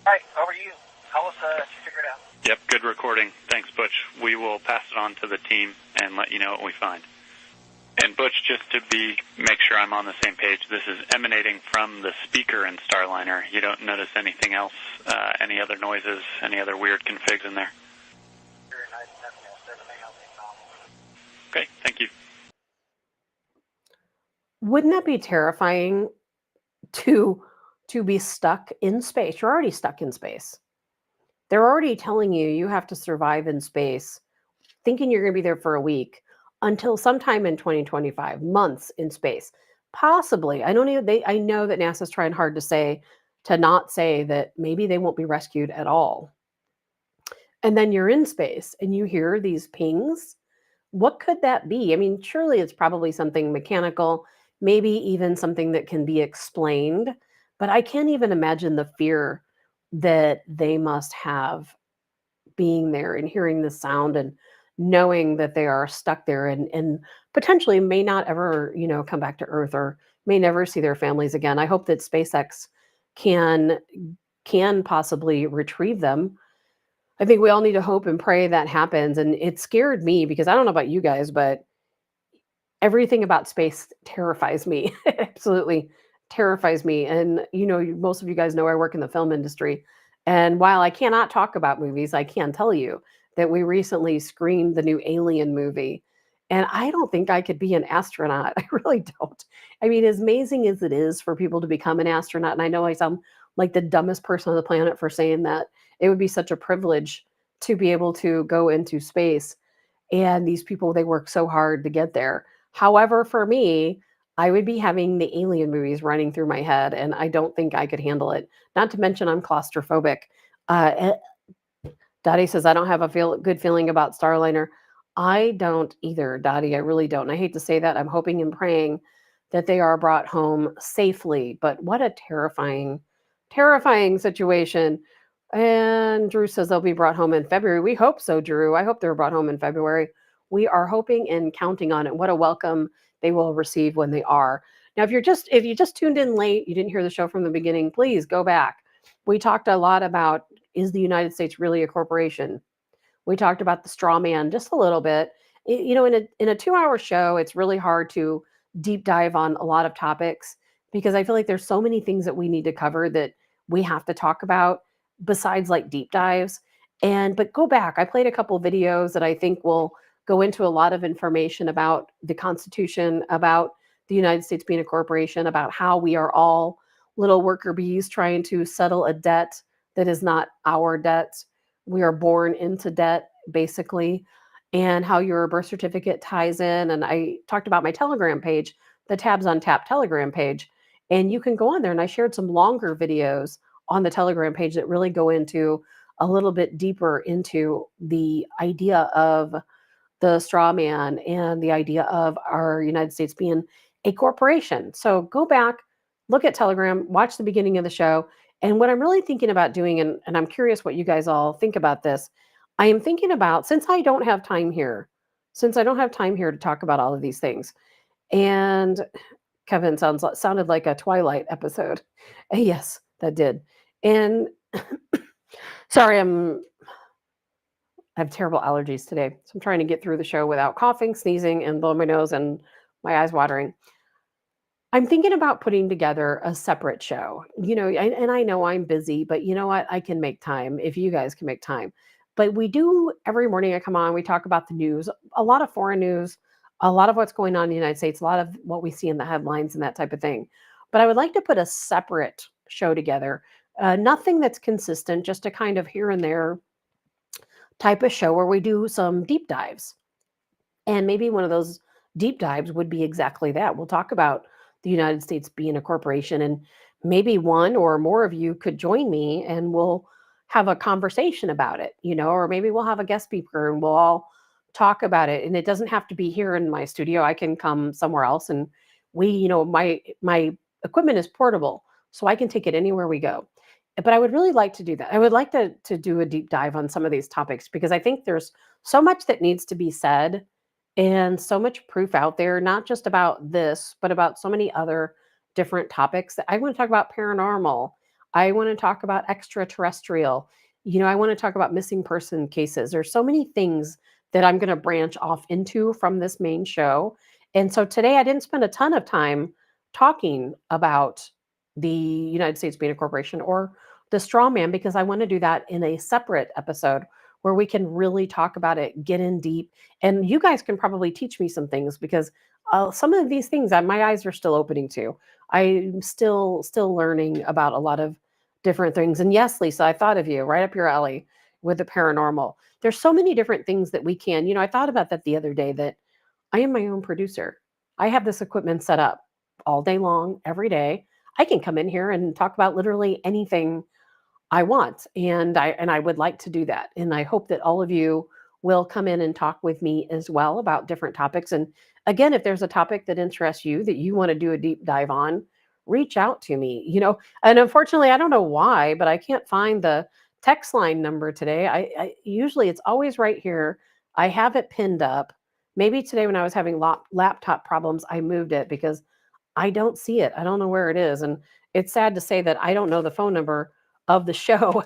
All right, over to you. Tell us if you figure it out. Yep, good recording. Thanks, Butch. We will pass it on to the team and let you know what we find. And Butch, just to make sure I'm on the same page, this is emanating from the speaker in Starliner. You don't notice anything else, any other noises, any other weird configs in there? Okay, thank you. Wouldn't that be terrifying to be stuck in space? You're already stuck in space. They're already telling you have to survive in space, thinking you're going to be there for a week until sometime in 2025, months in space. Possibly. I know that NASA's trying hard to not say that maybe they won't be rescued at all. And then you're in space and you hear these pings. What could that be? I mean, surely it's probably something mechanical, maybe even something that can be explained, but I can't even imagine the fear that they must have being there and hearing the sound and knowing that they are stuck there and potentially may not ever, come back to Earth or may never see their families again. I hope that SpaceX can possibly retrieve them. I think we all need to hope and pray that happens. And it scared me because I don't know about you guys, but everything about space terrifies me. It absolutely terrifies me. And, most of you guys know I work in the film industry. And while I cannot talk about movies, I can tell you that we recently screened the new Alien movie. And I don't think I could be an astronaut. I really don't. I mean, as amazing as it is for people to become an astronaut, and I know I sound like the dumbest person on the planet for saying that, it would be such a privilege to be able to go into space. And these people, they work so hard to get there. However, for me, I would be having the Alien movies running through my head, and I don't think I could handle it. Not to mention I'm claustrophobic. Dottie says, I don't have a good feeling about Starliner. I don't either, Dottie. I really don't. And I hate to say that. I'm hoping and praying that they are brought home safely. But what a terrifying, terrifying situation. And Drew says they'll be brought home in February. We hope so, Drew. I hope they're brought home in February. We are hoping and counting on it. What a welcome they will receive when they are. Now, if you just tuned in late, you didn't hear the show from the beginning, please go back. We talked a lot about, is the United States really a corporation? We talked about the straw man just a little bit. In a 2-hour show, it's really hard to deep dive on a lot of topics because I feel like there's so many things that we need to cover that we have to talk about besides like deep dives. But go back. I played a couple videos that I think will go into a lot of information about the Constitution, about the United States being a corporation, about how we are all little worker bees trying to settle a debt that is not our debt. We are born into debt, basically, and how your birth certificate ties in. And I talked about my Telegram page, the Tabs on Tap Telegram page, and you can go on there. And I shared some longer videos on the Telegram page that really go into a little bit deeper into the idea of the straw man and the idea of our United States being a corporation. So go back, look at Telegram, watch the beginning of the show. And what I'm really thinking about doing, and I'm curious what you guys all think about this, I am thinking about, since I don't have time here since I don't have time here to talk about all of these things. And Kevin sounded like a Twilight episode. Yes, that did. And sorry, I have terrible allergies today. So I'm trying to get through the show without coughing, sneezing, and blowing my nose and my eyes watering. I'm thinking about putting together a separate show. And I know I'm busy, but you know what? I can make time if you guys can make time. But we do every morning I come on, we talk about the news, a lot of foreign news, a lot of what's going on in the United States, a lot of what we see in the headlines and that type of thing. But I would like to put a separate show together. Nothing that's consistent, just a kind of here and there type of show where we do some deep dives. And maybe one of those deep dives would be exactly that. We'll talk about the United States being a corporation, and maybe one or more of you could join me and we'll have a conversation about it, or maybe we'll have a guest speaker and we'll all talk about it. And it doesn't have to be here in my studio. I can come somewhere else, and my equipment is portable, so I can take it anywhere we go. But I would really like to do that. I would like to do a deep dive on some of these topics because I think there's so much that needs to be said and so much proof out there, not just about this, but about so many other different topics. I want to talk about paranormal. I want to talk about extraterrestrial. I want to talk about missing person cases. There's so many things that I'm going to branch off into from this main show. And so today I didn't spend a ton of time talking about the United States being a corporation or the straw man because I want to do that in a separate episode where we can really talk about it, get in deep, and you guys can probably teach me some things because some of these things my eyes are still opening to. I'm still learning about a lot of different things. And yes, Lisa, I thought of you right up your alley with the paranormal. There's so many different things that we can. I thought about that the other day that I am my own producer. I have this equipment set up all day long, every day. I can come in here and talk about literally anything I want. And I would like to do that. And I hope that all of you will come in and talk with me as well about different topics. And again, if there's a topic that interests you that you want to do a deep dive on, reach out to me. And unfortunately, I don't know why, but I can't find the text line number today. I usually it's always right here. I have it pinned up. Maybe today when I was having laptop problems, I moved it because I don't see it. I don't know where it is. And it's sad to say that I don't know the phone number of the show.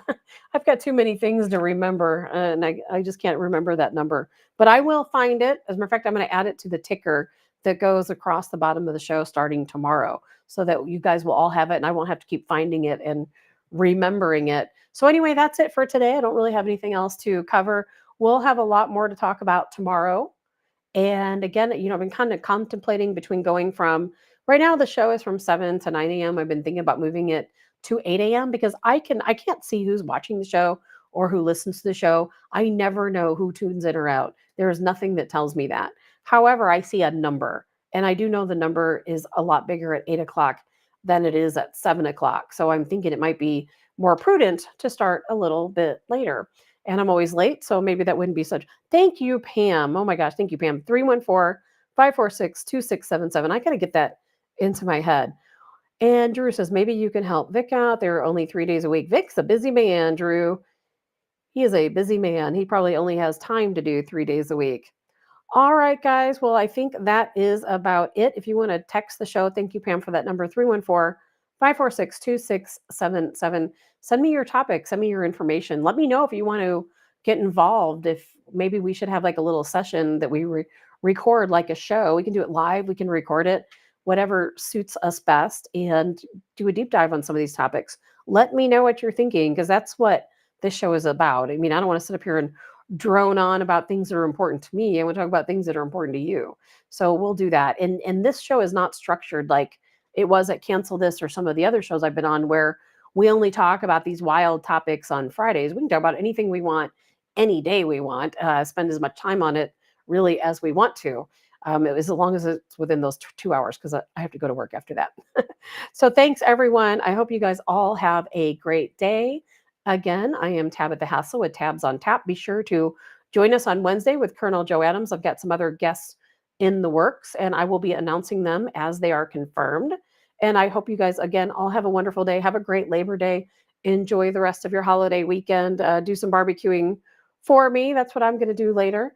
I've got too many things to remember, and I just can't remember that number. But I will find it. As a matter of fact, I'm going to add it to the ticker that goes across the bottom of the show starting tomorrow so that you guys will all have it and I won't have to keep finding it and remembering it. So anyway, that's it for today. I don't really have anything else to cover. We'll have a lot more to talk about tomorrow. And again, I've been kind of contemplating between going from right now, the show is from 7 to 9 a.m. I've been thinking about moving it to 8 a.m. because I can't see who's watching the show or who listens to the show. I never know who tunes in or out. There is nothing that tells me that. However, I see a number, and I do know the number is a lot bigger at 8 o'clock than it is at 7 o'clock. So I'm thinking it might be more prudent to start a little bit later. And I'm always late, so maybe that wouldn't be such. Thank you, Pam. Oh my gosh, thank you, Pam. 314-546-2677. I got to get that into my head. And Drew says, maybe you can help Vic out. There are only 3 days a week. Vic's a busy man, Drew. He is a busy man. He probably only has time to do 3 days a week. All right, guys. Well, I think that is about it. If you want to text the show, thank you, Pam, for that number, 314-546-2677. Send me your topic. Send me your information. Let me know if you want to get involved. If maybe we should have like a little session that we record like a show. We can do it live. We can record it, whatever suits us best, and do a deep dive on some of these topics. Let me know what you're thinking, because that's what this show is about. I mean, I don't want to sit up here and drone on about things that are important to me. I want to talk about things that are important to you. So we'll do that. And this show is not structured like it was at Cancel This or some of the other shows I've been on, where we only talk about these wild topics on Fridays. We can talk about anything we want, any day we want, spend as much time on it really as we want to. As long as it's within those 2 hours, because I have to go to work after that. So thanks, everyone. I hope you guys all have a great day. Again, I am Tabitha Hassell with Tabs on Tap. Be sure to join us on Wednesday with Colonel Joe Adams. I've got some other guests in the works, and I will be announcing them as they are confirmed. And I hope you guys, again, all have a wonderful day. Have a great Labor Day. Enjoy the rest of your holiday weekend. Do some barbecuing for me. That's what I'm going to do later.